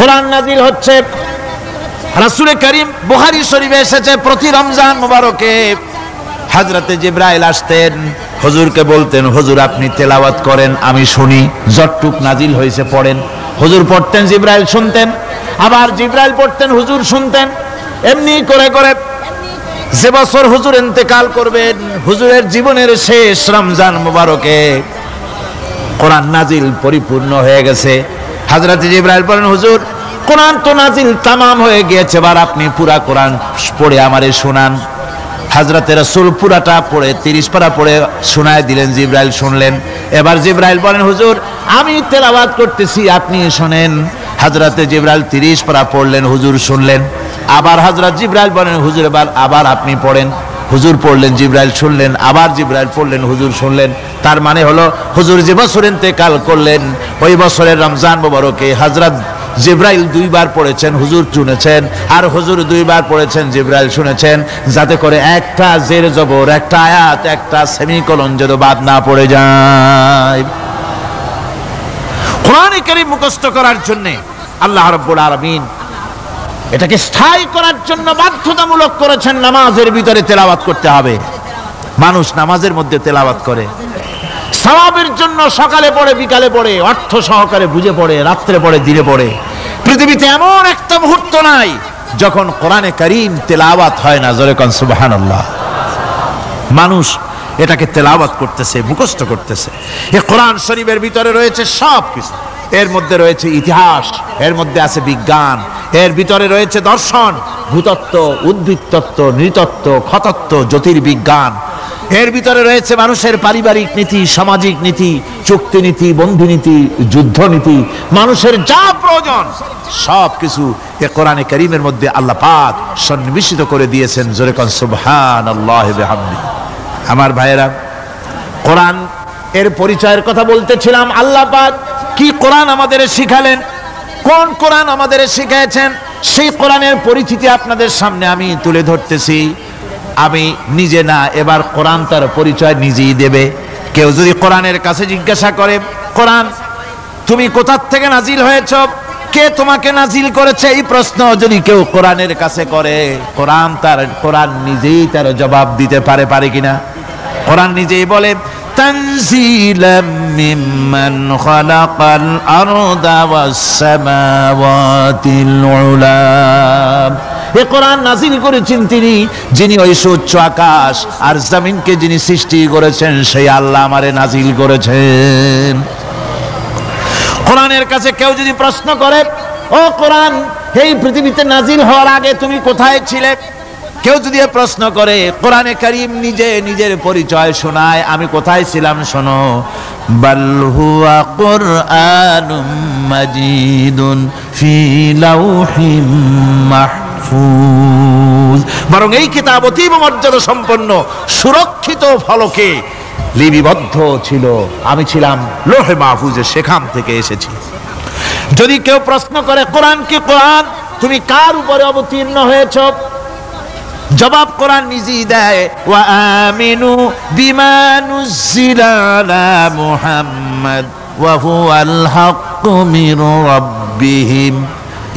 কোরআন নাজিল হচ্ছে। রাসূল করিম বুখারী শরীফে এসেছে প্রতি রমজান মুবারকে হযরতে জিবরাইল আসতেন, হুজুরকে বলতেন হুজুর আপনি তেলাওয়াত করেন আমি শুনি, যতটুক নাজিল হয়েছে পড়েন। হুজুর পড়তেন, জিবরাইল শুনতেন, আবার জিবরাইল পড়তেন, হুজুর শুনতেন। এমনি করে করে যে বছর হুজুর ইন্তেকাল করবেন, হুজুরের জীবনের শেষ রমজান মুবারকে কোরআন নাজিল পরিপূর্ণ হয়ে গেছে। হযরত জিবরাইল বলেন হুজুর কোরআন তো নাজিল তামাম হয়ে গিয়েছে, এবার আপনি পুরা কোরআন পড়ে আমারে শোনান। হযরত রাসূল পুরাটা পড়ে 30 পারা পড়ে শোনায় দিলেন, জিবরাইল শুনলেন। এবার জিবরাইল বলেন হুজুর আমি তেলাওয়াত করতেছি আপনি শুনেন। হযরত জিবরাইল 30 পারা পড়লেন, হুজুর শুনলেন। আবার হযরত জিবরাইল বলেন হুজুর এবার আবার আপনি পড়েন। হুজুর পড়লেন, জিবরাইল শুনলেন, আবার জিবরাইল পড়লেন, হুজুর শুনলেন। তার মানে হলো হুজুর যে বছর ইন্তেকাল করলেন ওই বছরের রমজান মুবারকে হযরত জিবরাইল 2 বার পড়েছেন, হুজুর শুনেছেন, আর হুজুর 2 বার পড়েছেন, জিবরাইল শুনেছেন, যাতে করে একটা জের জবর, একটা আয়াত, একটা সেমিকোলন যেন বাদ না পড়ে যায়। কোরআন কারীম মুখস্থ করার জন্য আল্লাহ রাব্বুল আলামিন এটাকে স্থায়ী করার জন্য বাধ্যতামূলক করেছেন, নামাজের ভিতরে তেলাওয়াত করতে হবে। মানুষ নামাজের মধ্যে তেলাওয়াত করে সওয়াবের জন্য, সকালে পড়ে বিকালে পড়ে, অর্থ সহকারে বুঝে পড়ে, রাত্রে পড়ে দিনে পড়ে। পৃথিবীতে এমন একটা মুহূর্ত নাই যখন কোরআনে কারীম তেলাওয়াত হয় না। জোরে কোন সুবহানাল্লাহ। মানুষ এটাকে তেলাওয়াত করতেছে, মুখস্থ করতেছে। এই কোরআন শরীফের ভিতরে রয়েছে সব কিছু। এর মধ্যে রয়েছে ইতিহাস, এর মধ্যে আছে বিজ্ঞান, এর ভিতরে রয়েছে দর্শন, ভূতত্ত্ব, উদ্ভিদতত্ত্ব, নৃতত্ত্ব, খতত্ত্ব, জ্যোতির্বিজ্ঞান। এর ভিতরে রয়েছে মানুষের পারিবারিক নীতি, সামাজিক নীতি, চুক্তি নীতি, বন্ধু নীতি, যুদ্ধ নীতি, মানুষের যা প্রয়োজন সব কিছু এ কোরআনে কারীমের মধ্যে আল্লাহ পাক সন্নিবেশিত করে দিয়েছেন। জোরে কোন সুবহানাল্লাহি ওয়া বিহামদিহি। আমার ভাইয়েরা, কোরআন এর পরিচয়ের কথা বলতেছিলাম। আল্লাহ পাক কি কোরআন আমাদের শিখালেন, কোন কোরআন আমাদের শিখিয়েছেন, সেই কোরআনের পরিচিতি আপনাদের সামনে আমি তুলে ধরতেছি। আমি নিজে না, এবার কোরআন তার পরিচয় নিজেই দেবে। কেউ যদি কোরআনের কাছে জিজ্ঞাসা করে কোরআন তুমি কোথা থেকে নাজিল হয়েছ, কে তোমাকে নাজিল করেছে, এই প্রশ্ন যদি কেউ কোরআনের কাছে করে, কোরআন নিজেই তার জবাব দিতে পারে কিনা? কোরআন নিজেই বলে তানজিলাম মিম্মান খালাকাল আরদা ওয়াস সামাওয়াতিল উলা। এই কোরআন নাজিল করেছেন তিনি, যিনি ওই সুউচ্চ আকাশ আর জমিনকে যিনি সৃষ্টি করেছেন, সেই আল্লাহ আমারে নাজিল করেছেন। কোরআনের কাছে কেউ যদি প্রশ্ন করে ও কোরআন এই পৃথিবীতে নাজিল হওয়ার আগে তুমি কোথায় ছিলে, কেউ যদি প্রশ্ন করে, কোরআনে কারীম নিজে নিজের পরিচয় শোনায়, আমি কোথায় ছিলাম শোনো। বাল হুয়া কুরআনুম মাজিদুন ফি লাউহিম মাহফুজ। বরং এই কিতাব অতীব মর্যাদা সম্পন্ন সুরক্ষিত ফলকে লিপিবদ্ধ ছিল, আমি ছিলাম লৌহে মাহফুজে, সেখান থেকে এসেছি। যদি কেউ প্রশ্ন করে কোরআন কি, কোরআন তুমি কার উপরে অবতীর্ণ হয়েছ, জবাব কোরআন নিজেই দেয়, ওয়া আমিনু বিমা নুজিলা আলা মুহাম্মাদ ওয়া হুয়াল হাক্কু মির রাব্বিহিম।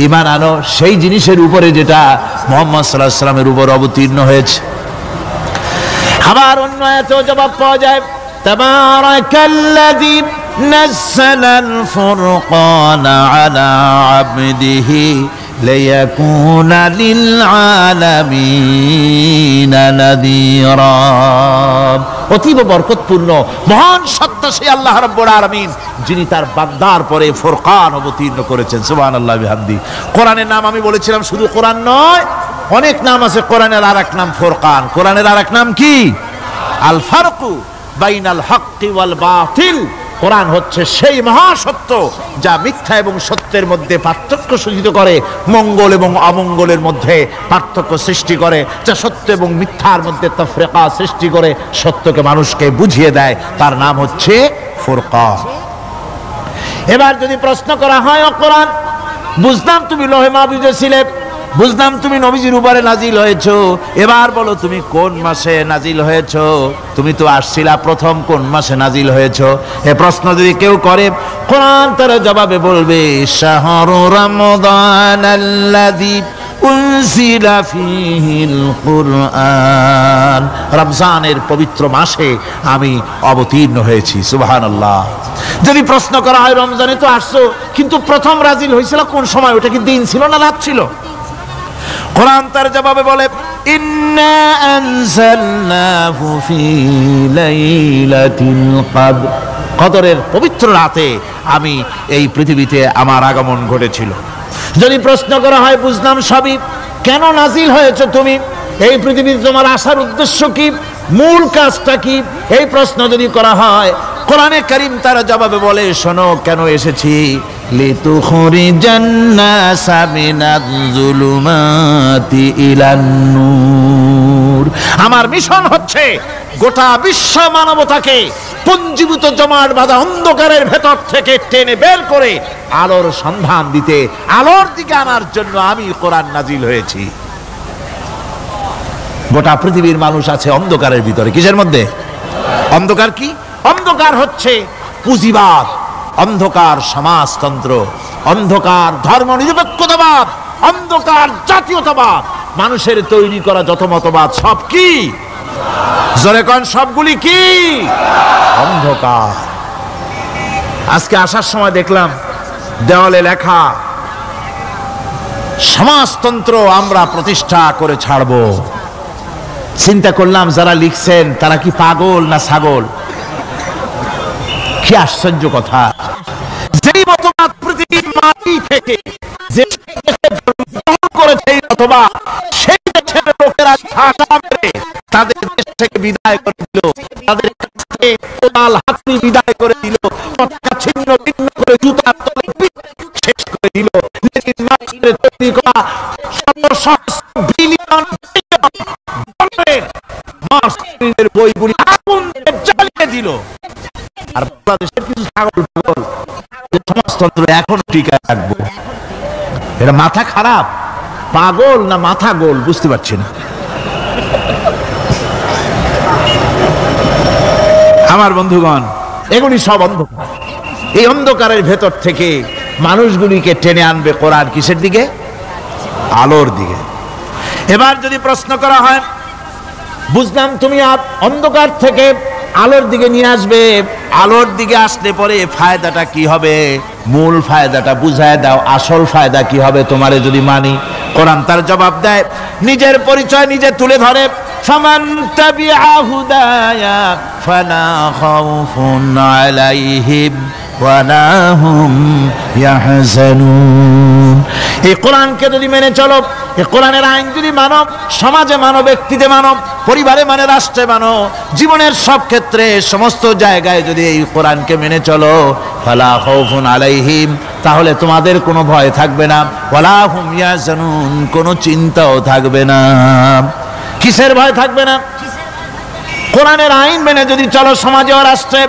ঈমান আনো সেই জিনিসের উপরে যেটা মুহাম্মদ সাল্লাল্লাহু আলাইহি ওয়াসাল্লামের উপর অবতীর্ণ হয়েছে। আবার অন্য আয়াতেও জবাব পাওয়া যায়, তাবারাকাল্লাযী নাযালাল ফুরকানা আলা আবদিহি লিয়াকুনা লিল আলামিনা নাযীরা। অতীব বরকতপূর্ণ মহান সত্তা সেই আল্লাহ রাব্বুল আলামিন, যিনি তার বান্দার পরে ফুরকান অবতীর্ণ করেছেন। সুবহানাল্লাহি বিহামদিহি। কোরআনের নাম আমি বলেছিলাম শুধু কোরআন নয়, অনেক নাম আছে। কোরআনের আরেক নাম ফুরকান। কোরআনের আরেক নাম কি? আল ফারকু বাইনাল হাক্কি ওয়াল বাতিল। কোরআন হচ্ছে সেই মহাসত্য যা মিথ্যা এবং সত্যের মধ্যে পার্থক্য সূচিত করে, মঙ্গল এবং অমঙ্গলের মধ্যে পার্থক্য সৃষ্টি করে, যা সত্য এবং মিথ্যার মধ্যে তাফরিকা সৃষ্টি করে, সত্যকে মানুষকে বুঝিয়ে দেয়, তার নাম হচ্ছে ফুরকান। এবার যদি প্রশ্ন করা হয় ও কোরআন বুঝলাম তুমি লৌহে মাহফুজে ছিলে, বুঝলাম তুমি নবীজির উপরে নাজিল হয়েছো, এবার বলো তুমি কোন মাসে নাজিল হয়েছো? তুমি তো আসছিলা প্রথম, কোন মাসে নাজিল হয়েছো? এ প্রশ্ন যদি কেউ করে, কোরআন তার জবাবে বলবে শাহরু রমাদানাল্লাযী উনজিলা ফীহিল কুরআন, রমজানের পবিত্র মাসে আমি অবতীর্ণ হয়েছি। সুবহানাল্লাহ। যদি প্রশ্ন করা হয় রমজানে তো আসছো, কিন্তু প্রথম নাজিল হয়েছিল কোন সময়? ওটা কি দিন ছিল না রাত ছিল? কোরআন তার জবাবে বলে ইন্না আনজালনাহু ফী লাইলাতিল কদর, কদরের পবিত্র রাতে আমি এই পৃথিবীতে আমার আগমন ঘটেছিল। যদি প্রশ্ন করা হয় বুঝলাম সবই, কেন নাজিল হয়েছে তুমি? এই পৃথিবীতে তোমার আসার উদ্দেশ্য কি? মূল কাজটা কি? এই প্রশ্ন যদি করা হয়, কোরআনে কারীম তার জবাবে বলে শোনো কেন এসেছি। লিতুখরিজান নাসা মিনাজ যুলুমাতি ইলান নূর, আমার মিশন হচ্ছে গোটা বিশ্ব মানবতাকে পুঞ্জীভূত জমাট বাঁধা অন্ধকারের ভেতর থেকে টেনে বের করে আলোর সন্ধান দিতে, আলোর দিকে আনার জন্য আমি কোরআন নাজিল হয়েছি। গোটা পৃথিবীর মানুষ আছে অন্ধকারের ভিতরে। কিসের মধ্যে? অন্ধকার কি? অন্ধকার হচ্ছে পুঁজিবাদ, অন্ধকার সমাজতন্ত্র, অন্ধকার ধর্ম নিরপেক্ষতাবাদ, অন্ধকার জাতীয়তাবাদ। মানুষের তৈরি করা যত মতবাদ সব কি? জোরে কোন সবগুলি কি? অন্ধকার। আজকে আসার সময় দেখলাম দেওয়ালে লেখা সমাজতন্ত্র আমরা প্রতিষ্ঠা করে ছাড়ব। চিন্তা করলাম যারা লিখছেন তারা কি পাগল না ছাগল? কি আশ্চর্য কথা! যেই মতবাদ পৃথিবীর মাটি থেকে যে করেছে এই মতবাদ, সেই দেশের লোকেরা ঠাটা মেরে তাদের দেশ থেকে বিদায় করে দিল, তাদের কাছ থেকে লাল হাতি বিদায় করে দিল, পতাকা ছিন্ন ভিন্ন করে জুতার তলে শেষ করে দিল। তৈরি করা বিলিয়ন বইগুলি আগুন জ্বালিয়ে দিল। আর বাংলাদেশের কিছু ছাগল সমাজতন্ত্র এখন টিকা রাখবো। এটা মাথা খারাপ, পাগল না মাথা গোল বুঝতে পারছি না। আমার বন্ধুগণ, এগুলি সব অন্ধকার। এই অন্ধকারের ভেতর থেকে মানুষগুলিকে টেনে আনবে কোরআন কিসের দিকে? আলোর দিকে। এবার যদি প্রশ্ন করা হয় বুঝলাম তুমি অন্ধকার থেকে আলোর দিকে নিয়ে আসবে, আলোর দিকে আসলে পরে ফায়দাটা কি হবে? মূল ফায়দাটা বুঝায় দাও, আসল ফায়দা কি হবে তোমারে যদি মানি? কোরআন তার জবাব দেয়, নিজের পরিচয় নিজে তুলে ধরে, ফামান তাবিআ হুদায়া ফালা খাউফুন আলাইহিম ওয়ালা হুম ইয়াহজানুন। এই কোরআনকে যদি মেনে চলো, এই কোরআনের আইন যদি মানো, সমাজে মানো, ব্যক্তিতে মানো, পরিবারে মানে, রাষ্ট্রে মানো, জীবনের সব ক্ষেত্রে সমস্ত জায়গায় যদি এই কোরআনকে মেনে চলো, ফালা খাউফুন আলাইহিম, তাহলে তোমাদের কোনো ভয় থাকবে না, ওয়ালা হুম ইয়াহজানুন, কোনো চিন্তাও থাকবে না। কিসের ভয় থাকবে না? কোরআনের আইন মেনে যদি চলো সমাজে ও রাষ্ট্রে,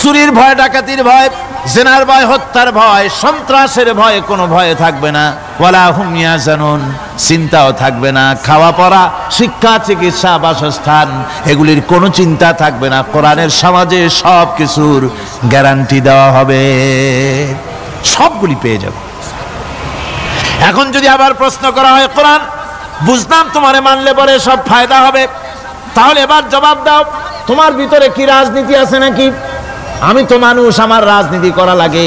চুরির ভয়, ডাকাতির ভয়, জিনার ভয়, হত্যার ভয়, সন্ত্রাসের ভয় কোনো ভয় থাকবে না। ওয়ালা হুম ইয়াহজানুন, চিন্তাও থাকবে না। খাওয়া পড়া, শিক্ষা, চিকিৎসা, বাসস্থান, এগুলির কোনো চিন্তা থাকবে না। কোরআনের সমাজে সব কিছুর গ্যারান্টি দেওয়া হবে, সবগুলি পেয়ে যাবে। এখন যদি আবার প্রশ্ন করা হয় কোরআন বুঝলাম তোমারে মানলে পরে সব ফায়দা হবে, তাহলে এবার জবাব দাও তোমার ভিতরে কি রাজনীতি আছে নাকি? আমি তো মানুষ, আমার রাজনীতি করা লাগে।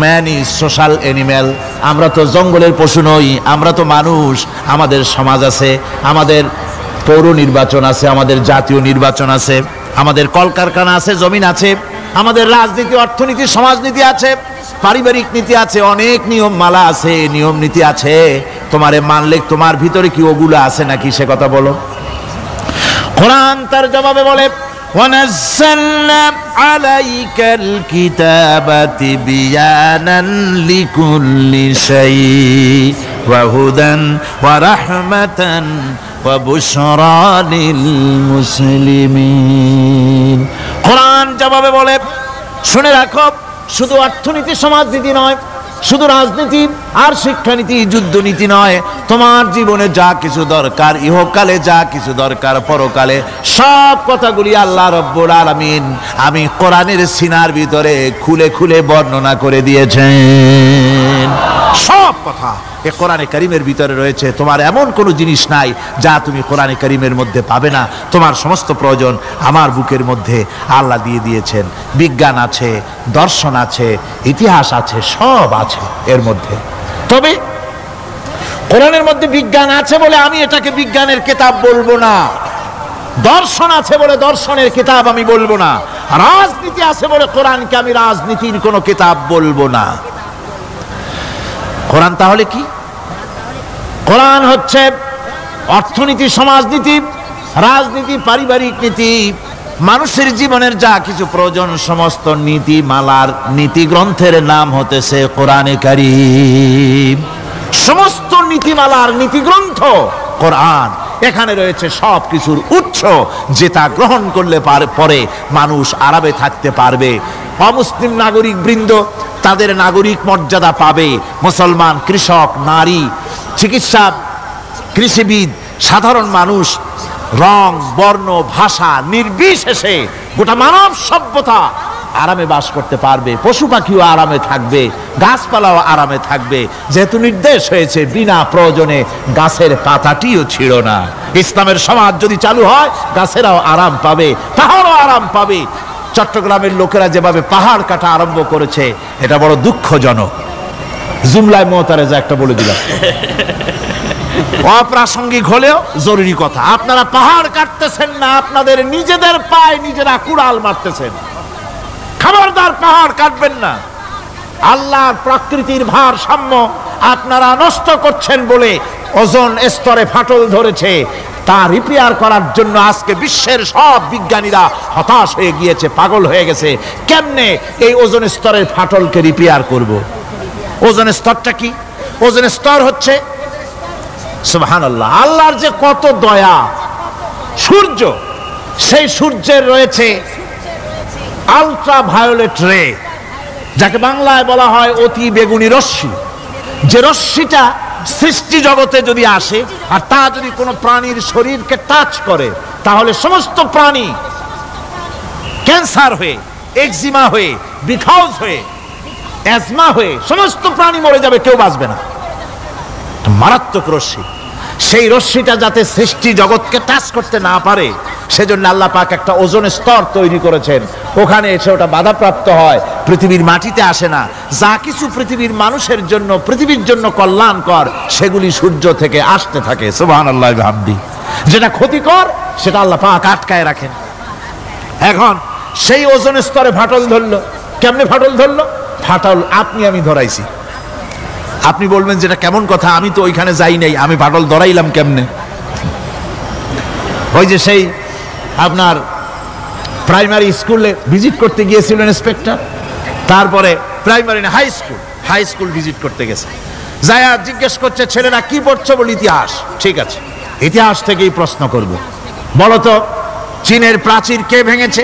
ম্যান ইজ সোশ্যাল অ্যানিম্যাল, আমরা তো জঙ্গলের পশু নই, আমরা তো মানুষ। আমাদের সমাজ আছে, আমাদের পৌর নির্বাচন আছে, আমাদের জাতীয় নির্বাচন আছে, আমাদের কলকারখানা আছে, জমিন আছে, আমাদের রাজনীতি, অর্থনীতি, সমাজনীতি আছে, পারিবারিক নীতি আছে, অনেক নিয়ম মালা আছে, নিয়ম নীতি আছে। তোমারে মানলে তোমার ভিতরে কি ওগুলো আছে নাকি সে কথা বলো। কোরআন তার জবাবে বলে, وَنَزَّلْنَا عَلَيْكَ الْكِتَابَ تِبْيَانًا لِكُلِّ شَيْءٍ وَهُدًى وَرَحْمَةً وَبُشْرَى لِلْمُسْلِمِينَ। কোরআন জবাবে বলে, শুনে রাখো, শুধু অর্থনীতি সমাজনীতি নয়, শুধু রাজনীতি আর শিক্ষানীতি, যুদ্ধনীতি নয়, তোমার জীবনে যা কিছু দরকার, ইহকালে যা কিছু দরকার, পরকালে সব কথাগুলি আল্লাহ রব্বুল আলামিন আমি কোরআনের সিনার ভিতরে খুলে খুলে বর্ণনা করে দিয়েছেন। সব কথা এ কোরআনে কারীমের ভিতরে রয়েছে। তোমার এমন কোনো জিনিস নাই যা তুমি কোরআনে কারীমের মধ্যে পাবে না। তোমার সমস্ত প্রয়োজন আমার বুকের মধ্যে আল্লাহ দিয়ে দিয়েছেন। বিজ্ঞান আছে, দর্শন আছে, ইতিহাস আছে, সব আছে এর মধ্যে। তবে কোরআনের মধ্যে বিজ্ঞান আছে বলে আমি এটাকে বিজ্ঞানের কিতাব বলবো না, দর্শন আছে বলে দর্শনের কিতাব আমি বলবো না, রাজনীতি আছে বলে কোরআনকে আমি রাজনীতির কোনো কিতাব বলবো না। কোরআন তাহলে কি? কোরআন হচ্ছে অর্থনীতি, সমাজনীতি, রাজনীতি, পারিবারিক নীতি, মানুষের জীবনের যা কিছু প্রয়োজন, সমস্ত নীতিমালার নীতি গ্রন্থের নাম হতেছে কোরআনে কারীম। সমস্ত নীতিমালার নীতি গ্রন্থ কোরআন। এখানে রয়েছে সব কিছুর উৎস, যেটা গ্রহণ করলে পরে মানুষ আরামে থাকতে পারবে। অমুসলিম নাগরিক বৃন্দ তাদের নাগরিক মর্যাদা পাবে। মুসলমান, কৃষক, নারী, চিকিৎসা, কৃষিবিদ, সাধারণ মানুষ, রং, বর্ণ, ভাষা নির্বিশেষে গোটা মানব সভ্যতা আরামে বাস করতে পারবে। পশু পাখিও আরামে থাকবে, গাছপালাও আরামে থাকবে, যেহেতু নির্দেশ হয়েছে বিনা প্রয়োজনে গাছের পাতাটিও ছিল না। ইসলামের সমাজ যদি চালু হয়, গাছেরাও আরাম পাবে, পাহাড়ও আরাম পাবে। চট্টগ্রামের লোকেরা যেভাবে পাহাড় কাটা আরম্ভ করেছে, এটা বড় দুঃখজনক। জুমলায় মোতারেজা একটা বলে দিলাম, অপ্রাসঙ্গিক হলেও জরুরি কথা। আপনারা পাহাড় কাটতেছেন না, আপনাদের নিজেদের পায়ে নিজেরা কুড়াল মারতেছেন। খবরদার পাহাড় কাটবেন না। আল্লাহর প্রকৃতির ভারসাম্য আপনারা নষ্ট করছেন বলে ওজোন স্তরে ফাটল ধরেছে। তা রিপেয়ার করার জন্য আজকে বিশ্বের সব বিজ্ঞানীরা হতাশ হয়ে গিয়েছে, পাগল হয়ে গেছে। কেমনে এই ওজোন স্তরের ফাটলকে রিপেয়ার করব? ওজোন স্তরটা কি? ওজোন স্তর হচ্ছে, সুবহানাল্লাহ, আল্লাহর যে কত দয়া। সূর্য, সেই সূর্যের রয়েছে আলট্রা ভায়োলেট রে, যাকে বাংলায় বলা হয় অতি বেগুনি রশ্মি। যে রশ্মিটা সৃষ্টি জগতে যদি আসে আর তা যদি কোনো প্রাণীর শরীরকে টাচ করে, তাহলে সমস্ত প্রাণী ক্যান্সার হয়ে, এক্সিমা হয়ে, বিখাউজ হয়ে, অ্যাজমা হয়ে সমস্ত প্রাণী মরে যাবে, কেউ বাঁচবে না। মারাত্মক রশ্মি। সেই রশ্মিটা যাতে সৃষ্টি জগৎকে টাচ করতে না পারে, সেজন্য আল্লাহ পাক একটা ওজোন স্তর তৈরি করেছেন। ওখানে এসে ওটা বাধাপ্রাপ্ত হয়, পৃথিবীর মাটিতে আসে না। যা কিছু পৃথিবীর মানুষের জন্য, পৃথিবীর জন্য কল্যাণকর, সেগুলি সূর্য থেকে আসতে থাকে। সুবহানাল্লাহ ওয়া বিহামদিহি। যেটা ক্ষতিকর, সেটা আল্লাহ পাক আটকায় রাখেন। এখন সেই ওজোন স্তরে ফাটল ধরলো। কেমনে ফাটল ধরলো? ফাটল আপনি আমি ধরাইছি। আপনি বলবেন যেটা কেমন কথা, আমি তো ওইখানে যাই নাই, আমি ফাটল ধরাইলাম কেমনে? ওই যে সেই আপনার প্রাইমারি স্কুলে ভিজিট করতে গিয়েছিল ইন্সপেক্টর, তারপরে প্রাইমারি না হাই স্কুল ভিজিট করতে গেছে। যায়া জিজ্ঞেস করছে, ছেলেরা কি পড়ছো? বলে ইতিহাস। ঠিক আছে, ইতিহাস থেকেই প্রশ্ন করব। বলো তো, চীনের প্রাচীর কে ভেঙেছে?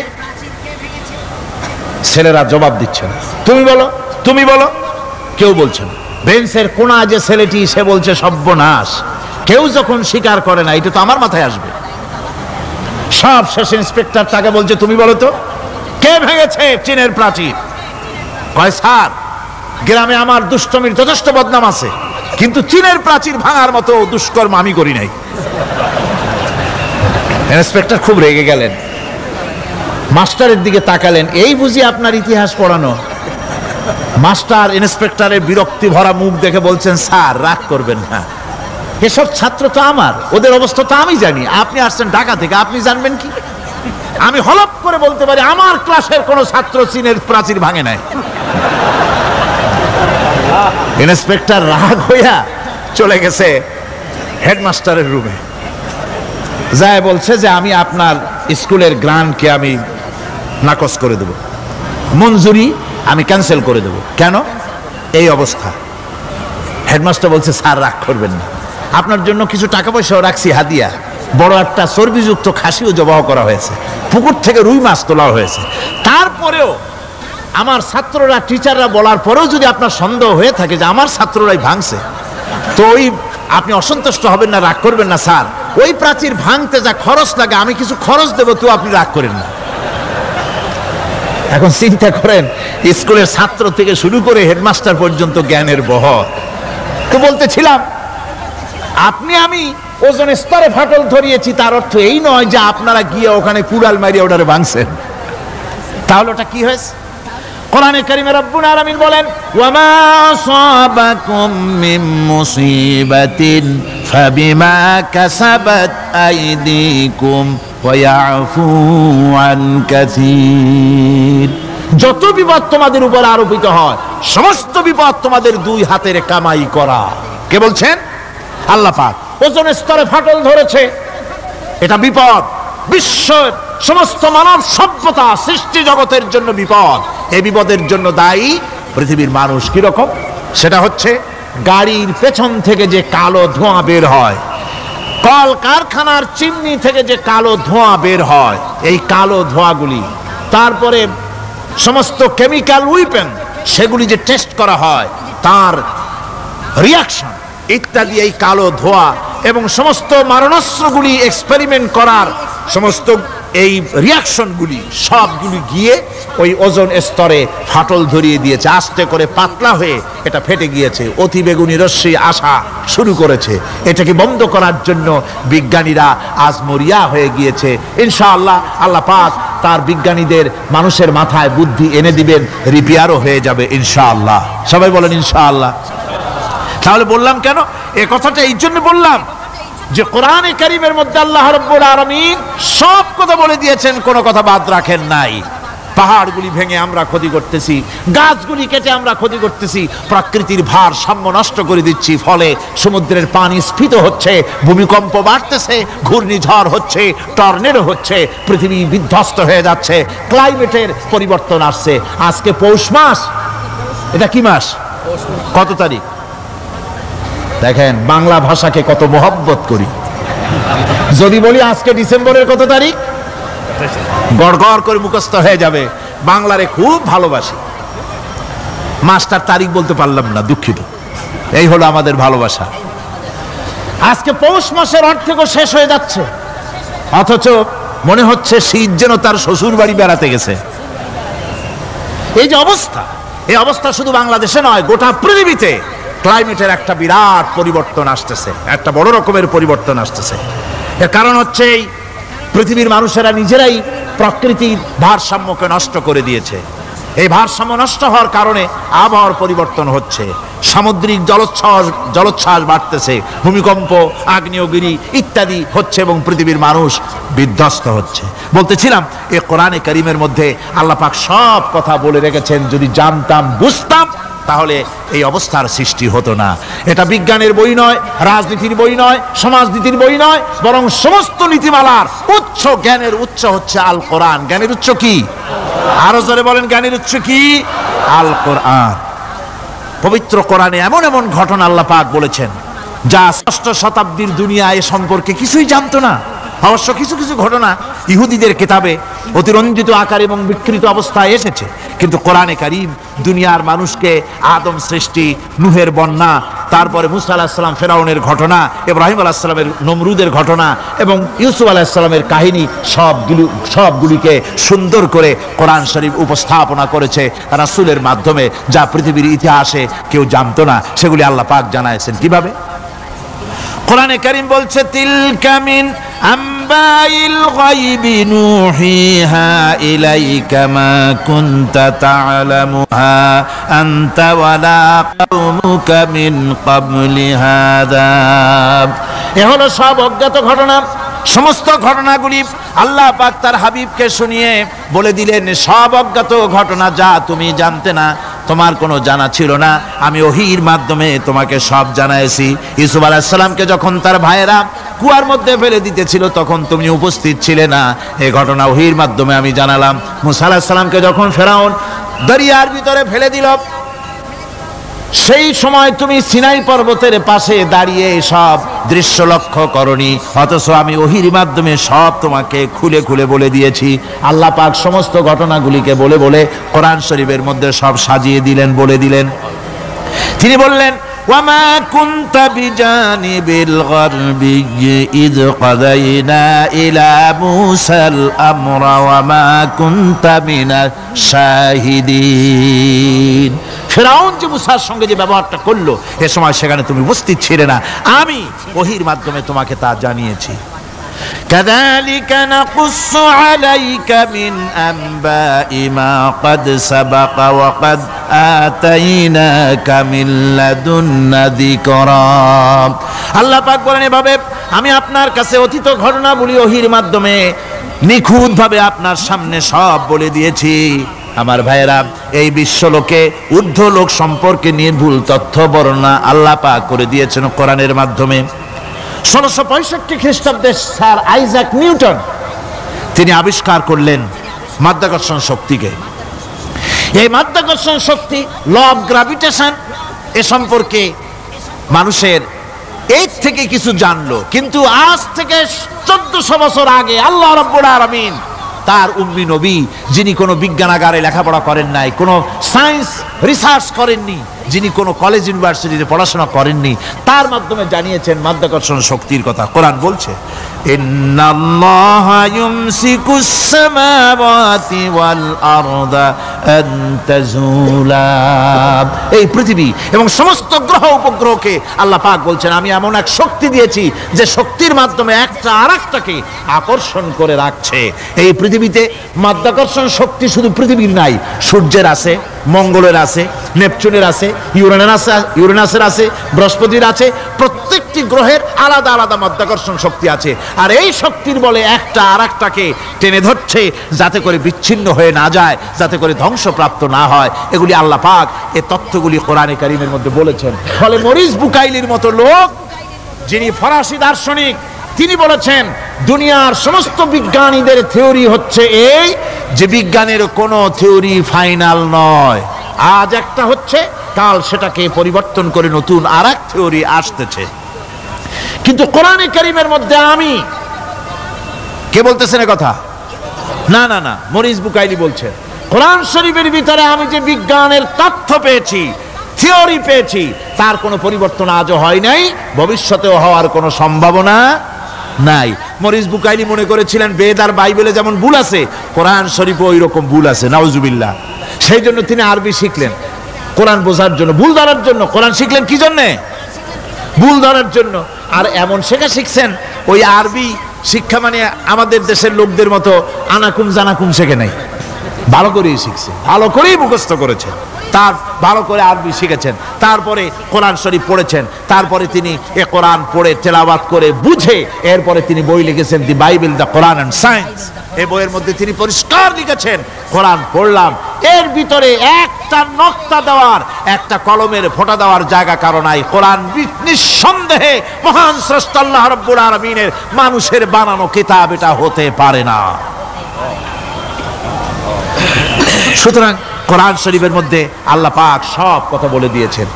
ছেলেরা জবাব দিচ্ছে না। তুমি বলো, তুমি বলো। কেউ বলছে না। বেঞ্চের কোনা যে ছেলেটি, সে বলছে সর্বনাশ। কেউ যখন স্বীকার করে না, এটা তো আমার মাথায় আসবে। সব শেষ ইন্সপেক্টর তাকে বলছে, তুমি বলো তো, কে ভেঙেছে চীনের প্রাচীর? কয়, স্যার, গ্রামে আমার দুষ্টমির যথেষ্ট বদনাম আছে, কিন্তু চীনের প্রাচীর ভাঙার মতো দুষ্কর্ম আমি করি নাই। ইন্সপেক্টর খুব রেগে গেলেন, মাস্টারের দিকে তাকালেন। এই বুঝি আপনার ইতিহাস পড়ানো? মাস্টার ইন্সপেক্টরের বিরক্তি ভরা মুখ দেখে বলছেন, স্যার রাগ করবেন না, এসব ছাত্র তো আমার, ওদের অবস্থা তো আমি জানি। আপনি আসছেন ঢাকা থেকে, আপনি জানবেন কি? আমি হলপ করে বলতে পারি, আমার ক্লাসের কোন ছাত্র চীনের প্রাচীর ভাঙে নাই। ইন্সপেক্টর রাগ হইয়া চলে গেছে হেডমাস্টারের রুমে, যায় বলছে যে আমি আপনার স্কুলের গ্রান্টকে আমি নাকচ করে দেব, মঞ্জুরি আমি ক্যান্সেল করে দেব। কেন? এই অবস্থা। হেডমাস্টার বলছে, স্যার রাগ করবেন না, আপনার জন্য কিছু টাকা পয়সাও রাখছি হাদিয়া। বড় একটা চর্বিযুক্ত খাসিও জবাহ করা হয়েছে, পুকুর থেকে রুই মাছ তোলা হয়েছে। তারপরেও আমার ছাত্ররা টিচাররা বলার পরেও যদি আপনার সন্দেহ হয়ে থাকে যে আমার ছাত্ররাই ভাঙছে, তো ওই আপনি অসন্তুষ্ট হবেন না, রাগ করবেন না। স্যার, ওই প্রাচীর ভাঙতে যা খরচ লাগে আমি কিছু খরচ দেবো, তো আপনি রাগ করেন না। এখন চিন্তা করেন, স্কুলের ছাত্র থেকে শুরু করে হেডমাস্টার পর্যন্ত জ্ঞানের বহর। তো বলতেছিলাম, আপনি আমি ওজন স্তরে ফাটল ধরিয়েছি, তার অর্থ এই নয় যে আপনারা গিয়ে ওখানে কুড়াল মারিয়ে ওটারে ভাঙছেন। তাহলে ওটা কি হয়েছে? কোরআনে কারীমে রব্বুল আলামিন বলেন, ওয়ামা আসাবাকুম মিন মুসিবাতিন ফাবিমা কাসাবাত আইদিকুম ওয়া ইয়াফু আন কাসীর। যত বিপদ তোমাদের উপর আরোপিত হয়, সমস্ত বিপদ তোমাদের দুই হাতের কামাই করা। কে বলছেন? আল্লাহ পাক। ওজন স্তরে ফাটল ধরেছে, এটা বিপদ। বিশ্বের সমস্ত মানব সভ্যতা সৃষ্টি জগতের জন্য বিপদ। এই বিপদের জন্য দায়ী পৃথিবীর মানুষ। কিরকম? সেটা হচ্ছে গাড়ির পেছন থেকে যে কালো ধোঁয়া বের হয়, কল কারখানার চিমনি থেকে যে কালো ধোঁয়া বের হয়, এই কালো ধোঁয়াগুলি, তারপরে সমস্ত কেমিক্যাল উইপেন সেগুলি যে টেস্ট করা হয়, তার রিয়াকশন ইত্যাদি, এই কালো ধোঁয়া এবং সমস্ত মারণাস্ত্রগুলি এক্সপেরিমেন্ট করার সমস্ত এই রিয়াকশনগুলি সবগুলি গিয়ে ওই ওজন স্তরে ফাটল ধরিয়ে দিয়েছে। আস্তে করে পাতলা হয়ে এটা ফেটে গিয়েছে, অতি বেগুনি রশ্মি আসা শুরু করেছে। এটাকে বন্ধ করার জন্য বিজ্ঞানীরা আজ মরিয়া হয়ে গিয়েছে। ইনশাআল্লাহ আল্লাহ পাক তার বিজ্ঞানীদের মানুষের মাথায় বুদ্ধি এনে দিবেন, রিপেয়ারও হয়ে যাবে ইনশাআল্লাহ। সবাই বলেন ইনশাআল্লাহ। তাহলে বললাম কেন এ কথাটা? এই জন্য বললাম যে কোরআনে কারীমের মধ্যে আল্লাহ রাব্বুল আলামিন সব কথা বলে দিয়েছেন, কোনো কথা বাদ রাখেন নাই। পাহাড়গুলি ভেঙে আমরা ক্ষতি করতেছি, গাছগুলি কেটে আমরা ক্ষতি করতেছি, প্রকৃতির ভারসাম্য নষ্ট করে দিচ্ছি, ফলে সমুদ্রের পানি স্ফীত হচ্ছে, ভূমিকম্প বাড়তেছে, ঘূর্ণিঝড় হচ্ছে, টর্নেডো হচ্ছে, পৃথিবী বিধ্বস্ত হয়ে যাচ্ছে, ক্লাইমেটের পরিবর্তন আসছে। আজকে পৌষ মাস, এটা কি মাস? কত তারিখ? দেখেন বাংলা ভাষাকে কত মহব্বত করি। যদি বলি আজকে ডিসেম্বরের কত তারিখ, গড়গড় করে মুখস্থ হয়ে যাবে। বাংলারে খুব ভালোবাসি, মাস্টার তারিখ বলতে পারলাম না, দুঃখিত। এই হলো আমাদের ভালোবাসা। আজকে পৌষ মাসের অর্ধেকও শেষ হয়ে যাচ্ছে, অথচ মনে হচ্ছে শীত যেন তার শ্বশুর বাড়ি বেড়াতে গেছে। এই যে অবস্থা, এই অবস্থা শুধু বাংলাদেশে নয়, গোটা পৃথিবীতে ক্লাইমেটের একটা বিরাট পরিবর্তন আসতেছে, একটা বড় রকমের পরিবর্তন আসতেছে। এর কারণ হচ্ছে এই পৃথিবীর মানুষেরা নিজেরাই প্রকৃতির ভারসাম্যকে নষ্ট করে দিয়েছে। এই ভারসাম্য নষ্ট হওয়ার কারণে আবহাওয়ার পরিবর্তন হচ্ছে, সামুদ্রিক জলোচ্ছ্বাস বাড়তেছে, ভূমিকম্প, আগ্নেয়গিরি ইত্যাদি হচ্ছে এবং পৃথিবীর মানুষ বিধ্বস্ত হচ্ছে। বলতেছিলাম এই কোরআনে কারীমের মধ্যে আল্লাহ পাক সব কথা বলে রেখেছেন। যদি জানতাম, বুঝতাম, তাহলে এই অবস্থার সৃষ্টি হতো না। এটা বিজ্ঞানের বই নয়, রাজনীতির বই নয়, সমাজনীতির বই নয়, বরং সমস্ত নীতিমালার উচ্চ, জ্ঞানের উচ্চ হচ্ছে আল কোরআন। জ্ঞানের উচ্চ কি? আরো জোরে বলেন, জ্ঞানের উচ্চ কি? আল কোরআন। পবিত্র কোরআনে এমন এমন ঘটনা আল্লাহ পাক বলেছেন যা ষষ্ঠ শতাব্দীর দুনিয়া এ সম্পর্কে কিছুই জানতো না। অবশ্য কিছু কিছু ঘটনা ইহুদিদের কিতাবে অতিরঞ্জিত আকার এবং বিকৃত অবস্থায় এসেছে, কিন্তু কোরআনে কারীম দুনিয়ার মানুষকে আদম সৃষ্টি, নূহের বন্যা, তারপরে মুসা আলাইহিস সালাম ফেরাউনের ঘটনা, ইব্রাহিম আলাইহিস সালামের নমরুদের ঘটনা এবং ইউসুফ আলাইহিস সালামের কাহিনী সবগুলিকে সুন্দর করে কোরআন শরীফ উপস্থাপনা করেছে রাসূলের মাধ্যমে, যা পৃথিবীর ইতিহাসে কেউ জানতো না। সেগুলি আল্লাহ পাক জানাইছেন কিভাবে? কোরআনে কারীম বলছে, তিলকা মিন আম্বাইল গায়বি নূহিহা ইলাইকা মা কুনতা তা'লামুহা আনতা ওয়ালা কওমুকা মিন ক্বাবলি হাযা। এ হলো সব অজ্ঞাত ঘটনা। সমস্ত ঘটনাগুলি আল্লাহ পাক তার হাবিবকে শুনিয়ে বলে দিলেন, সব অজ্ঞাত ঘটনা যা তুমি জানতে না, তোমার কোনো জানা ছিল না, আমি ওহীর মাধ্যমে তোমাকে সব জানাইছি। ইউসুফ আলাইহিস সালামকে যখন তার ভাইয়েরা কুয়ার মধ্যে ফেলে দিতেছিল তখন তুমি উপস্থিত ছিলে না, এই ঘটনা ওহীর মাধ্যমে আমি জানালাম। মুসা আলাইহিস সালামকে যখন ফেরাউন দরিয়ার ভিতরে ফেলে দিল, সেই সময় তুমি সিনাই পর্বতের পাশে দাঁড়িয়ে সব দৃশ্য লক্ষ্য করনি, অথচ আমি ওহির মাধ্যমে সব তোমাকে খুলে খুলে বলে দিয়েছি। আল্লাহ পাক সমস্ত ঘটনাগুলিকে বলে বলে কোরআন শরীফের মধ্যে সব সাজিয়ে দিলেন, বলে দিলেন। তিনি বললেন, ওয়ামা কুনতা বিজানিবিল গারবি ইয কাদাইনা ইলা মুসাল আমরা ওয়ামা কুনতা মিনাশ শাহিদিন। ফিরআউন যে মুসার সঙ্গে যে ব্যবহারটা করলো, এ সময় সেখানে তুমি উপস্থিত ছিলে না, আমি ওহীর মাধ্যমে তোমাকে তা জানিয়েছি। কাযালিকা নাকুসসু আলাইকা মিন আনবাই মা ক্বাদ সাবাকা ওয়া ক্বাদ আতাইনাকা মিন লাদুন্না যিকরা। আল্লাহ পাক বলেন, এভাবে আমি আপনার কাছে অতীত ঘটনাবলী ওহীর মাধ্যমে নিখুঁতভাবে আপনার সামনে সব বলে দিয়েছি। আমার ভাইয়েরা, এই বিশ্বলোকে ঊর্ধ্ব লোক সম্পর্কে নির্ভুল তথ্য বর্ণনা আল্লাহ পাক করে দিয়েছেন কোরআনের মাধ্যমে। 1665 খ্রিস্টাব্দে স্যার আইজাক নিউটন তিনি আবিষ্কার করলেন মাধ্যাকর্ষণ শক্তিকে। এই মাধ্যাকর্ষণ শক্তি, ল অফ গ্র্যাভিটেশন, এ সম্পর্কে মানুষের এই থেকে কিছু জানলো, কিন্তু আজ থেকে 1400 বছর আগে আল্লাহ রাব্বুল আলামিন তার উম্মি নবী, যিনি কোনো বিজ্ঞানাগারে লেখাপড়া করেন নাই, কোনো সায়েন্স রিসার্চ করেননি, যিনি কোনো কলেজ ইউনিভার্সিটিতে পড়াশোনা করেননি, তার মাধ্যমে জানিয়েছেন মাধ্যাকর্ষণ শক্তির কথা। কোরআন বলছে, ইন্নাল্লাহা ইউমসিকুস সামাওয়াতি ওয়াল আরদা আন তাজুলা। এই পৃথিবী এবং সমস্ত গ্রহ উপগ্রহকে আল্লাহ পাক বলছেন, আমি এমন এক শক্তি দিয়েছি যে শক্তির মাধ্যমে একটা আরেকটাকে আকর্ষণ করে রাখছে। এই পৃথিবীতে মাধ্যাকর্ষণ শক্তি শুধু পৃথিবীর নাই, সূর্যের আছে, মঙ্গলের আছে, নেপচুনের আছে, ইউরেনাসের আছে, বৃহস্পতির আছে। প্রত্যেকটি গ্রহের আলাদা আলাদা মাধ্যাকর্ষণ শক্তি আছে, আর এই শক্তির বলে একটা আরেকটাকে টেনে ধরছে, যাতে করে বিচ্ছিন্ন হয়ে না যায়, যাতে করে ধ্বংসপ্রাপ্ত না হয়। এগুলি আল্লাহ পাক এই তথ্যগুলি কোরআনে কারীমের মধ্যে বলেছেন। ফলে মরিস বুকাইলির মতো লোক, যিনি ফরাসি দার্শনিক, তিনি বলেছেন দুনিয়ার সমস্ত বিজ্ঞানীদের থিওরি হচ্ছে এই, যে বিজ্ঞানের কোনো থিওরি ফাইনাল নয়। আজ একটা হচ্ছে, কাল সেটাকে পরিবর্তন করে নতুন আর এক থিওরি আসতেছে। কিন্তু কোরআনে কারীমের মধ্যে আমি, কে বলতেছেন এ কথা? না না না, মরিস বুকাইলি বলছেন, কোরআন শরীফের ভিতরে আমি যে বিজ্ঞানের তথ্য পেয়েছি, থিওরি পেয়েছি, তার কোনো পরিবর্তন আজও হয় নাই, ভবিষ্যতেও হওয়ার কোনো সম্ভাবনা নাই। মরিস বুকাইলি মনে করেছিলেন বেদ আর বাইবেলে যেমন ভুল আছে, কোরআন শরীফে ওই রকম ভুল আছে, নাউজুবিল্লাহ। সেই জন্য তিনি আরবি শিখলেন কোরআন বোঝার জন্য, ভুল ধরার জন্য। কোরআন শিখলেন কি জন্যে? ভুল ধরার জন্য। আর এমন শেখা শিখছেন, ওই আরবি শিক্ষা মানে আমাদের দেশের লোকদের মতো আনাকুম জানাকুম শেখে নাই, ভালো করেই শিখছে, ভালো করেই মুখস্থ করেছেন, তার ভালো করে আরবি শিখেছেন, তারপরে কোরআন শরীফ পড়েছেন, তারপরে তিনি এ কোরআন পড়ে তেলাওয়াত করে বুঝে এরপরে তিনি বই লিখেছেন দি Bible, the Quran and science. এই বইয়ের মধ্যে তিনি পরিষ্কার লিখেছেন, কোরআন পড়লাম, এর ভিতরে একটা নকতা দেওয়ার, একটা কলমের ফোঁটা দেওয়ার জায়গা কারো নাই। কোরআন নিঃসন্দেহে মহান স্রষ্টা আল্লাহ রাব্বুল আলামিনের মানুষের বানানো কিতাব, এটা হতে পারে না। সুতরাং কোরআন শরীফের মধ্যে আল্লাহ পাক সব কথা বলে দিয়েছেন।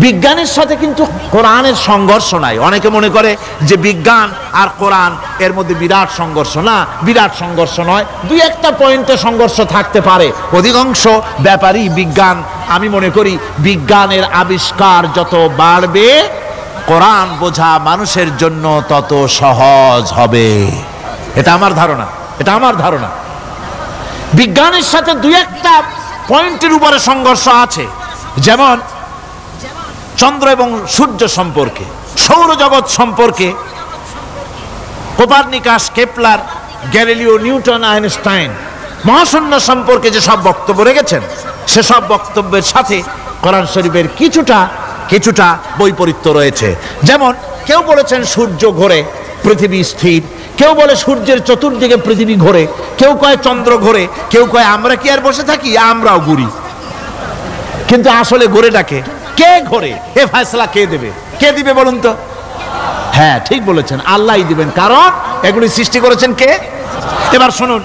বিজ্ঞানের সাথে কিন্তু কোরআনের সংঘর্ষ নাই। অনেকে মনে করে যে বিজ্ঞান আর কোরআন এর মধ্যে বিরাট সংঘর্ষ। না, বিরাট সংঘর্ষ নয়, দুই একটা পয়েন্টে সংঘর্ষ থাকতে পারে। অধিকাংশ ব্যাপারই বিজ্ঞান, আমি মনে করি বিজ্ঞানের আবিষ্কার যত বাড়বে, কোরআন বোঝা মানুষের জন্য তত সহজ হবে। এটা আমার ধারণা, এটা আমার ধারণা। বিজ্ঞানের সাথে দুই একটা পয়েন্টের উপরে সংঘর্ষ আছে, যেমন চন্দ্র এবং সূর্য সম্পর্কে, সৌরজগৎ সম্পর্কে Copernicus, Kepler, Galileo, Newton, Einstein মহাশূন্য সম্পর্কে যে সব বক্তব্য রেখেছেন, সেসব বক্তব্যের সাথে কোরআন শরীফের কিছুটা বৈপরীত্য রয়েছে। যেমন কেউ বলেছেন সূর্য ঘোরে, পৃথিবী স্থির, কেউ বলে সূর্যের চতুর্দিকে পৃথিবী ঘোরে, কেউ কয় চন্দ্র ঘোরে, কেউ কয় আমরা কি আর বসে থাকি, আমরাও ঘুরি। কিন্তু আসলে ঘোরেটাকে কে ঘোরে, এ ফয়সালা কে দেবে? কে দিবে বলুন তো? হ্যাঁ, ঠিক বলেছেন, আল্লাহই দিবেন, কারণ এগুলি সৃষ্টি করেছেন কে? এবার শুনুন,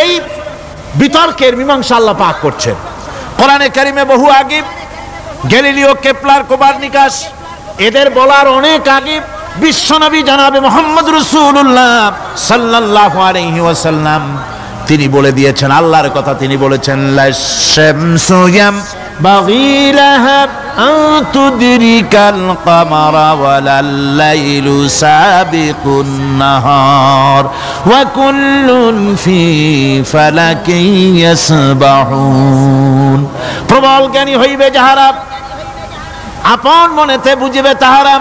এই বিতর্কের মীমাংসা আল্লাহ পাক করছেন কোরআনে কারিমে বহু আগে। গ্যালিলিও, কেপলার, কোপার্নিকাস, এদের বলার অনেক আগে বিশ্বনবী জনাবে মুহাম্মদ রাসূলুল্লাহ সাল্লাল্লাহু আলাইহি ওয়াসাল্লাম তিনি বলে দিয়েছেন, আল্লাহর কথা তিনি বলেছেন, লাশ-শামসু ইয়ামবাগি লাহা আন তুদরিকাল কামারা ওয়ালাল লাইলু সাবিকুন নাহার ওয়া কুল্লুন ফি ফালাকিন ইয়াসবাহুন। প্রবল জ্ঞানী হইবে যাহারা, আপন মনেতে বুঝিবে তাহারা,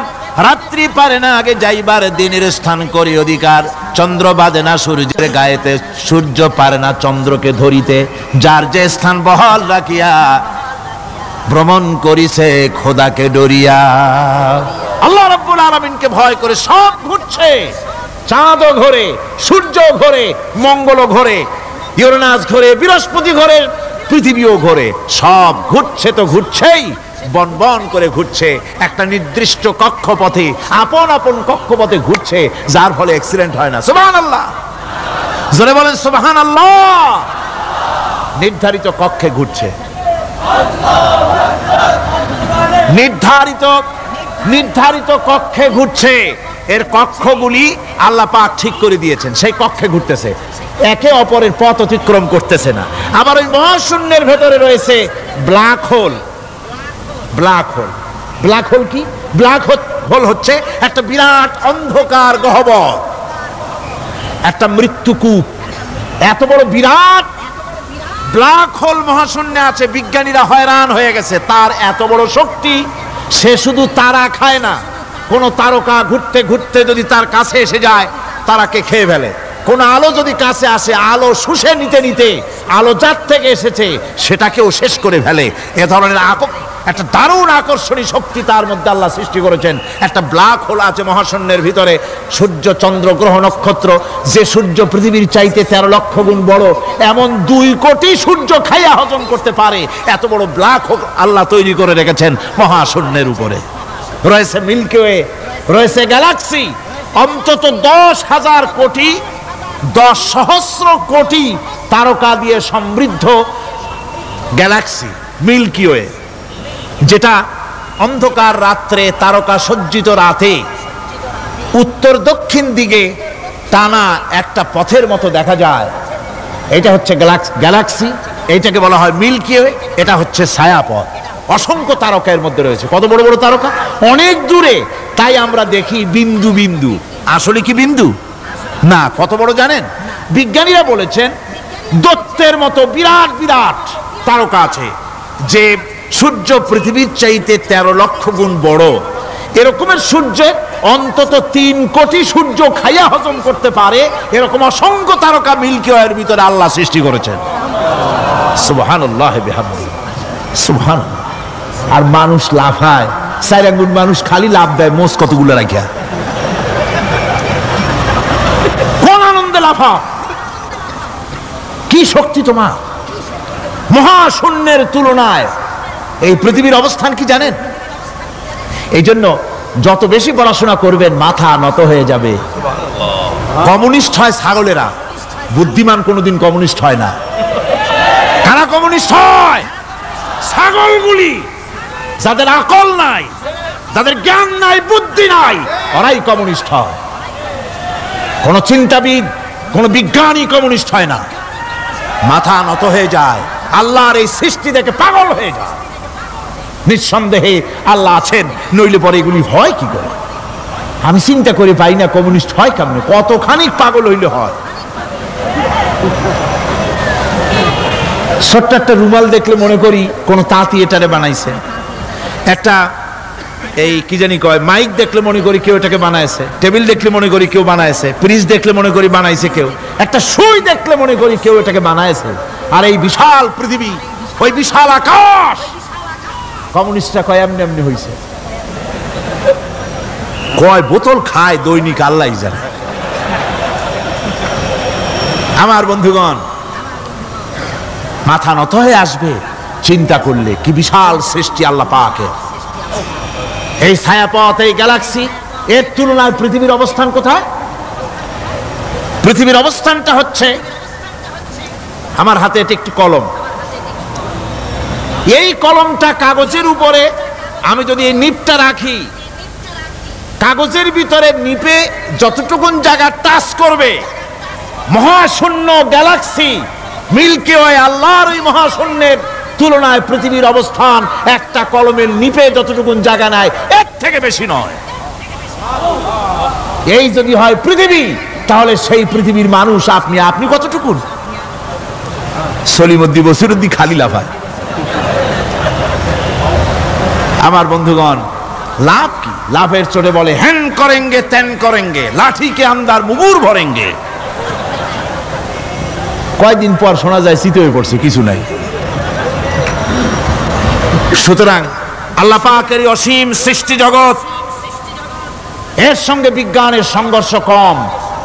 রাত্রি পারে না আগে যাইবার দিনের স্থান করি অধিকার, চন্দ্র বাঁধে না সূর্যের গায়েতে, সূর্য পারে না চন্দ্রকে ধরিতে, যার যে স্থান বহাল রাখিয়া ভ্রমণ করিছে খোদাকে ডরিয়া। আল্লাহ রাব্বুল আলামিনকে ভয় করে সব ঘুরছে, চাঁদও ঘোরে, সূর্য ঘোরে, মঙ্গল ঘোরে, ইউরেনাস ঘোরে, বৃহস্পতি ঘোরে, পৃথিবীও ঘোরে, সব ঘুরছে তো ঘুরছেই, বন বন করে ঘুরছে একটা নির্দিষ্ট কক্ষপথে, আপন আপন কক্ষপথে ঘুরছে, যার ফলে অ্যাক্সিডেন্ট হয় না। সুবহানাল্লাহ, জোরে বলেন সুবহানাল্লাহ। নির্ধারিত কক্ষে ঘুরছে, নির্ধারিত কক্ষে ঘুরছে, এর কক্ষগুলি আল্লাহ পাক ঠিক করে দিয়েছেন, সেই কক্ষে ঘুরতেছে, একে অপরের পথ অতিক্রম করতেছে না। আবার ওই মহাশূন্যের ভেতরে রয়েছে black hole. Black hole, black hole কি? ব্ল্যাক হোল হচ্ছে একটা বিরাট অন্ধকার গহ্বর, একটা মৃত্যুকূপ। এত বড় বিরাট ব্ল্যাক হোল মহাশূন্যে আছে, বিজ্ঞানীরা হয়রান হয়ে গেছে, তার এত বড় শক্তি। সে শুধু তারা খায় না, কোন তারকা ঘুরতে ঘুরতে যদি তার কাছে এসে যায় তারাকে খেয়ে ফেলে। কোন আলো যদি কাছে আসে, আলো শুষে নিতে নিতে আলো যার থেকে এসেছে সেটাকেও শেষ করে ফেলে। এ ধরনের একটা দারুণ আকর্ষণীয় শক্তি তার মধ্যে আল্লাহ সৃষ্টি করেছেন। একটা ব্ল্যাক হোল আছে মহাশূন্যের ভিতরে, সূর্য, চন্দ্র, গ্রহ, নক্ষত্র, যে সূর্য পৃথিবীর চাইতে 13 লক্ষ গুণ বড়, এমন 2 কোটি সূর্য খাইয়া হজম করতে পারে, এত বড় ব্ল্যাক হোল আল্লাহ তৈরি করে রেখেছেন মহাশূন্যের উপরে। রয়েছে মিল্কি ওয়ে, রয়েছে গ্যালাক্সি, অন্তত 10,000 কোটি, 10 সহস্র কোটি তারকা দিয়ে সমৃদ্ধ গ্যালাক্সি মিল্কি ওয়ে, যেটা অন্ধকার রাত্রে, তারকা সজ্জিত রাতে উত্তর দক্ষিণ দিকে টানা একটা পথের মতো দেখা যায়। এটা হচ্ছে গ্যালাক্সি, এইটাকে বলা হয় মিল্কি ওয়ে, এটা হচ্ছে ছায়াপথ। অসংখ্য তারকা এর মধ্যে রয়েছে। কত বড় বড় তারকা, অনেক দূরে, তাই আমরা দেখি বিন্দু বিন্দু, আসলে কি বিন্দু না। কত বড় জানেন? বিজ্ঞানীরা বলেছেন দৈত্যের মতো বিরাট বিরাট তারকা আছে, যে সূর্য পৃথিবীর চাইতে 13 লক্ষ গুণ বড়। এরকমের সূর্যের অন্তত 3 কোটি সূর্য খাইয়া হজম করতে পারে, এরকম অসংখ্য তারকা মিল্কি ওয়ের ভিতরে আল্লাহ সৃষ্টি করেছেন। সুবহানাল্লাহ বিহামদিহি, সুবহানাল্লাহ। আর মানুষ লাফায়, 4 আঙ্গুল মানুষ খালি লাফ দেয়, মোষ কতগুলো রাখিয়া, কোন আনন্দে লাফা, কি শক্তি তোমার! মহাশূন্যের তুলনায় এই পৃথিবীর অবস্থান কি জানেন? এই জন্য যত বেশি পড়াশোনা করবেন মাথা নত হয়ে যাবে। কমিউনিস্ট হয় ছাগলেরা, বুদ্ধিমান কোনোদিন কমিউনিস্ট হয় না। কারা কমিউনিস্ট হয়? ছাগলগুলি, যাদের আকল নাই, যাদের জ্ঞান নাই, বুদ্ধি নাই, ওরাই কমিউনিস্ট হয়। কোন চিন্তাবিদ, কোন বিজ্ঞানী কমিউনিস্ট হয় না। মাথা নত হয়ে যায়, আল্লাহর এই সৃষ্টি দেখে পাগল হয়ে যায়। নিঃসন্দেহে আল্লাহ আছেন, নইলে পরে এগুলি হয় কি করে? আমি চিন্তা করে পাই না কমিউনিস্ট হয় কেমনে, কতখানি পাগল হইলে হয়। ছোট্ট একটা রুমাল দেখলে মনে করি কোন তাঁতি এটারে বানাইছে, একটা এই কি জানি কয় মাইক দেখলে মনে করি কেউ এটাকে বানাইছে, টেবিল দেখলে মনে করি কেউ বানাইছে, ফ্রিজ দেখলে মনে করি বানাইছে কেউ, একটা সুই দেখলে মনে করি কেউ এটাকে বানাইছে। আর এই বিশাল পৃথিবী, ওই বিশাল আকাশ, কমিউনিস্টরা কয় এমনি এমনি হয়েছে। কয় বোতল খায় দৈনিক আল্লাহ জানে। আমার বন্ধুগণ, মাথা নত হয়ে আসবে চিন্তা করলে কি বিশাল সৃষ্টি আল্লাহ পাকের। এই ছায়াপথ, এই গ্যালাক্সি, এর তুলনায় পৃথিবীর অবস্থান কোথায়? পৃথিবীর অবস্থানটা হচ্ছে, আমার হাতে এটি একটি কলম, এই কলমটা কাগজের উপরে আমি যদি এই নিপটা রাখি, কাগজের ভিতরে নিপে যতটুকুন জায়গা টাচ করবে, মহাশূন্য গ্যালাক্সি মিল্কি ওয়ে আল্লাহর ওই মহাশূন্যের তুলনায় পৃথিবীর অবস্থান একটা কলমের নিপে যতটুকুন জায়গা নেয় এর থেকে বেশি নয়। এই যদি হয় পৃথিবী, তাহলে সেই পৃথিবীর মানুষ আপনি কতটুকুন? সলিমুদ্দিন বসিরুদ্দিন খালি লাফায়। আমার বন্ধুগণ, লাভ কি? লাভের চোটে বলে হ্যান করেঙ্গে ত্যান করেঙ্গে, লাঠিকে আন্দার মুগুর ভরেঙ্গে। কয়দিন পর শোনা যায় শীত হয়ে পড়ছে, কিছু নাই। সুতরাং আল্লাহ পাকের অসীম সৃষ্টি জগৎ, এর সঙ্গে বিজ্ঞানের সংঘর্ষ কম,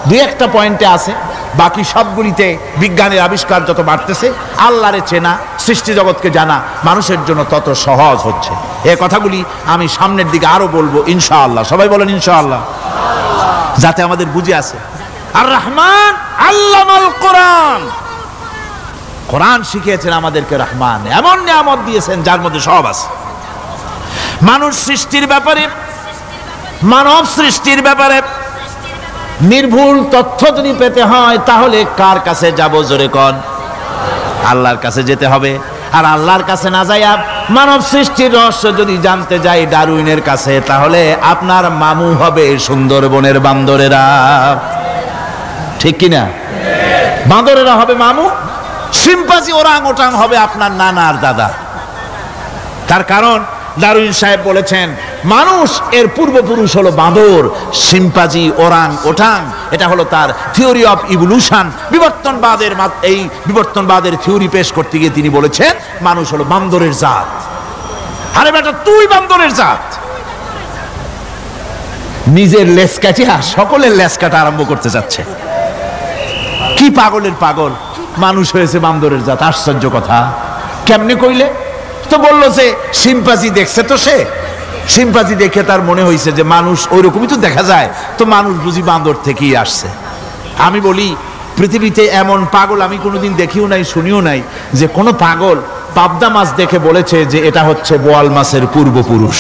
দুই একটা পয়েন্টে আছে। বাকি সবগুলিতে বিজ্ঞানের আবিষ্কার যত বাড়তেছে, আল্লাহরে চেনা, সৃষ্টি জগৎকে জানা মানুষের জন্য তত সহজ হচ্ছে। এই কথাগুলি আমি সামনের দিকে আরো বলবো ইনশাআল্লাহ। সবাই বলেন ইনশাআল্লাহ, যাতে আমাদের বুঝে আসে। আর রহমান আল্লামাল কোরআন, কোরআন শিখিয়েছেন আমাদেরকে রহমান, এমন নিয়ামত দিয়েছেন যার মধ্যে সব আছে। মানুষ সৃষ্টির ব্যাপারে, মানব সৃষ্টির ব্যাপারে নির্ভুল তথ্য যদি পেতে হয়, তাহলে কার কাছে যাব? জোরে কন। আল্লাহর কাছে যেতে হবে। আর আল্লাহর কাছে না যাইয়া মানব সৃষ্টির রহস্য যদি জানতে যাই ডারউইনের কাছে, তাহলে আপনার মামু হবে সুন্দরবনের বান্দরেরা। ঠিক কিনা? বান্দরেরা হবে মামু, শিম্পাঞ্জি ওরাং ওটাং হবে আপনার নানার দাদা। তার কারণ ডারউইন সাহেব বলেছেন মানুষ এর পূর্বপুরুষ হলো বাঁদর, শিম্পাঞ্জি, ওরাং ওটাং। এটা হলো তার থিওরি অফ ইভলিউশন। এই বিবর্তনবাদের থিওরি পেশ করতে গিয়ে তিনি বলেছেন মানুষ হলো বান্দরের জাত। আরে বেটা, তুই বান্দরের জাত। নিজের লেজ কাটিয়া সকলের লেজ কাটা আরম্ভ করতে যাচ্ছে। কি পাগলের পাগল, মানুষ হয়েছে বান্দরের জাত। আশ্চর্য কথা। কেমনে কইলে? তো বললো যে শিম্পাঞ্জি দেখছে, তো সে শিম্পাঞ্জি দেখে তার মনে হয়েছে যে মানুষ ওইরকমই তো দেখা যায়, তো মানুষ বুঝি বান্দর থেকেই আসছে। আমি বলি পৃথিবীতে এমন পাগল আমি কোনোদিন দেখিও নাই, শুনিও নাই যে কোনো পাগল পাবদা মাছ দেখে বলেছে যে এটা হচ্ছে বোয়াল মাছের পূর্বপুরুষ।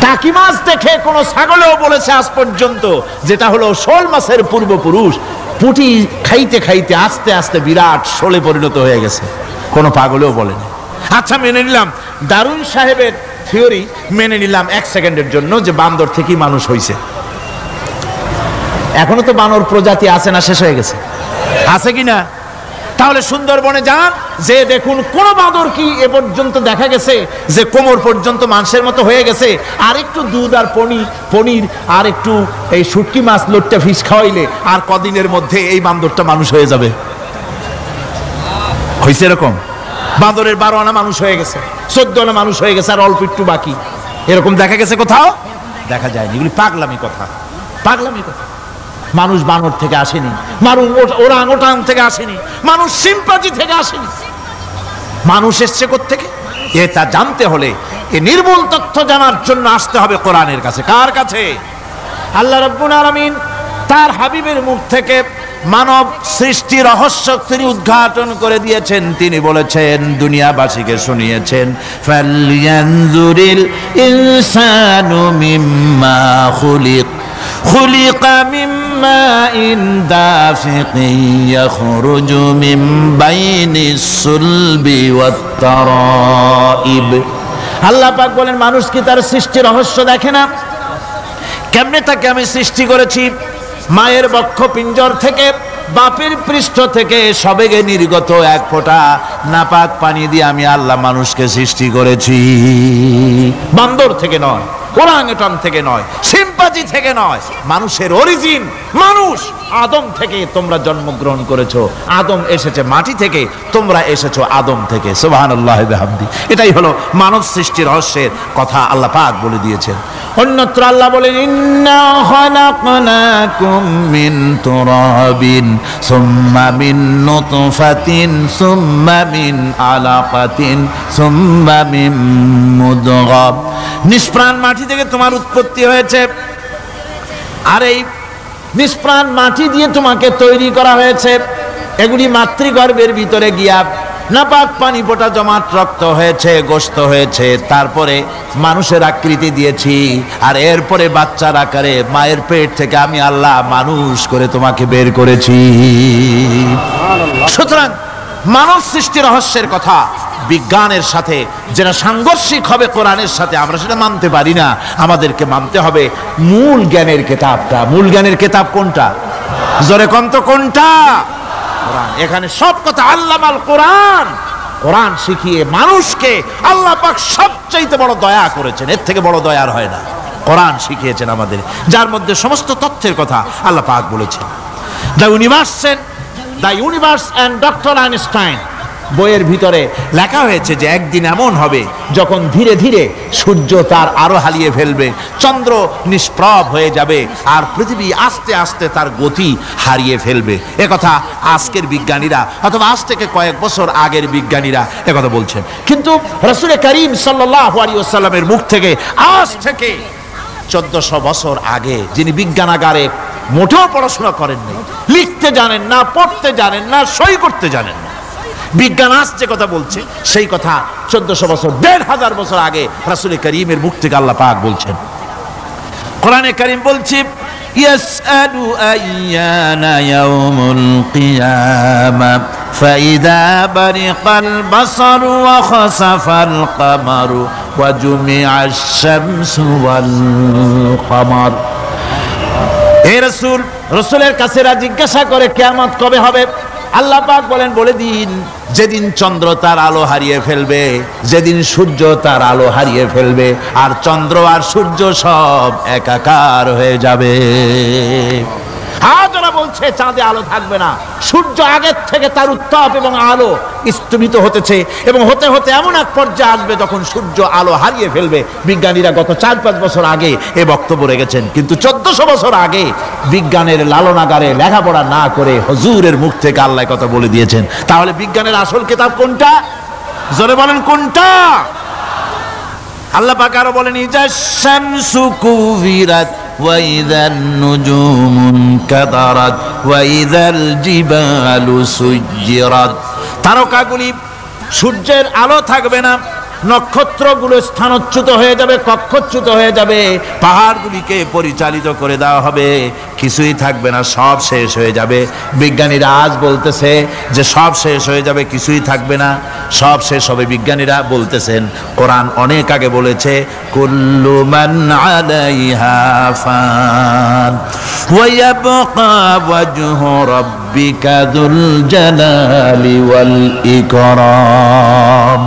টাকি মাছ দেখে কোনো ছাগলেও বলেছে আজ পর্যন্ত যেটা হলো শোল মাছের পূর্বপুরুষ। পুঁটি খাইতে খাইতে আস্তে আস্তে বিরাট শোলে পরিণত হয়ে গেছে, কোনো পাগলেও বলেনি। আচ্ছা, মেনে নিলাম ডারউইন সাহেবের থিওরি, মেনে নিলাম এক সেকেন্ডের জন্য যে বান্দর থেকেই মানুষ হয়েছে। এখনো তো বানর প্রজাতি আছে না? শেষ হয়ে গেছে? আছে কিনা? তাহলে সুন্দরবনে যান, যে দেখুন কোন বাঁদর কি এ পর্যন্ত দেখা গেছে যে কোমর পর্যন্ত মানুষের মতো হয়ে গেছে? আর একটু দুধ আর পনির আর একটু এই শুটকি মাছ লোটটা ফিশ খাওয়াইলে আর কদিনের মধ্যে এই বান্দরটা মানুষ হয়ে যাবে? হয়েছে এরকম? বাঁদরের 12 আনা মানুষ হয়ে গেছে, 14 আনা মানুষ হয়ে গেছে, আর অল্প একটু বাকি। এরকম দেখা গেছে কোথাও? দেখা যায়নি। এগুলি পাগলামি কথা, পাগলামি কথা। মানুষ বানর থেকে আসেনি, মানুষ ওরাং ওটাং থেকে আসেনি, মানুষ শিম্পাঞ্জি থেকে আসেনি। মানুষ এসছে কোত্থেকে? এটা জানতে হলে, এই নির্মূল তথ্য জানার জন্য আসতে হবে কোরআনের কাছে। কার কাছে? আল্লাহ রাব্বুল আলামিন তার হাবিবের মুখ থেকে মানব সৃষ্টি রহস্য তিনি উদ্ঘাটন করে দিয়েছেন। তিনি বলেছেন, দুনিয়াবাসীকে শুনিয়েছেন, ফালয়ানজুরিল ইনসানু মিম্মা খুলিক, খুলিকা মিম্মা ইন দাফিকিন ইয়াখরুজু মিন বাইনিস সুলবি ওয়াত তারাইব। আল্লাহ পাক বলেন, মানুষ কি তার সৃষ্টি রহস্য দেখে না? কেমনে তাকে আমি সৃষ্টি করেছি? মায়ের বক্ষ পিঞ্জর থেকে, বাপের পৃষ্ঠ থেকে সবেগে নির্গত এক ফোঁটা নাপাক পানি দিয়ে আমি আল্লাহ মানুষকে সৃষ্টি করেছি। বান্দর থেকে নয়, ওরাংওটাং থেকে নয়, শিম্পাঞ্জি থেকে নয়। মানুষের অরিজিন মানুষ। আদম থেকে তোমরা জন্মগ্রহণ করেছো, আদম এসেছে মাটি থেকে, তোমরা এসেছো আদম থেকে। সুবহানাল্লাহি ওয়া বিহামদি। এটাই হলো মানব সৃষ্টির রহস্যের কথা আল্লাহ পাক বলে দিয়েছেন। অন্যত্র আল্লাহ বলেন, ইন্না খালাকনাকুম মিন তুরাবিন সুম্মা মিন নুতফাতিন সুম্মা মিন আলাকাতিন সুম্মা মিন মুদগা। নিষ্প্রাণ মাটি থেকে তোমার উৎপত্তি হয়েছে, আর এই নিষ্প্রাণ মাটি দিয়ে তোমাকে তৈরি করা হয়েছে। এগুলি মাতৃগর্ভের ভিতরে গিয়া নাপাক পানি ফোঁটা জমাট রক্ত হয়েছে, গোশত হয়েছে, তারপরে মানুষের আকৃতি দিয়েছি, আর এরপরে বাচ্চার আকারে মায়ের পেট থেকে আমি আল্লাহ মানুষ করে তোমাকে বের করেছি। সুতরাং মানব সৃষ্টি রহস্যের কথা বিজ্ঞানের সাথে যেটা সাংঘর্ষিক হবে কোরআনের সাথে, আমরা সেটা মানতে পারি না। আমাদেরকে মানতে হবে মূল জ্ঞানের কিতাবটা। মূল জ্ঞানের কিতাব কোনটা? জোরে কোন তো কোনটা? কোরআন। এখানে সব কথা আল্লামাল কোরআন। কোরআন শিখিয়ে মানুষকে আল্লাহ পাক সবচাইতে বড় দয়া করেছেন, এর থেকে বড় দয়ার হয় না। কোরআন শিখিয়েছেন আমাদের, যার মধ্যে সমস্ত তথ্যের কথা আল্লাহ পাক বলেছেন। The universe and doctor Einstein বইয়ের ভিতরে লেখা হয়েছে যে একদিন এমন হবে যখন ধীরে ধীরে সূর্য তার আলো হারিয়ে ফেলবে, চন্দ্র নিষ্প্রভ হয়ে যাবে, আর পৃথিবী আস্তে আস্তে তার গতি হারিয়ে ফেলবে। একথা আজকের বিজ্ঞানীরা অথবা আজ থেকে কয়েক বছর আগের বিজ্ঞানীরা একথা বলছেন। কিন্তু রাসূল করিম সাল্লাল্লাহু আলাইহি ওয়াসাল্লামের মুখ থেকে আজ থেকে 1400 বছর আগে, যিনি বিজ্ঞানাগারে মোটেও পড়াশোনা করেননি, লিখতে জানেন না, পড়তে জানেন না, সই করতে জানেন না, বিজ্ঞান আজ যে কথা বলছে সেই কথা 1400 বছর, 1500 বছর আগে রাসূল করিমের মুখ থেকে আল্লাহ পাক বলছেন। কোরআনে কারীম বলছে ইয়াসআলু আইয়ানা ইয়াউমুল কিয়ামা ফাইদা বারিকাল বাসারু ওয়া খাসাফাল কামারু ওয়া জুমিআশ শামসু ওয়াল কামার। হে রাসূল, রাসূলের কাছেরা জিজ্ঞাসা করে কিয়ামত কবে হবে? আল্লাহ পাক বলেন, বলে দিন যেদিন চন্দ্র তার আলো হারিয়ে ফেলবে, যেদিন সূর্য তার আলো হারিয়ে ফেলবে, আর চন্দ্র আর সূর্য সব একাকার হয়ে যাবে। হাজারা বলছে চাঁদে আলো থাকবে না, সূর্য আগের থেকে তার উত্তাপ এবং আলো স্তমিত হতেছে, এবং হতে হতে এমন এক পর্যায়ে আসবে যখন সূর্য আলো হারিয়ে ফেলবে। বিজ্ঞানীরা গত 4-5 বছর আগে এ বক্তব্য রেখেছেন, কিন্তু 1400 বছর আগে বিজ্ঞানের লালনাগারে লেখাপড়া না করে হুজুরের মুখ থেকে আল্লাহ কথা বলে দিয়েছেন। তাহলে বিজ্ঞানের আসল কিতাব কোনটা? জোরে বলেন কোনটা? আল্লাহ পাক আরো বলেন ইজা শামসু কুবিরাত ওয়া ইযান নুজুমুন কাদারাত ওয়া ইযাল জিবালু সুজ্জিরাত। তারকাগুলি, সূর্যের আলো থাকবে না, নক্ষত্রগুলো স্থানচ্যুত হয়ে যাবে, কক্ষচ্যুত হয়ে যাবে, পাহাড়গুলিকে পরিচালিত করে দেওয়া হবে, কিছুই থাকবে না, সব শেষ হয়ে যাবে। বিজ্ঞানীরা আজ বলতেছে যে সব শেষ হয়ে যাবে, কিছুই থাকবে না, সব শেষ হবে। বিজ্ঞানীরা বলতেছেন, কোরআন অনেক আগে বলেছে কুল্লু মান আলাইহা ফান ওয়া ইয়াবকা ওয়াজহু রাব্বিকা যুল জালালি ওয়াল ইকরাম।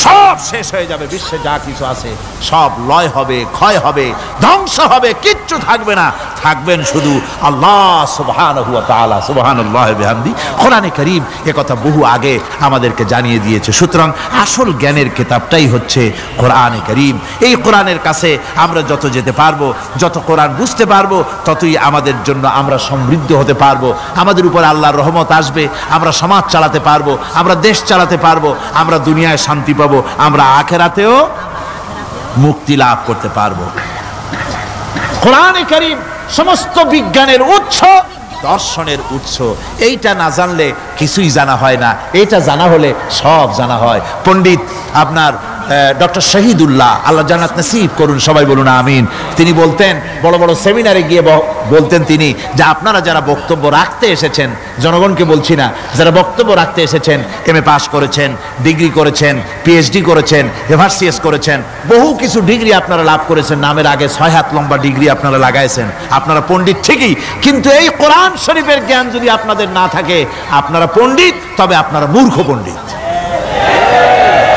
সব শেষ হয়ে যাবে, বিশ্বে যা কিছু আছে সব লয় হবে, ক্ষয় হবে, ধ্বংস হবে, কিচ্ছু থাকবে না, থাকবেন শুধু আল্লাহ সুবহানাহু ওয়া তাআলা। সুবহানাল্লাহি ওয়া বিহামদি। কোরআনে কারীম এ কথা বহু আগে আমাদেরকে জানিয়ে দিয়েছে। সুতরাং আসল জ্ঞানের কিতাবটাই হচ্ছে কোরআনে কারীম। এই কোরআনের কাছে আমরা যত যেতে পারবো, যত কোরআন বুঝতে পারবো, ততই আমাদের জন্য আমরা সমৃদ্ধ হতে পারবো, আমাদের উপর আল্লাহর রহমত আসবে, আমরা সমাজ চালাতে পারবো, আমরা দেশ চালাতে পারবো, আমরা দুনিয়ায় শান্তি পাবো, আমরা আখিরাতেও মুক্তি লাভ করতে পারবো। কোরআনে কারীম সমস্ত বিজ্ঞানের উৎস, দর্শনের উৎস। এইটা না জানলে কিছুই জানা হয় না, এটা জানা হলে সব জানা হয়। পণ্ডিত আপনার ডক্টর শহীদুল্লাহ, আল্লাহ জান্নাত নসিব করুন, সবাই বলুন আমিন। তিনি বলতেন, বড় বড় সেমিনারে গিয়ে বলতেন তিনি, যে আপনারা যারা বক্তব্য রাখতে এসেছেন, জনগণকে বলছি না, যারা বক্তব্য রাখতে এসেছেন, MA পাস করেছেন, ডিগ্রি করেছেন, PhD করেছেন, এভারসিএস করেছেন, বহু কিছু ডিগ্রি আপনারা লাভ করেছেন, নামের আগে 6 হাত লম্বা ডিগ্রি আপনারা লাগাইছেন, আপনারা পণ্ডিত ঠিকই, কিন্তু এই কোরআন শরীফের জ্ঞান যদি আপনাদের না থাকে, আপনারা পণ্ডিত, তবে আপনারা মূর্খ পণ্ডিত।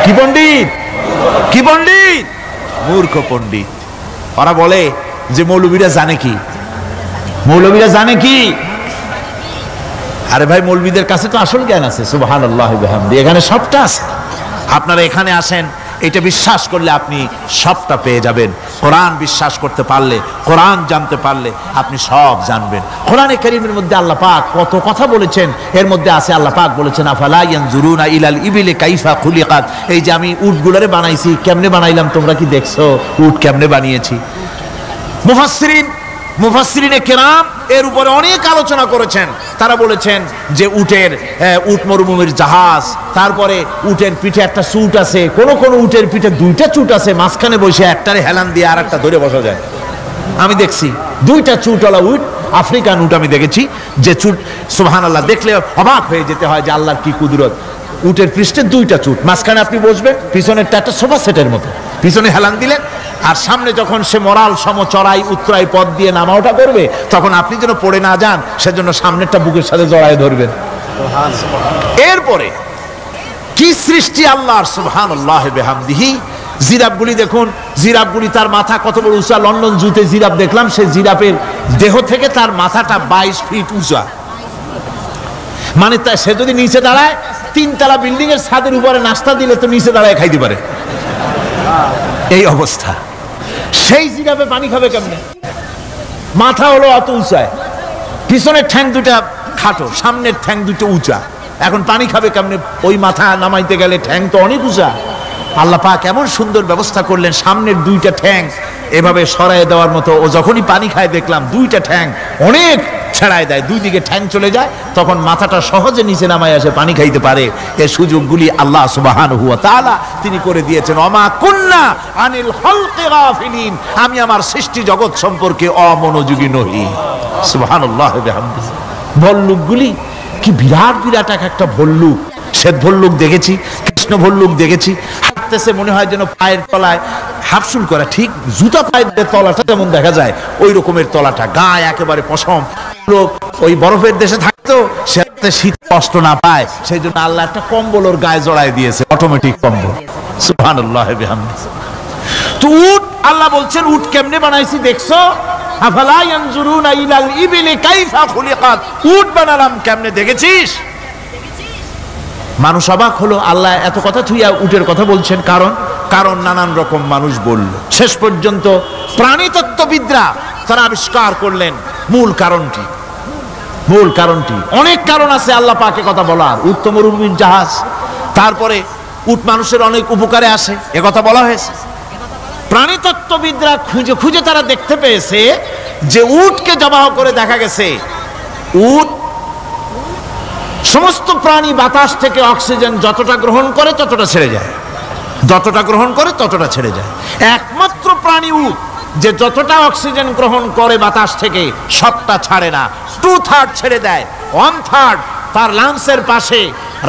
কি পণ্ডিত? কি পণ্ডিত? মূর্খ পণ্ডিত। ওরা বলে যে মৌলবীরা জানে কি, মৌলবীরা জানে কি? আরে ভাই, মৌলবীদের কাছে তো আসল জ্ঞান আছে। সুবহানাল্লাহি ওয়া বিহামদি। এখানে সবটা আছে। আপনারা এখানে আসেন, এটা বিশ্বাস করলে আপনি সবটা পেয়ে যাবেন। কোরআন বিশ্বাস করতে পারলে, কোরআন জানতে পারলে আপনি সব জানবেন। কোরআনে কারীমের মধ্যে আল্লাহ পাক কত কথা বলেছেন, এর মধ্যে আছে আল্লাহ পাক বলেছেন আফালা ইয়ানজুরুনা ইলাল ইবিলি কাইফা খুলিকাত। এই যে আমি উটগুলোরে বানাইছি, কেমনে বানাইলাম তোমরা কি দেখছো? উট কেমনে বানিয়েছি? মুফাসসিরিনে কেরাম এর উপরে অনেক আলোচনা করেছেন। তারা বলেছেন যে উট মরুভূমির জাহাজ, তারপরে উটের পিঠে একটা চুট আছে, কোন কোন উটের পিঠে দুইটা চুট আছে, মাঝখানে বসে একটারে হেলান দিয়ে আর একটা ধরে বসা যায়। আমি দেখছি দুইটা চুটওয়ালা উট, আফ্রিকান উট আমি দেখেছি, যে চুট সুবহানাল্লাহ দেখলে অবাক হয়ে যেতে হয় যে আল্লাহর কি কুদরত। উটের পৃষ্ঠে দুইটা চুট, মাঝখানে আপনি বসবেন, পিছনেরটা একটা সোফা সেটের মতো, পিছনে হেলান দিলেন, আর সামনে যখন সে মরাল সম চড়াই উত্তরাই পথ দিয়ে নামা ওঠা করবে, তখন আপনি যেন পড়ে না যান সেজন্য সামনেরটা বুকের সাথে জড়ায় ধরবেন। এরপরে কি সৃষ্টি আল্লাহর, সুবহানাল্লাহি বিহামদিহি। জিরাফগুলি দেখুন, জিরাফগুলি তার মাথা কত বড় উঁচা। লন্ডন জুতে জিরাফ দেখলাম, সেই জিরাফের দেহ থেকে তার মাথাটা 22 ফিট উঁচা। মানে সে যদি নিচে দাঁড়ায়, 3 তলা বিল্ডিং এর ছাদের উপরে নাস্তা দিলে তো নিচে দাঁড়ায় খাইতে পারে, এই অবস্থা। সেই জিরাফে পানি খাবে কেমনে? মাথা হলো অত উঁচায়, পিছনের ঠ্যাং দুটা খাটো, সামনের ঠ্যাং দুটো উঁচা, এখন পানি খাবে কেমনে? ওই মাথা নামাইতে গেলে ঠ্যাং তো অনেক উঁচা। আল্লাহ পাক এমন সুন্দর ব্যবস্থা করলেন, সামনের দুইটা ঠ্যাং এভাবে সরায় দেওয়ার মতো। ও যখনই পানি খায় দেখলাম দুইটা ঠ্যাং অনেক ছেড়ায় দেয়, দুই দিকে ঠ্যাং চলে যায়, তখন মাথাটা সহজে নিচে নামায় আসে, পানি খাইতে পারে। এই সুযোগগুলি আল্লাহ সুবহানাহু ওয়া তাআলা তিনি করে দিয়েছেন। ওমা কুন্না আনিল খালকি গাফিলিন, আমি আমার সৃষ্টি জগৎ সম্পর্কে অমনোযোগী নহি। সুবহানাল্লাহি বিহামদিহি। ভল্লুকগুলি কি বিরাট বিরাট একটা ভল্লুক, শ্বেত ভল্লুক দেখেছি, কৃষ্ণ ভল্লুক দেখেছি, হাঁটতেছে মনে হয় যেন পায়ের তলায় হাফসুল করা, ঠিক জুতা পায়ের তলাটা যেমন দেখা যায় ওই রকমের তলাটা, গায়ে একেবারে পশম। লোক ওই বরফের দেশে থাকতো, সে শীত কষ্ট না পায় সেই জন্য আল্লাহ একটা কম্বল ওর গায়ে জড়ায় দিয়েছে, অটোমেটিক কম্বল। সুবহানাল্লাহি বিহামদিহি। তো উট, আল্লাহ বলছেন উট কেমনে বানাইছি দেখছো? আফালা ইয়ানজুরুনা ইলাল ইবিলি কাইফা খুলিকাত, উট বানালাম কেমনে দেখেছিস? মানুষ অবাক হলো, আল্লাহ এত কথা থুইয়া উটের কথা বলছেন, কারণ নানান রকম মানুষ বলল। শেষ পর্যন্ত প্রাণীতত্ত্ববিদরা তারা আবিষ্কার করলেন মূল কারণটি। অনেক কারণ আছে আল্লাহ পাকে কথা বলার। উট তো মরুভূমির জাহাজ, তারপরে উট মানুষের অনেক উপকারে আসে, এ কথা বলা হয়েছে। প্রাণীতত্ত্ববিদরা খুঁজে খুঁজে তারা দেখতে পেয়েছে যে উটকে জবাহ করে দেখা গেছে উট সমস্ত প্রাণী বাতাস থেকে অক্সিজেন যতটা গ্রহণ করে ততটা ছেড়ে যায়, যতটা গ্রহণ করে ততটা ছেড়ে যায়। একমাত্র প্রাণী উট যে যতটা অক্সিজেন গ্রহণ করে বাতাস থেকে সবটা ছাড়ে না, 2/3 ছেড়ে দেয়, 1/3 তার লাংসের পাশে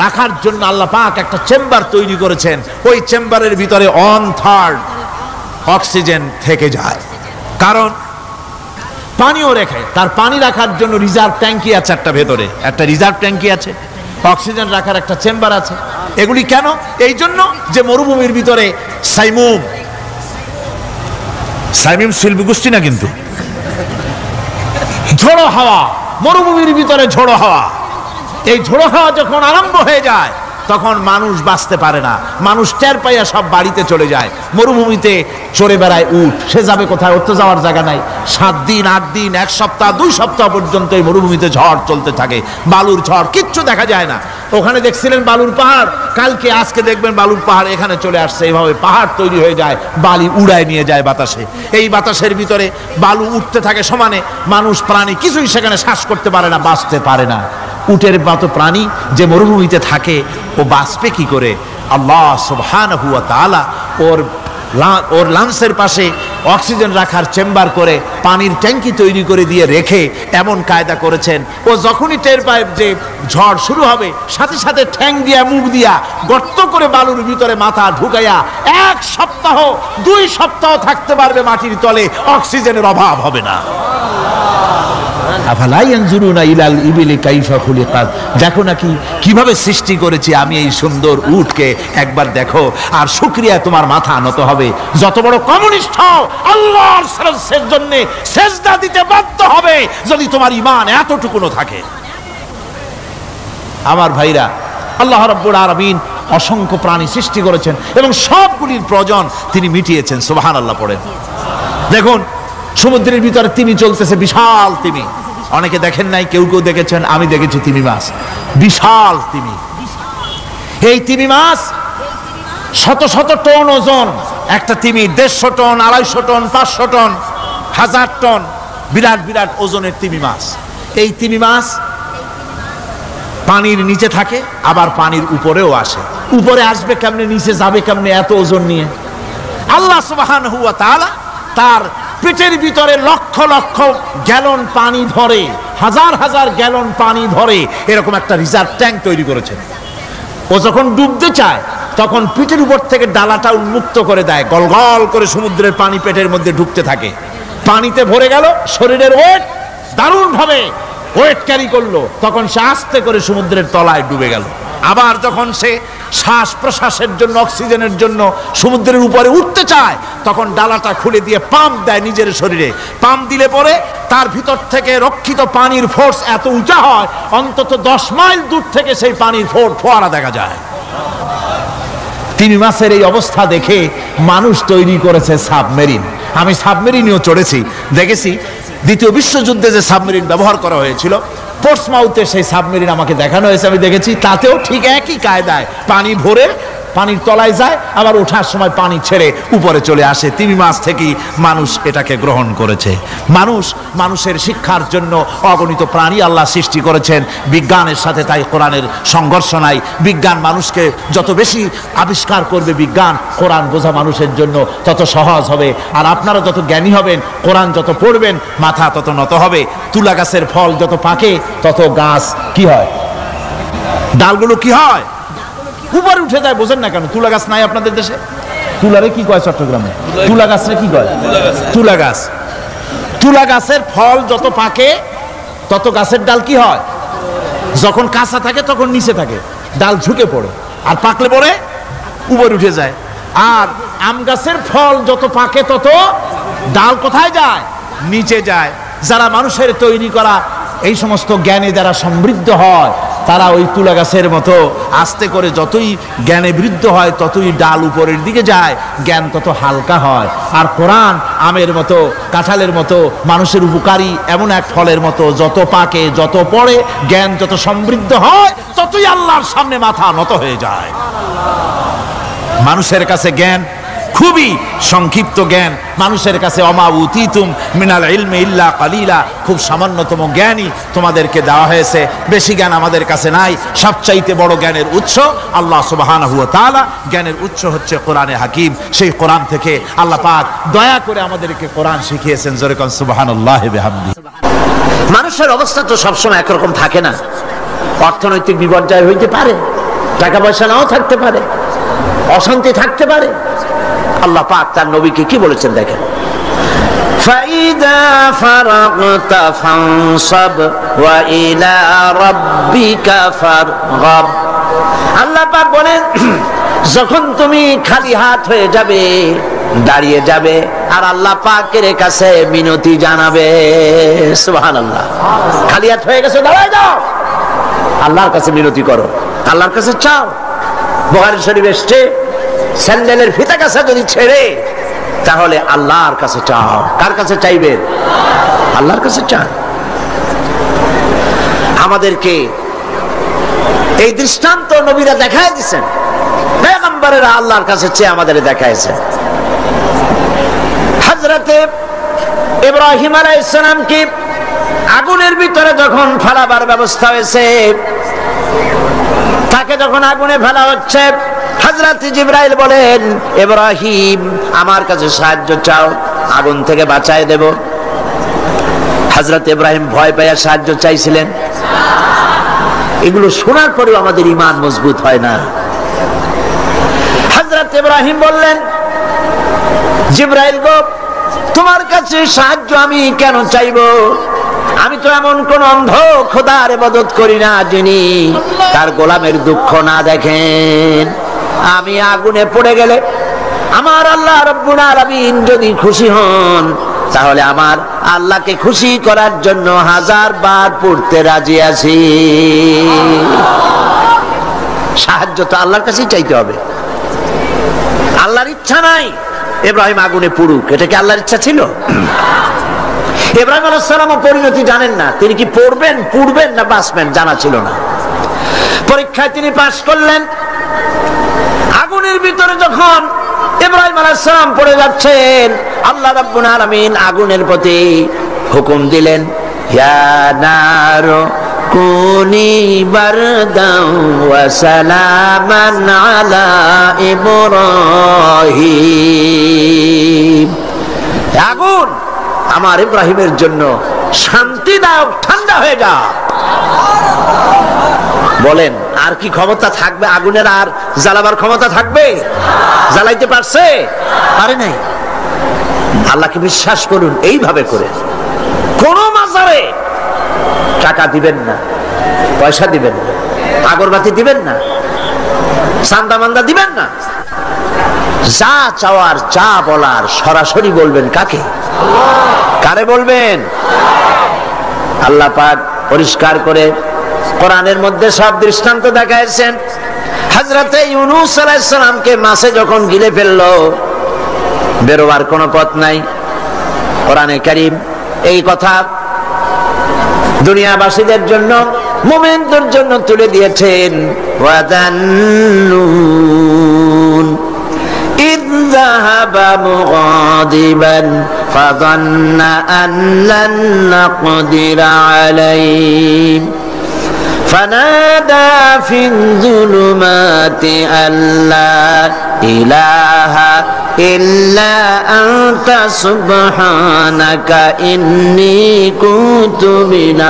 রাখার জন্য আল্লাহ পাক একটা চেম্বার তৈরি করেছেন। ওই চেম্বারের ভিতরে 1/3 অক্সিজেন থেকে যায়, কারণ পানিও রেখে, তার পানি রাখার জন্য রিজার্ভ ট্যাঙ্কি আছে, একটা ভেতরে একটা রিজার্ভ ট্যাঙ্কি আছে, অক্সিজেন রাখার একটা চেম্বার আছে। এগুলি কেন? এই জন্য যে মরুভূমির ভিতরে সাইমুম শিল্পী গোষ্ঠী না, কিন্তু ঝোড়ো হাওয়া, মরুভূমির ভিতরে ঝোড়ো হাওয়া, এই ঝোড়ো হাওয়া যখন আরম্ভ হয়ে যায় তখন মানুষ বাঁচতে পারে না, মানুষ টের পাইয়া সব বাড়িতে চলে যায়। মরুভূমিতে চড়ে বেড়ায় উট, সে যাবে কোথায়? ওর তো যাওয়ার জায়গা নাই। 7 দিন 8 দিন 1 সপ্তাহ 2 সপ্তাহ পর্যন্ত এই মরুভূমিতে ঝড় চলতে থাকে, বালুর ঝড়, কিচ্ছু দেখা যায় না। ওখানে দেখছিলেন বালুর পাহাড়, কালকে আজকে দেখবেন বালুর পাহাড় এখানে চলে আসছে। এইভাবে পাহাড় তৈরি হয়ে যায়, বালি উড়ায় নিয়ে যায় বাতাসে। এই বাতাসের ভিতরে বালু উঠতে থাকে সমানে, মানুষ প্রাণী কিছুই সেখানে শ্বাস করতে পারে না, বাঁচতে পারে না। উটের মতো প্রাণী যে মরুভূমিতে থাকে ও বাঁচবে কি করে? আল্লাহ সুবহানাহু ওয়া তাআলা ওর লাংসের পাশে অক্সিজেন রাখার চেম্বার করে পানির ট্যাঙ্কি তৈরি করে দিয়ে রেখে এমন কায়দা করেছেন, ও যখনই টের পায় যে ঝড় শুরু হবে, সাথে সাথে ঠ্যাং দিয়া মুখ দিয়া গর্ত করে বালুর ভিতরে মাথা ঢুকাইয়া 1 সপ্তাহ 2 সপ্তাহ থাকতে পারবে মাটির তলে, অক্সিজেনের অভাব হবে না। আফালা ইয়ানজুরুনা ইলাল ইবিলি কাইফা খুলিকাত, দেখো নাকি কিভাবে সৃষ্টি করেছি আমি এই সুন্দর উটকে, একবার দেখো। আর শুকরিয়া তোমার মাথা নত হবে। যত বড় কমিউনিস্ট হও, আল্লাহর শ্রেষ্ঠের জন্য সেজদা দিতে বাধ্য হবে যদি তোমার ঈমান এতটুকুনো থাকে। আমার ভাইরা, আল্লাহ রাব্বুল আলামিন অসংখ্য প্রাণী সৃষ্টি করেছেন এবং সবগুলির প্রয়োজন তিনি মিটিয়েছেন। সুবহানাল্লাহ পড়েন। দেখুন সমুদ্রের ভিতরে তিমি চলতেছে, বিশাল তিমি, অনেকে দেখেন নাই, কেউ কেউ দেখেছেন, আমি দেখেছি তিমি মাছ, বিশাল তিমি। এই তিমি মাছ শত শত টন ওজন, একটা তিমি 150 টন 250 টন 500 টন 1000 টন, বিরাট বিরাট ওজনের তিমি মাছ। এই তিমি মাছ পানির নিচে থাকে, আবার পানির উপরেও আসে। উপরে আসবে কেমনে, নিচে যাবে কেমনে এত ওজন নিয়ে? আল্লাহ সুবহানাহু ওয়া তাআলা তার পেটের ভিতরে লক্ষ লক্ষ গ্যালন পানি ধরে, হাজার হাজার গ্যালন পানি ধরে এরকম একটা রিজার্ভ ট্যাঙ্ক তৈরি করেছেন। ও যখন ডুবতে চায় তখন পিঠের উপর থেকে ডালাটা উন্মুক্ত করে দেয়, গলগল করে সমুদ্রের পানি পেটের মধ্যে ঢুকতে থাকে। পানিতে ভরে গেল, শরীরের ওয়েট দারুণ ভাবে ওয়েট ক্যারি করলো, তখন সে আস্তে করে সমুদ্রের তলায় ডুবে গেল। আবার যখন সে শ্বাস প্রশ্বাসের জন্য, অক্সিজেনের জন্য সমুদ্রের উপরে উঠতে চায়, তখন ডালাটা খুলে দিয়ে পাম্প দেয় নিজের শরীরে। পাম্প দিলে পরে তার ভিতর থেকে রক্ষিত পানির ফোর্স এত উঁচা হয়, অন্তত 10 মাইল দূর থেকে সেই পানির ফোয়ারা দেখা যায়। 3 মাসের এই অবস্থা দেখে মানুষ তৈরি করেছে সাবমেরিন। আমি সাবমেরিনেও চড়েছি, দেখেছি দ্বিতীয় বিশ্বযুদ্ধে যে সাবমেরিন ব্যবহার করা হয়েছিল, পোর্টসমাউথে সেই সাবমেরিন আমাকে দেখানো হয়েছে, আমি দেখেছি। তাতেও ঠিক একই কায়দায় পানি ভরে পানির তলায় যায়, আবার ওঠার সময় পানি ছেড়ে উপরে চলে আসে। 3 মাস থেকেই মানুষ এটাকে গ্রহণ করেছে। মানুষের শিক্ষার জন্য অগণিত প্রাণী আল্লাহ সৃষ্টি করেছেন বিজ্ঞানের সাথে, তাই কোরআনের সংঘর্ষ নাই। বিজ্ঞান মানুষকে যত বেশি আবিষ্কার করবে, বিজ্ঞান কোরআন বোঝা মানুষের জন্য তত সহজ হবে। আর আপনারা যত জ্ঞানী হবেন, কোরআন যত পড়বেন, মাথা তত নত হবে। তুলা গাছের ফল যত পাকে তত গাছ কি হয়, ডালগুলো কি হয়, উপরে উঠে যায়। বোঝেন না কেন? তুলা গাছ নাই আপনাদের দেশে? তুলারে কি কয় চট্টগ্রামে? তুলা গাছরে কি কয়? তুলা গাছ। তুলা গাছের ফল যত পাকে তত গাছের ডাল কি হয়, যখন কাঁচা থাকে তখন নিচে থাকে, ডাল ঝুঁকে পড়ে, আর পাকলে পরে উপরে উঠে যায়। আর আম গাছের ফল যত পাকে তত ডাল কোথায় যায়, নিচে যায়। যারা মানুষের তৈরি করা এই সমস্ত জ্ঞানে যারা সমৃদ্ধ হয়, তারা ওই তুলা গাছের মতো আস্তে করে যতই জ্ঞানে বৃদ্ধ হয় ততই ডাল উপরের দিকে যায়, জ্ঞান তত হালকা হয়। আর কোরআন আমের মতো, কাঁঠালের মতো, মানুষের উপকারী এমন এক ফলের মতো, যত পাকে যত পড়ে, জ্ঞান যত সমৃদ্ধ হয়, ততই আল্লাহর সামনে মাথা নত হয়ে যায়। মানুষের কাছে জ্ঞান খুবই সংক্ষিপ্ত জ্ঞান, মানুষের কাছে অমা উতিতুম মিনাল ইলমি ইল্লা কালিলা, খুব সামান্যতম জ্ঞানই তোমাদেরকে দেওয়া হয়েছে, বেশি জ্ঞান আমাদের কাছে নাই। সবচাইতে বড় জ্ঞানের উৎস আল্লাহ সুবহানাহু ওয়া তাআলা, জ্ঞানের উৎস হচ্ছে কোরআনে হাকিম। সেই কোরআন থেকে আল্লাহ পাক দয়া করে আমাদেরকে কোরআন শিখিয়েছেন। জোরে কোন সুবহানাল্লাহি বিহামদি। মানুষের অবস্থা তো সবসময় একরকম থাকে না, অর্থনৈতিক বিপর্যয় হইতে পারে, টাকা পয়সা নাও থাকতে পারে, অশান্তি থাকতে পারে। আল্লাহ পাক তার নবীকে কি বলেছেন দেখেন, ফাইদা ফারাগতা ফানসাব ওয়া ইলা রাব্বিকা ফারগাব। আল্লাহ পাক বলেন, যখন তুমি খালি হাত হয়ে যাবে, দাঁড়িয়ে যাবে, আর আল্লাহ পাকের কাছে মিনতি জানাবে। সুবহানাল্লাহ। খালি হাত হয়ে গেছে, দাঁড়ায় যাও, আল্লাহর কাছে মিনতি করো, আল্লাহর কাছে চাও। বুখারী শরীফ এসেছে, স্যান্ডেলের ফিতা কাছে যদি ছেড়ে, তাহলে আল্লাহর কাছে চাও। কার কাছে চাইবেন? আল্লাহর কাছে চান। আমাদেরকে এই দৃষ্টান্ত নবীরা দেখায় দিয়েছেন, পয়গম্বরেরা আল্লাহর কাছে চেয়ে আমাদের দেখাইছেন। হযরতে ইব্রাহিম আলাইহিস সালামকে আগুনের ভিতরে যখন ফেলাবার ব্যবস্থা হয়েছে, তাকে যখন আগুনে ফেলা হচ্ছে, হযরত জিবরাইল বলেন, ইব্রাহিম আমার কাছে সাহায্য চাও, আগুন থেকে বাঁচায় দেব। হযরত ইব্রাহিম ভয় পেয়ে সাহায্য চাইছিলেন। এগুলো শোনার পরেও আমাদের ঈমান মজবুত হয় না। হযরত ইব্রাহিম বললেন, জিবরাইল গো, তোমার কাছে সাহায্য আমি কেন চাইবো? আমি তো এমন কোন অন্ধ খোদার ইবাদত করি না যিনি তার গোলামের দুঃখ না দেখেন। আমি আগুনে পড়ে গেলে আমার আল্লাহ রাব্বুল আলামিন যদি খুশি হন, তাহলে আমার আল্লাহকে খুশি করার জন্য 1000 বার পড়তে রাজি আছি। সাহায্য তো আল্লাহর কাছেই চাইতে হবে। আল্লাহর ইচ্ছা নাই ইব্রাহিম আগুনে পড়ুক, এটা কি আল্লাহর ইচ্ছা ছিল? ইব্রাহিম আলাইহিস সালামও পরিণতি জানেন না, তিনি কি পড়বেন, পুড়বেন না বাঁচবেন জানা ছিল না। পরীক্ষায় তিনি পাশ করলেন। আগুনের ভিতরে যখন ইব্রাহিম আলাইহিস সালাম পড়ে যাচ্ছেন, আল্লাহ রাব্বুল আলামিন আগুনের প্রতি হুকুম দিলেন, ইয়া নারু كوني بردا وسلاما على إبراهيم আগুন আমার ইব্রাহিমের জন্য শান্তিদায়ক ঠান্ডা হয়ে যা। বলেন আর কি ক্ষমতা থাকবে? আগুনের আর জ্বালাবার ক্ষমতা থাকবে? জ্বালাইতে পারছে? পারে নাই। আল্লাহকে বিশ্বাস করুন এইভাবে করে। কোন মাজারে টাকা দিবেন না, পয়সা দিবেন না, আগরবাতি দিবেন না, চান্দা মান্দা দিবেন না। যা চাওয়ার যা বলার সরাসরি বলবেন কাকে? কারে বলবেন? আল্লাহ পাক পরিষ্কার করে কোরআনের মধ্যে সব দৃষ্টান্ত দেখাইছেন। হযরতে ইউনূস আলাইহিস সালামকে মাছে যখন গিলে ফেললো, বেরোবার কোনো পথ নাই, কোরআনে কারীম এই কথা দুনিয়াবাসীদের জন্য, মুমিনদের জন্য তুলে দিয়েছেন। ওয়াদান্নুন ইয যাহাবা মুগাদিবান ফাযান্না আন লান নাকদিরা আলাইহি فنادى في الظلمات أن لا إله إلا أنت سبحانك إني كنت من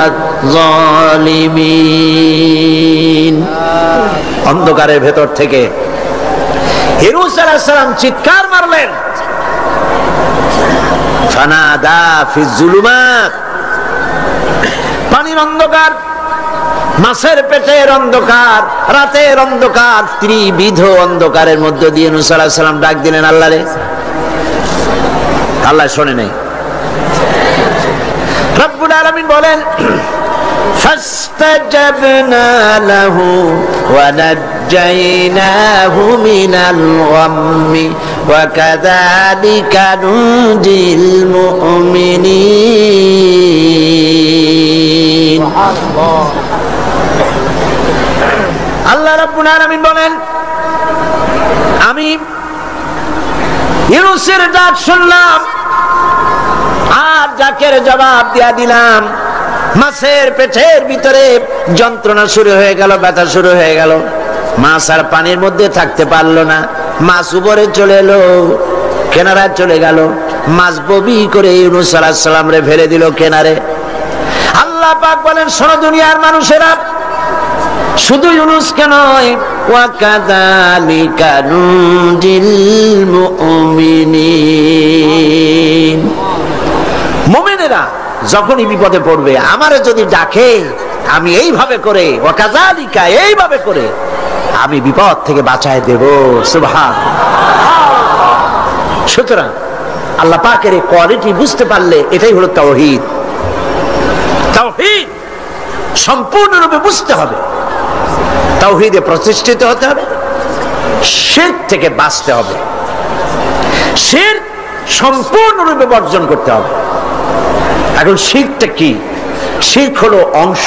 الظالمين। অন্ধকারের ভেতর থেকে ইউনূস আলাইহিস সালাম চিৎকার মারলেন, ফানাদা ফি যুলুমাত, পানির অন্ধকার, মাছের পেটের অন্ধকার, রাতের অন্ধকার, ত্রিবিধ অন্ধকারের মধ্য দিয়ে ইউনূস আলাইহিস সালাম ডাক দিলেন আল্লাহরে। আল্লাহ শুনে নাই। রব্বুল আলামিন বলেন ফাস্তাজাবনা লাহু ওয়া নাজ্জাইনাহু মিনাল গাম্মি ওয়া কাযালিকা নুজিল মুমিনিন। সুবহানাল্লাহ। আল্লাহ রাব্বুল আলামিন বলেন আমি ইউনূসের ডাক শুনলাম আর ডাকের জবাব দিয়া দিলাম। মাছের পেটের ভিতরে যন্ত্রণা শুরু হয়ে গেল, ব্যথা শুরু হয়ে গেল। মাছ আর পানির মধ্যে থাকতে পারলো না। মাছ উপরে চলে এলো, কিনারায় চলে গেল। মাছ ববি করে ইউনূস আলাইহিস সালাম রে ফেলে দিল কিনারে। আল্লাহ পাক বলেন শোনো দুনিয়ার মানুষেরা, শুধু ইউনূসকে নয়, ওয়া কাযালিকা নুজিল মুমিনিন, মুমিনেরা যখনই বিপদে পড়বে আমারে যদি ডাকে, আমি এইভাবে করে, ওয়া কাযালিকা এইভাবে করে আমি বিপদ থেকে বাঁচায় দেব। সুবহানাল্লাহ। সুতরাং আল্লাহ পাকের এই কোয়ালিটি বুঝতে পারলে এটাই হলো তাওহীদ। তাওহীদ সম্পূর্ণরূপে বুঝতে হবে, তাওহীদে প্রতিষ্ঠিত হতে হবে, শিরক থেকে বাঁচতে হবে, শিরক সম্পূর্ণরূপে বর্জন করতে হবে। এখন শিরকটা কি? শিরক হলো অংশ।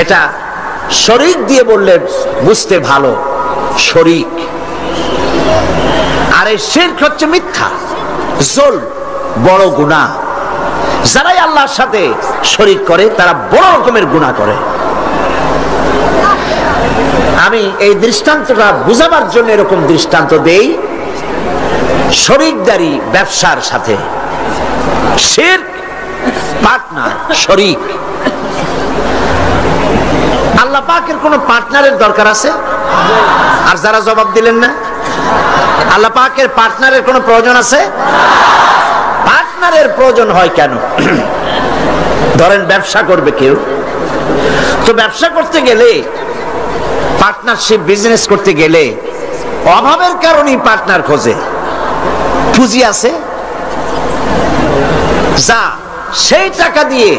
এটা শরীক দিয়ে বললে বুঝতে ভালো, শরীক। আর এই শিরক হচ্ছে মিথ্যা, জুলম, বড় গুনাহ। যারাই আল্লাহর সাথে শরীক করে তারা বড় রকমের গুনাহ করে। আমি এই দৃষ্টান্তটা বুঝাবার জন্য এরকম দৃষ্টান্ত দেই। শরীকদারি ব্যবসার সাথে, শিরক পার্টনার, শরীক। আল্লাহ পাকের কোন পার্টনারের দরকার আছে? আর যারা জবাব দিলেন না, আল্লাহ পাকের পার্টনারের কোন প্রয়োজন আছে? পার্টনারের প্রয়োজন হয় কেন? ধরেন ব্যবসা করবে কেউ, তো ব্যবসা করতে গেলে, পার্টনারশিপ বিজনেস করতে গেলে অভাবের কারণেই পার্টনার খোঁজে। পুঁজি আছে যা, সেই টাকা দিয়ে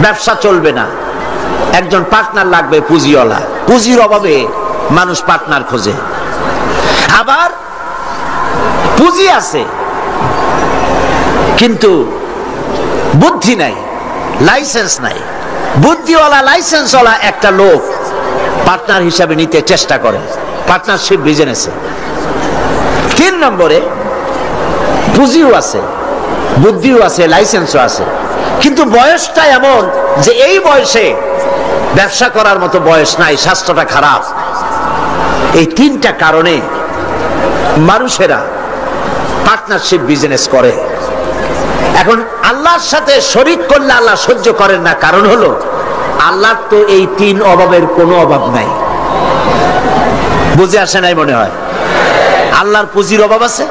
ব্যবসা চলবে না, একজন পার্টনার লাগবে পুঁজিওয়ালা। পুঁজির অভাবে মানুষ পার্টনার খোঁজে। আবার পুঁজি আছে কিন্তু বুদ্ধি নাই, লাইসেন্স নাই। বুদ্ধিওয়ালা লাইসেন্সওয়ালা একটা লোক পার্টনার হিসাবে নিতে চেষ্টা করে পার্টনারশিপ বিজনেসে। 3 নম্বরে পুঁজিও আছে, বুদ্ধিও আছে, লাইসেন্সও আছে, কিন্তু বয়সটা এমন যে এই বয়সে ব্যবসা করার মতো বয়স নাই, স্বাস্থ্যটা খারাপ। এই তিনটা কারণে মানুষেরা পার্টনারশিপ বিজনেস করে। এখন আল্লাহর সাথে শরীক করলে আল্লাহ সহ্য করেন না, কারণ হলো আল্লাহর তো এই তিন অভাবের কোনো অভাব নাই। বুঝে আসে নাই মনে হয়? আল্লাহর পুঁজির অভাব আছে?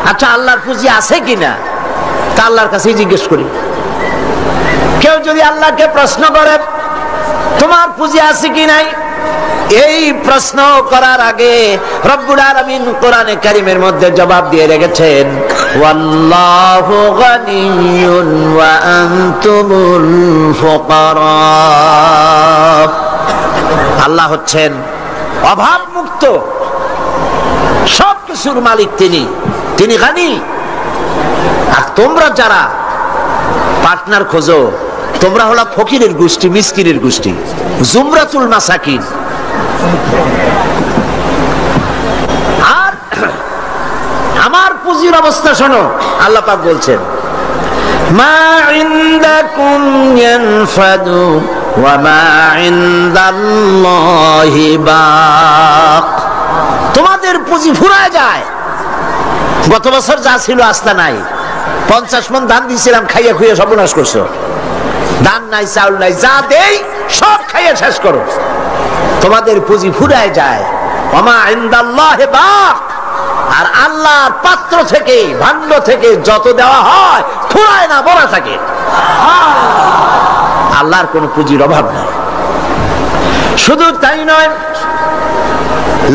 আচ্ছা, আল্লাহর পুঁজি আছে কিনা তা আল্লাহর কাছেই জিজ্ঞেস করি। কেউ যদি আল্লাহকে প্রশ্ন করে তোমার পুঁজি আছে কি নাই, এই প্রশ্ন করার আগে রব্বুল আলামিন কোরআনে কারীমের মধ্যে জবাব দিয়ে রেখেছেন, ওয়াল্লাহু গানিয়্যুন ওয়া আনতুমুল ফুকারা। আল্লাহ হচ্ছেন অভাব মুক্ত, সব কিছুর মালিক তিনি গানি। আর তোমরা যারা পার্টনার খোঁজো, তোমরা হলো ফকিরের গোষ্ঠী, মিসকিনের গোষ্ঠী, জুমরাতুল মাসাকিন। আর আমার পুঁজির অবস্থা শোনো, আল্লাহ পাক বলছেন, মা ইনদাকুম ইয়ানফাদু ওয়া মা ইনদাল্লাহি বাক। তোমাদের পুঁজি ফুরায় যায়। গত বছর যা ছিল আস্তা নাই, 50 মণ ধান দিয়েছিলাম, খাইয়া খুইয়া সর্বনাশ করছো। ধান নাই, চাউল নাই, যা দেই সব খাইয়া শেষ করো। তোমাদের পুঁজি ফুরায় যায়। ওমা ইনদাল্লাহি বাক। আর আল্লাহর পাত্র থেকে, ভাণ্ড থেকে যত দেওয়া হয় ফুরায় না, ভরা থাকে। আল্লাহর কোন পুঁজির অভাব নাই। শুধু তাই নয়,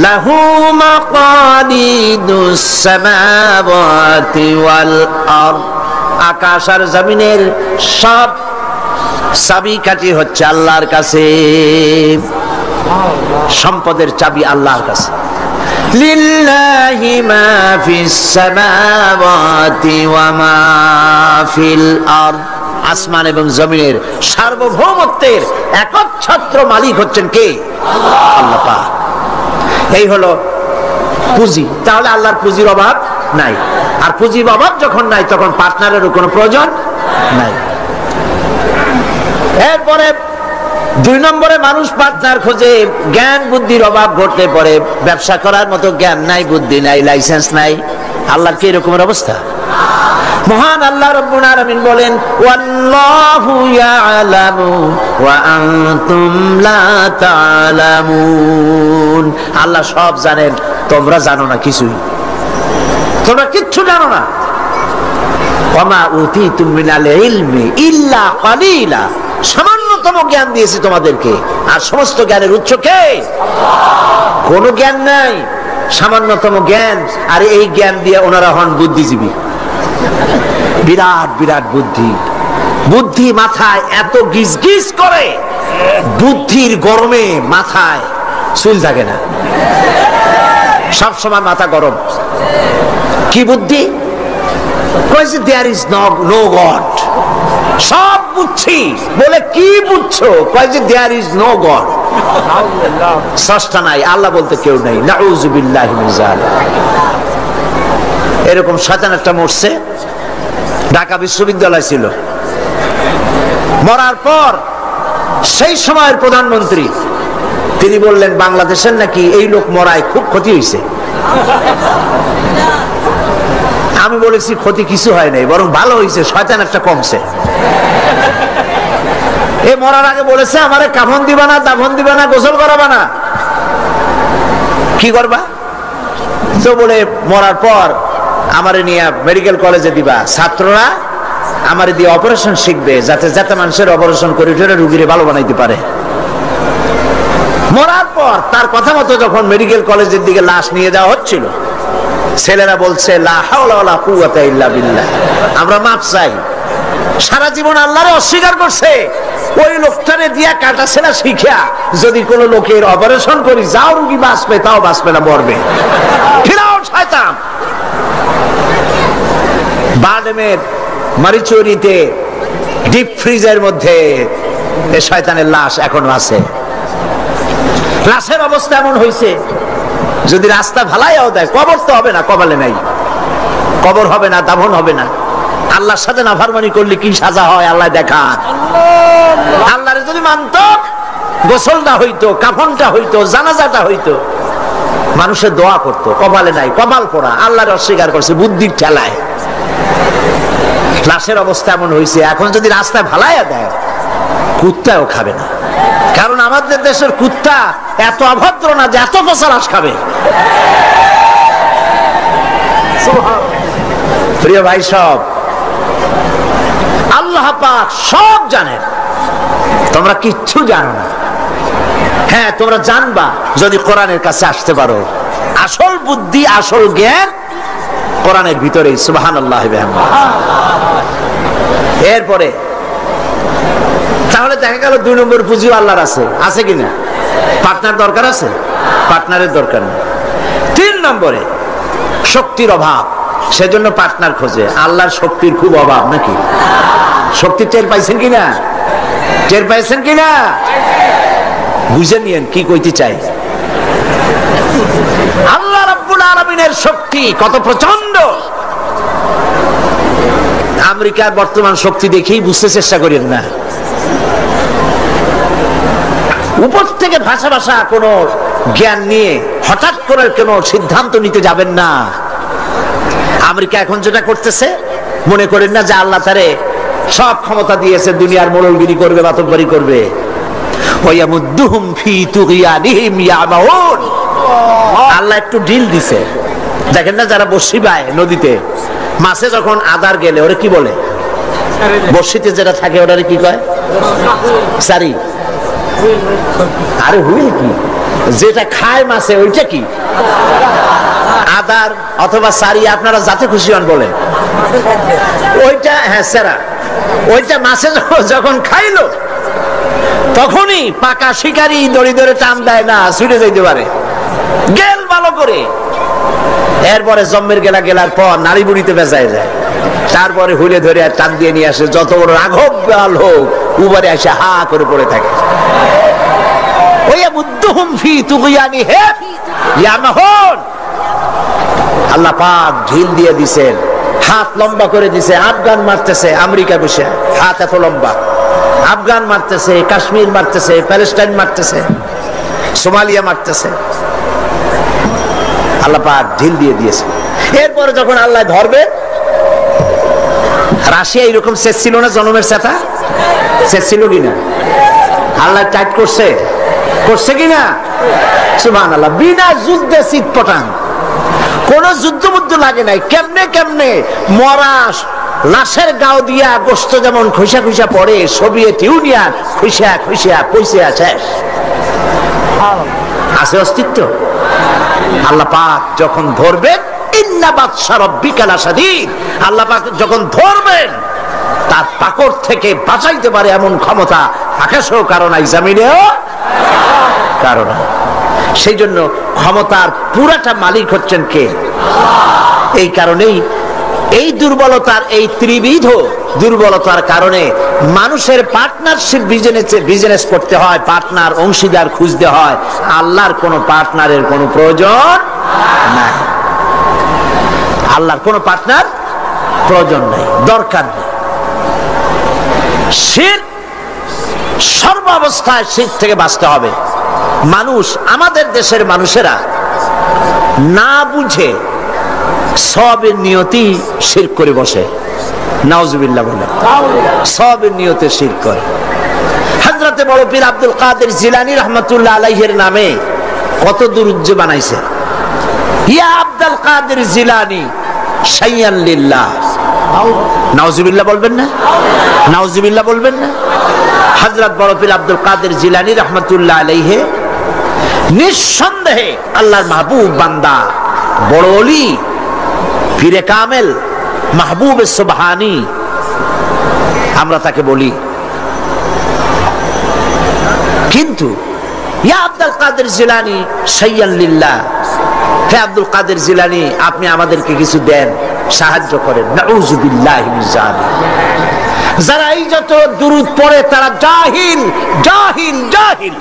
লাহু মাকালিদুস সামাওয়াতি ওয়াল আরদ। আকাশ আর জমিনের সব চাবিকাঠি হচ্ছে আল্লাহর কাছে। সম্পদের চাবি আল্লাহর কাছে। লিল্লাহি মা ফিস সামাওয়াতি ওয়া মা ফিল আরদ। আসমান এবং জমিনের সার্বভৌমত্বের একচ্ছত্র মালিক হচ্ছেন কে? আল্লাহ পাক। এই হলো পুঁজি। তাহলে আল্লাহর পুঁজির অভাব নাই। আর পুঁজির অভাব যখন নাই, তখন পার্টনারেরও কোনো প্রয়োজন নাই। এরপরে 2 নম্বরে মানুষ পার্টনার খোঁজে, জ্ঞান বুদ্ধির অভাব ঘটতে পারে। ব্যবসা করার মতো জ্ঞান নাই, বুদ্ধি নাই, লাইসেন্স নাই। আল্লাহর কি এরকমের অবস্থা? মহান আল্লাহ রাব্বুল আলামিন বলেন, ওয়াল্লাহু ইয়ালামু ওয়া আনতুম লা তা'লামুন। আল্লাহ সব জানেন, তোমরা জানো না কিছুই। তোমরা কিচ্ছু জানো না। ওয়ামা উতীতুম মিনাল ইলমি ইল্লা কালিলা। সামান্যতম জ্ঞান দিয়েছি তোমাদেরকে, আর সমস্ত জ্ঞানের উৎস কে? কোনো জ্ঞান নাই, সামান্যতম জ্ঞান। আর এই জ্ঞান দিয়ে ওনারা হন বুদ্ধিজীবী। বিরাট বিরাট বুদ্ধি। বুদ্ধি মাথায় এত গিজ গিজ করে, বুদ্ধির গরমে মাথায় চুল থাকে না, সব সময় মাথা গরম। কি বুদ্ধি? কইছে দেয়ার ইজ নো গড। সব বুঝছি বলে কি বুঝছো? কইছে দেয়ার ইজ নো গড। স্রষ্টা নাই, আল্লাহ বলতে কেউ নাই। নাউযু বিল্লাহি মিন যালিক। এরকম শয়তান একটা মরছে, ঢাকা বিশ্ববিদ্যালয় ছিল। মরার পর সেই সময়ের প্রধানমন্ত্রী তিনি বললেন, বাংলাদেশের নাকি এই লোক মরায় খুব ক্ষতি হয়েছে। আমি বলেছি ক্ষতি কিছু হয় নাই, বরং ভালো হয়েছে, শয়তান একটা কমছে। এ মরার আগে বলেছে, আমারে কাফন দিবা না, দাফন দিবা না, গোসল করাবা না। কি করবা? তো বলে মরার পর আমারে নিয়ে মেডিকেল কলেজে দিবা, ছাত্ররা আমারে দিয়ে অপারেশন শিখবে, যাতে যাতে মানুষের অপারেশন করে রুগীরে ভালো বানাইতে পারে। মরার পর তার কথা মতো যখন মেডিকেল কলেজের দিকে লাশ নিয়ে যাওয়া হচ্ছিল, ছেলেরা বলছে, লা হাওলা ওয়ালা কুওয়াতা ইল্লা বিল্লাহ, আমরা মাপ চাই। সারা জীবন আল্লাহরে অস্বীকার করছে। ওই লোকটারে দিয়া কাটা ছেলা শিখিয়া যদি কোন লোকের অপারেশন করি, যাও রুগী বাঁচবে, তাও বাঁচবে না, মরবে। ফিরাও শয়তান। বাডেমের মারিচুরিতে ডিপ ফ্রিজের মধ্যে এই শয়তানের লাশ এখনো আছে। লাশের অবস্থা এমন হয়েছে, যদি রাস্তা ভালাইও দেয়, কবর তো হবে না, কপালে নাই, কবর হবে না, দাফন হবে না। আল্লাহর সাথে নাফরমানি করলে কি সাজা হয় আল্লাহ দেখান। আল্লাহরে যদি মানত, গোসলটা হইতো, কাফনটা হইতো, জানাজাটা হইতো, মানুষের দোয়া করতো। কপালে নাই, কপাল পোড়া, আল্লাহর অস্বীকার করছে বুদ্ধির ঠেলায়। লাশের অবস্থা এমন হয়েছে, এখন যদি রাস্তায় ভালাইয়া দেয় কুত্তাও খাবে না। কারণ আমাদের দেশের কুত্তা এত অভদ্র না যে এত পচা লাশ খাবে। প্রিয় ভাই, সব আল্লাহ পাক সব জানেন, তোমরা কিচ্ছু জানো না। হ্যাঁ, তোমরা জানবা যদি কোরআনের কাছে আসতে পারো। আসল বুদ্ধি, আসল জ্ঞান কোরআনের ভিতরেই। সুবহানাল্লাহ। এরপরে তাহলে দেখা গেল 2 নম্বর পুঁজিও আল্লাহর আছে কিনা? পার্টনার দরকার আছে? পার্টনারের দরকার নেই। 3 নম্বরে শক্তির অভাব, সেজন্য পার্টনার খোঁজে। আল্লাহর শক্তির খুব অভাব নাকি? শক্তি টের পাইছেন কিনা? টের পাইছেন কিনা? বুঝে নিয়েন কি কইতে চাই। আল্লাহ রাব্বুল আলামিনের শক্তি কত প্রচন্ড। আমেরিকার বর্তমান শক্তি দেখেই বুঝতে চেষ্টা করেন না। উপর থেকে ভাষা ভাষা কোনো জ্ঞান নিয়ে হঠাৎ করে কোনো সিদ্ধান্ত নিতে যাবেন না। আমেরিকা এখন যেটা করতেছে, মনে করেন না যে আল্লাহ তারে সব ক্ষমতা দিয়েছে, দুনিয়ার মোড়লগিরি করবে, বাতকবাড়ি করবে। আল্লাহ একটু ডিল দিছে। দেখেন না, যারা বড়শি পায় নদীতে, মাছে যখন আদার গেলে ওরা কি বলে? বড়শিতে যেটা থাকে ওটারে কি কয়? সারি। আরে হুইল কি? যেটা খায় মাছে ওইটা কি? আদার অথবা সারি, আপনারা যাতে খুশি হন বলেন। ওইটা, হ্যাঁ সেরা। ওইটা মাছে যখন খাইলো তখনই পাকা শিকারি দড়ি ধরে টান দেয় না, ছুটে যাইতে পারে, গেল ভালো করে। এরপরে জম্মের গেলার পর নারী বুড়িতে বেজায় যায়। তারপরে হুলে ধরে আর টান দিয়ে নিয়ে আসে। যত বড় রাঘব গাল হোক, উবারে এসে হা করে পড়ে থাকে। আল্লাহ পাক ঢিল দিয়ে দিছেন, হাত লম্বা করে দিছে। আফগান মারতেছে আমেরিকা বসে, হাত এত লম্বা। আফগান মারতেছে, কাশ্মীর মারতেছে, প্যালেস্টাইন মারতেছে, সোমালিয়া মারতেছে। আল্লাহ পাক ঢিল দিয়ে দিয়েছে। এরপরে যখন আল্লাহ ধরবে, রাশিয়া এরকম শেষ ছিল না, জনমের সাথে শেষ ছিল কিনা? আল্লাহ টাইট করছে কিনা? সুবহানাল্লাহ। বিনা যুদ্ধে চিৎপটাং, কোন যুদ্ধ বুদ্ধ লাগে নাই। কেমনে মরা লাশের গাও দিয়া গোস্ত যেমন খুশা খুশা পড়ে, সোভিয়েত ইউনিয়ন খুশা পয়সা শেষ। আছে অস্তিত্ব? আল্লাহ পাক যখন ধরবেন, ইন্না বাতশা রাব্বিকা লাশাদীদ, আল্লাহ পাক যখন ধরবেন তার পাকড় থেকে বাঁচাইতে পারে এমন ক্ষমতা আকাশেও কারণ নাই, জমিনেও কারণ নাই। সেই জন্য ক্ষমতার পুরাটা মালিক হচ্ছেন কে? এই কারণেই এই দুর্বলতার, এই ত্রিবিধ দুর্বলতার কারণে মানুষের পার্টনারশিপ বিজনেস করতে হয়, পার্টনার অংশীদার খুঁজতে হয়। আল্লাহর কোনো পার্টনারের কোনো প্রয়োজন নাই। আল্লাহর কোনো পার্টনার প্রয়োজন নাই, দরকার নেই। শিরক, সর্বাবস্থায় শিরক থেকে বাঁচতে হবে। মানুষ, আমাদের দেশের মানুষেরা না বুঝে সবের নিয়তি শিরক করে বসে। নাউজুবিল্লাহ বলে সবের নিয়তে শিরক করে। হযরতে বড় পীর আব্দুল কাদের জিলানী রাহমাতুল্লাহ আলাইহির নামে কত দুরূদ বানাইছে। ইয়া আব্দুল কাদের জিলানী শাইয়ান লিল্লাহ। নাউজুবিল্লাহ বলবেন না? নাউজুবিল্লাহ বলবেন না? হযরত বড় পীর আব্দুল কাদের জিলানী রাহমাতুল্লাহ আলাইহি নিঃসন্দেহে আল্লাহর মাহবুব বান্দা, বড় ওলি, পীরে কামেল, মাহবুব সুবহানী আমরা তাকে বলি। কিন্তু ইয়া আব্দুল কাদের জিলানী শাইয়ান লিল্লাহ, হে আব্দুল কাদের জিলানী আপনি আমাদেরকে কিছু দেন, সাহায্য করেন। নাউযুবিল্লাহি মিন যালিক। যারা এই যত দুরূদ পড়ে তারা জাহিল জাহিল জাহিল।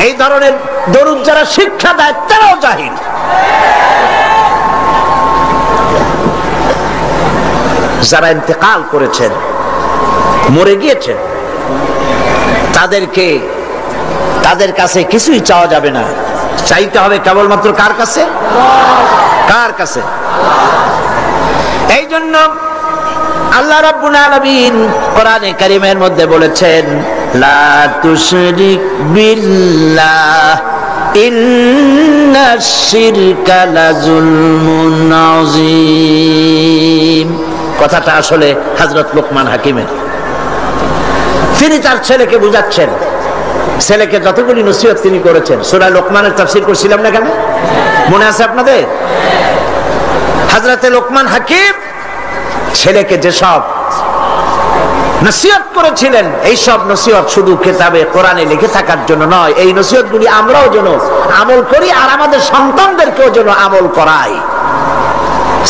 এই ধরনের দরুদ যারা শিক্ষা দেয় তারাও জাহিল। যারা ইন্তেকাল করেছেন, মরে গিয়েছেন, তাদের কাছে কিছুই চাওয়া যাবে না, চাইতে হবে কেবলমাত্র কার কাছে? কার কাছে? এই জন্য আল্লাহ রাব্বুল আলামিন কোরআনে কারীমের মধ্যে বলেছেন, লা তুশরিক বিল্লাহ ইন্নাশ শিরকা লাযুলমুন আযীম। কথাটা আসলে হযরত লোকমান হাকিমের। তিনি তার ছেলেকে বুঝাচ্ছেন, ছেলেকে যতগুলি নসিহত তিনি করেছেন। সূরা লোকমানের তাফসীর করছিলাম না কেন, মনে আছে আপনাদের? হযরত লোকমান হাকিম ছেলেকে যেসব নসিহত করেছিলেন, এই সব নসিহত শুধু কিতাবে কোরআনে লিখে থাকার জন্য নয়, এই নসিহতগুলি আমরাও যেন আমল করি আর আমাদের সন্তানদেরকেও যেন আমল করাই।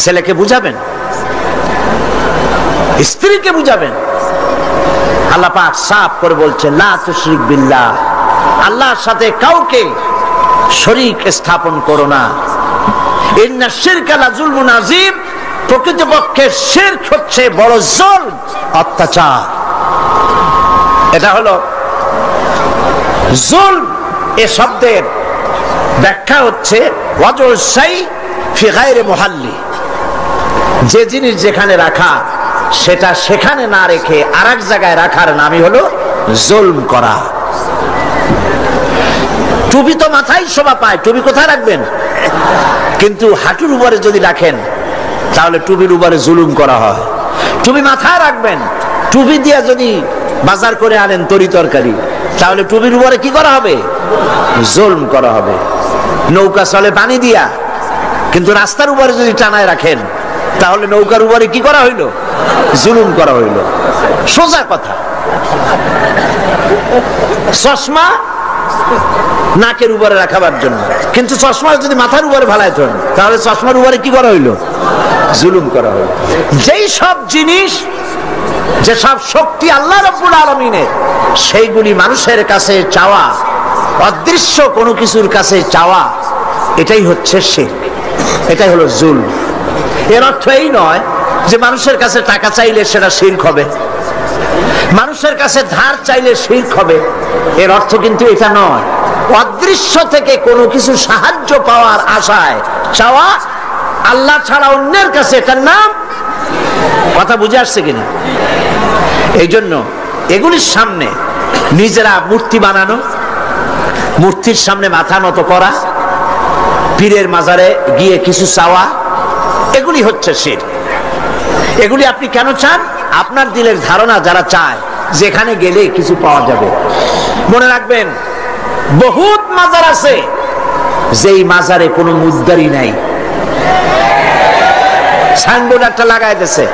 ছেলেকে বুঝাবেন, স্ত্রীকে বুঝাবেন। আল্লাহ পাক সাফ করে বলছেন, লা তুশরিক বিল্লাহ, আল্লাহর সাথে কাউকে শরীক স্থাপন করো না। ইন্নাশ শিরকা লাযুলমুন আযীম, প্রকৃতপক্ষে শিরক হচ্ছে বড় জুলম, অত্যাচার। এটা হলো জুলম। এই শব্দের ব্যাখ্যা হচ্ছে ওয়াজুল শাই ফি গায়রি মুহাল্লি, যে জিনিস যেখানে রাখা সেটা সেখানে না রেখে আরেক জায়গায় রাখার নামই হলো জুলম করা। টুপি তো মাথায় শোভা পায়, টুপি কোথায় রাখবেন? কিন্তু হাঁটুর উপরে যদি রাখেন তাহলে টুপির উপরে জুলুম করা হয়। টুপি মাথায় রাখবেন, টুপি দিয়া যদি বাজার করে আনেন তরি তরকারি, তাহলে টুপির উপরে কি করা হবে? জুলম করা হবে। নৌকা চলে পানি দিয়া, কিন্তু রাস্তার উপরে যদি টানায় রাখেন তাহলে নৌকার উপরে কি করা হইল? জুলুম করা হইল। সোজা কথা। চশমা নাকের উপরে রাখাবার জন্য, কিন্তু চশমা যদি মাথার উপরে ভালাইত তাহলে চশমার উপরে কি করা হইল? জুলুম করা হইল। যেই সব জিনিস, যে সব শক্তি আল্লাহ রাব্বুল আলামিনের, সেইগুলি মানুষের কাছে চাওয়া, অদৃশ্য কোনো কিছুর কাছে চাওয়া, এটাই হচ্ছে শিরক, এটাই হলো জুলম। এর অর্থ এই নয় যে মানুষের কাছে টাকা চাইলে সেটা শিরক হবে, মানুষের কাছে ধার চাইলে শিরক হবে, এর অর্থ কিন্তু এটা নয়। অদৃশ্য থেকে কোনো কিছু সাহায্য পাওয়ার আশায় চাওয়া আল্লাহ ছাড়া অন্যের কাছে, এটার নাম, কথা বুঝে আসছে কিনা? এই জন্য এগুলির সামনে নিজেরা মূর্তি বানানো, মূর্তির সামনে মাথা নত করা, পীরের মাজারে গিয়ে কিছু চাওয়া, এগুলি হচ্ছে শিরক। এগুলি আপনি কেন চান? আপনার দিলের ধারণা যারা চায় যেখানে গেলে কিছু পাওয়া যাবে। মনে রাখবেন, বহুত মাজার আছে যেই মাজারে কোনো মুদ্দারি নাই। সাইনবোর্ড একটা লাগাই দিয়েছে,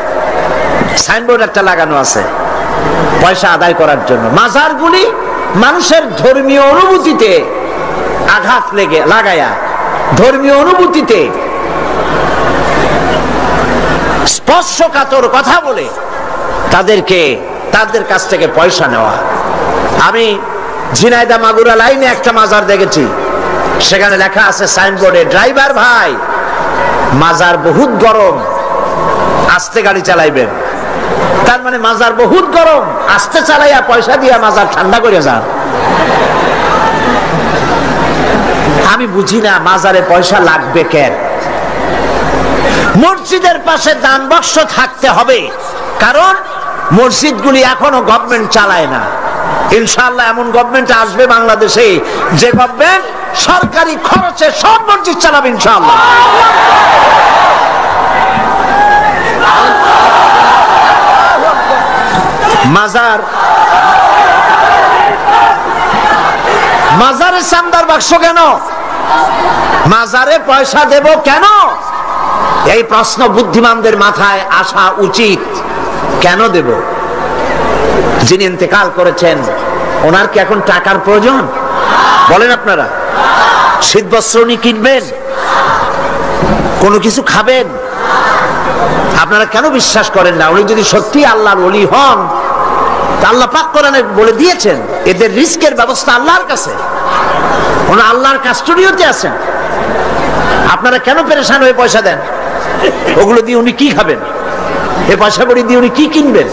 সাইনবোর্ড একটা লাগানো আছে পয়সা আদায় করার জন্য। মাজারগুলি মানুষের ধর্মীয় অনুভূতিতে আঘাত লাগায়া, ধর্মীয় অনুভূতিতে স্পর্শকাতর কথা বলে তাদের কাছ থেকে পয়সা নেওয়া। আমি ঝিনাইদহ মাগুরা লাইনে একটা মাজার দেখেছি, সেখানে লেখা আছে সাইনবোর্ডে, ড্রাইভার ভাই মাজার বহুত গরম, আস্তে গাড়ি চালাইবেন। তার মানে মাজার বহুত গরম, আস্তে চালাইয়া পয়সা দিয়া মাজার ঠান্ডা করে যান। আমি বুঝি না মাজারে পয়সা লাগবে কেন? মসজিদের পাশে দান বাক্স থাকতে হবে, কারণ মসজিদগুলি এখনো গভর্নমেন্ট চালায় না। ইনশাআল্লাহ এমন গভর্নমেন্ট আসবে বাংলাদেশে যে গভর্নমেন্ট সরকারি খরচে সব মসজিদ চালাবে ইনশাআল্লাহ। মাজারে চান্দার বাক্স কেন? মাজারে পয়সা দেব কেন? এই প্রশ্ন বুদ্ধিমানদের মাথায় আসা উচিত। কেন দেব? যিনি ইন্তেকাল করেছেন ওনার কি এখন টাকার প্রয়োজন? বলেন আপনারা। শীত বস্ত্র উনি কিনবেন, কোনো কিছু খাবেন, আপনারা কেন বিশ্বাস করেন না? উনি যদি সত্যি আল্লাহর ওলি হন, আল্লাহ পাক কোরআনে বলে দিয়েছেন এদের রিস্কের ব্যবস্থা আল্লাহর কাছে, ওনা আল্লাহর কাস্টোডিওতে আছেন। আপনারা কেন পেরেশান হয়ে পয়সা দেন? ওগুলো দিয়ে উনি কি খাবেন? এই পয়সাগুলি দিয়ে উনি কি কিনবেন?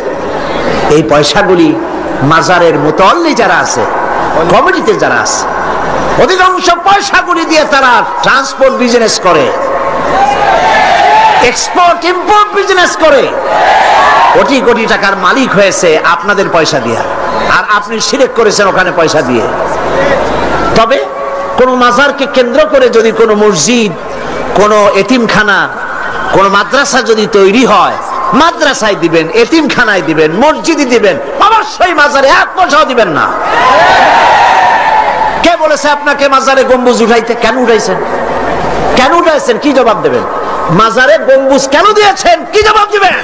এই পয়সাগুলি মাজারের মুতাল্লি যারা আছে, কমিটিতে যারা আছে, অধিকাংশ পয়সাগুলি দিয়ে তারা ট্রান্সপোর্ট বিজনেস করে, এক্সপোর্ট ইম্পোর্ট বিজনেস করে, কোটি কোটি টাকার মালিক হয়েছে আপনাদের পয়সা দিয়ে, আর আপনি শিরক করেছেন ওখানে পয়সা দিয়ে। তবে কোন মাজারকে কেন্দ্র করে যদি কোনো মসজিদ, কোনো এতিমখানা, কোনো মাদ্রাসা যদি তৈরি হয়, মাদ্রাসায় দিবেন, এতিমখানায় দিবেন, মসজিদে দিবেন, অবশ্যই মাজারে এক পয়সাও দিবেন না। কে বলেছে আপনাকে মাজারে গম্বুজ উঠাইতে? কেন উঠাইছেন? কেন উঠাইছেন? কি জবাব দেবেন? মাজারে গম্বুজ কেন দিয়েছেন? কি জবাব দিবেন?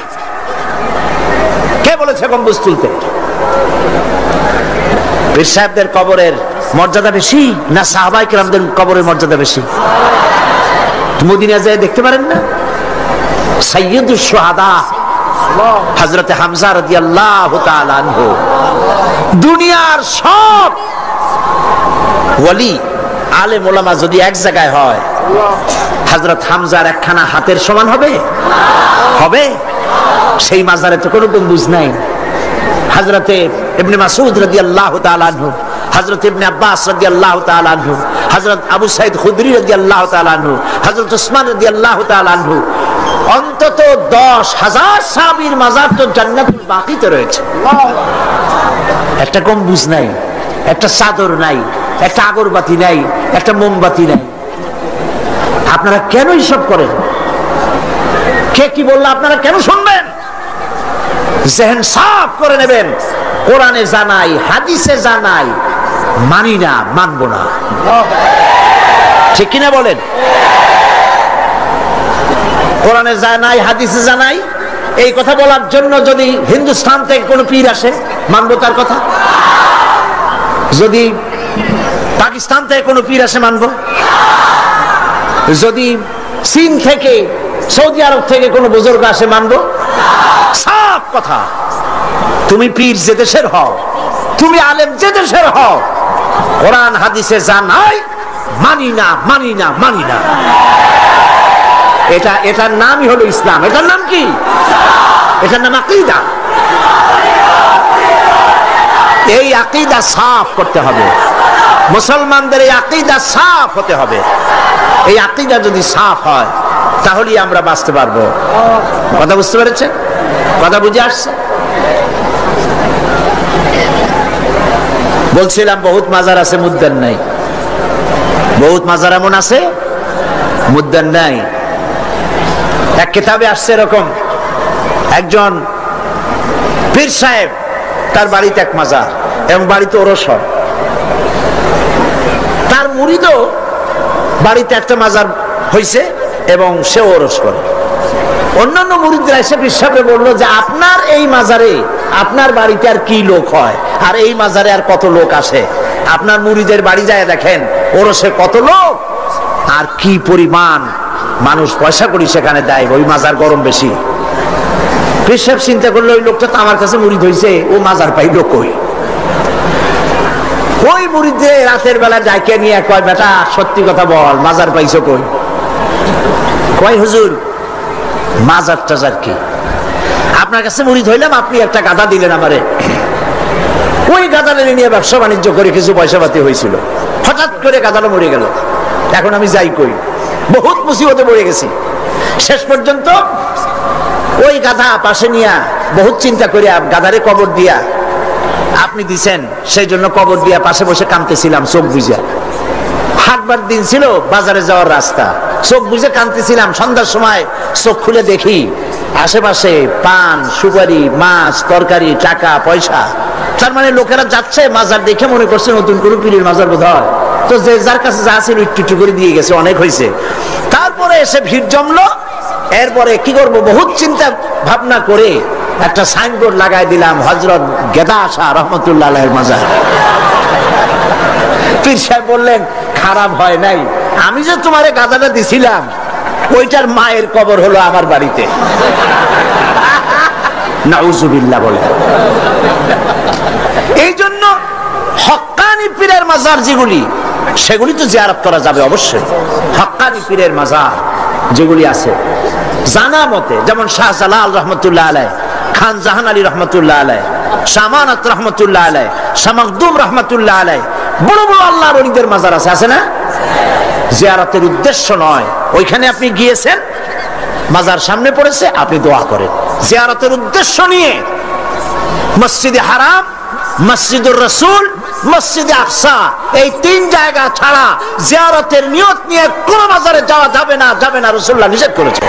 কে বলেছে গম্বুজ তুলতে? পীর সাহেবদের কবরের মর্যাদা বেশি না সাহাবায়ে কেরামদের কবরের মর্যাদা বেশি? মদিনা যায় দেখতে পারেন না? সাইয়্যিদুশ শুহাদা হযরত হামজা রাদিয়াল্লাহু তাআলা আনহু, দুনিয়ার সব ওয়ালি আলেম ওলামা যদি এক জায়গায় হয়, হযরত হামজার একখানা হাতের সমান হবে? হবে? সেই মাজারে তো কোনো গম্বুজ নাই। হযরতে ইবনে মাসউদ রাদিয়াল্লাহু তাআলা আনহু, হযরত ইবনে আব্বাস রাদিয়াল্লাহু তাআলা আনহু, হযরত আবু সাঈদ খুদরি রাদিয়াল্লাহু তাআলা আনহু, হযরত উসমান রাদিয়াল্লাহু তাআলা আনহু, অন্তত 10,000 সাহাবীর মাজার তো জান্নাতুল বাকিতে রয়েছে। একটা গম্বুজ নাই, একটা চাদর নাই, একটা আগরবাতি নাই, একটা মোমবাতি নাই। আপনারা কেন এইসব করেন? কে কি বললো আপনারা কেন শুনবেন? জেহেন সাফ করে নেবেন। কোরআনে জানাই, হাদিসে জানাই, মানি না, মানবো না। ঠিক কিনা বলেন? কোরআনে জানাই, হাদিসে জানাই, এই কথা বলার জন্য যদি হিন্দুস্তান থেকে কোনো পীর আসে, মানবো তার কথা? যদি পাকিস্তান থেকে কোনো পীর আসে, মানবো? যদি চীন থেকে, সৌদি আরব থেকে কোনো বুজুর্গ আসে, মানবো? সাফ কথা। তুমি পীর যে দেশের হও, তুমি আলেম যে দেশের হও, কোরআন হাদিসে জানাই, মানি না, মানি না, মানি না। এটার নামই হলো ইসলাম। এটার নাম কি? এটার নাম আকীদা। এই আকীদা সাফ করতে হবে। মুসলমানদের এই আকীদা সাফ হতে হবে। এই আকীদা যদি সাফ হয়, তাহলেই আমরা বাঁচতে পারবো। কথা বুঝতে পেরেছেন? কথা বুঝে আসছে? বলছিলাম বহুত মাজার আছে, মুদ্দান নাই। বহুত মাজার এমন আছে, মুদ্দান নাই। এক কিতাবে আসছে এরকম, একজন পীর সাহেব, তার বাড়িতে এক মাজার এবং বাড়িতে ওরস হয়। তার মুরিদও বাড়িতে একটা মাজার হয়েছে এবং সে ওরস করে। অন্যান্য মুরিদরা এসে পীর সাহেবকে বললো যে আপনার এই মাজারে, আপনার বাড়িতে আর কি লোক হয়, আর এই মাজারে আর কত লোক আসে? আপনার মুরিদের বাড়ি যায় দেখেন, ওরসে কত লোক আর কি পরিমাণ মানুষ পয়সা করি সেখানে দেয়, ওই মাজার গরম বেশি। পীর সাহেব চিন্তা করলো, ওই লোকটা তো আমার কাছে মুরিদ হয়েছে, ও মাজার পাইল কই? ওই মুরিদে রাতের বেলা ডাইকে নিয়ে কয়, বেটা সত্যি কথা বল, মাজার পাইছো কই? কয় হুজুর, মাজার টাজার কি? আপনার কাছে মুরিদ হইলাম, আপনি একটা গাধা দিলেন আমারে, ওই গাধাটা নিয়ে ব্যবসা বাণিজ্য করে কিছু পয়সা পাতি হয়েছিল, হঠাৎ করে গাধাটা মরে গেল। এখন আমি যাই কই? বহুত মুসিবতে পড়ে গেছি। শেষ পর্যন্ত ওই গাধা পাশে নিয়া বহুত চিন্তা করিয়া গাধারে কবর দিয়া, আপনি দিছেন সেই জন্য কবর দিয়া পাশে বসে কাঁদতেছিলাম চোখ বুঝা। হাটবার দিন ছিল, বাজারে যাওয়ার রাস্তা, চোখ বুঝে কাঁদতেছিলাম। সন্ধ্যার সময় চোখ খুলে দেখি আশেপাশে পান, সুপারি, মাছ, তরকারি, টাকা, পয়সা। তার মানে লোকেরা যাচ্ছে, মাজার দেখে মনে করছে নতুন কোনো পীরের মাজার বোধ হয়, তো যে যার কাছে যা ছিল একটু একটু করে দিয়ে গেছে, অনেক হয়েছে। তারপরে এসে ভিড় জমলো। এরপরে কি করব, বহুত চিন্তা ভাবনা করে একটা সাইনবোর্ড লাগাই দিলাম, হযরত গেদা শাহ রহমতুল্লাহ আলাইহির মাজার। পীর সাহেব বললেন, খারাপ হয় নাই, আমি যে তোমারে গাদাটা দিছিলাম, ওইটার মায়ের কবর হলো আমার বাড়িতে। নাউজুবিল্লাহ বলে। এই জন্য হক্কানি পীরের মাজার যেগুলি, সেগুলি তো জিয়ারত করা যাবে অবশ্যই। হক্কানি পীরের মাজার যেগুলি আছে, জানা মতে, যেমন শাহজালাল রহমতুল্লাহ আলাই, খান জাহান আলী রহমতুল্লাহ আলাই, শামানাত রহমতুল্লাহ আলাই, শাহ মখদুম রহমতুল্লাহ আলাই, বড় বড় আল্লাহর ওলিদের মাজার আছে না? জিয়ারতের উদ্দেশ্য নয়, ওইখানে আপনি গিয়েছেন, মাজার সামনে পড়েছে, আপনি দোয়া করেন। জিয়ারতের উদ্দেশ্য নিয়ে মসজিদে হারাম, মসজিদুর রাসূল, মসজিদে আকসা, এই 3 জায়গা ছাড়া জিয়ারতের নিয়ত নিয়ে কোন মাজারে যাওয়া যাবে না, যাবে না, রাসূলুল্লাহ নিষেধ করেছেন।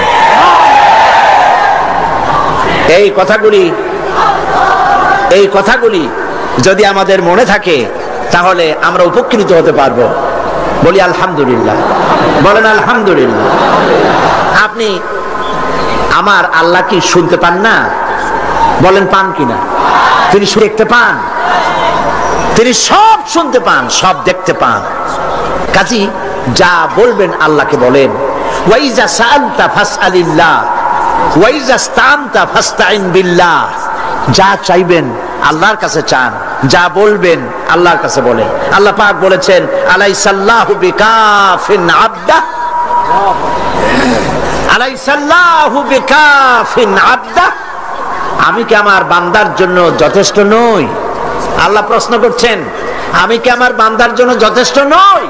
এই কথাগুলি যদি আমাদের মনে থাকে তাহলে আমরা উপকৃত হতে পারবো। বলি আলহামদুলিল্লাহ, বলেন আলহামদুলিল্লাহ। আপনি আমার আল্লাহ কি শুনতে পান না? বলেন পান কিনা? তিনি দেখতে পান, তিনি সব শুনতে পান, সব দেখতে পান। কাজী যা বলবেন আল্লাহকে বলেন। ওয়াইজা সাআলতা ফাসআলিল্লাহ ওয়াইজা ইসতাআনতা ফাসতাইন বিল্লাহ। যা চাইবেন আল্লাহর কাছে চান, যা বলবেন আল্লাহর কাছে বলেন। আল্লাহ পাক বলেছেন, আলাইসাল্লাহু বিকাফিন আবদা, আলাইসাল্লাহু বিকাফিন আবদা। আমি কি আমার বান্দার জন্য যথেষ্ট নই? আল্লাহ প্রশ্ন করছেন, আমি কি আমার বান্দার জন্য যথেষ্ট নই?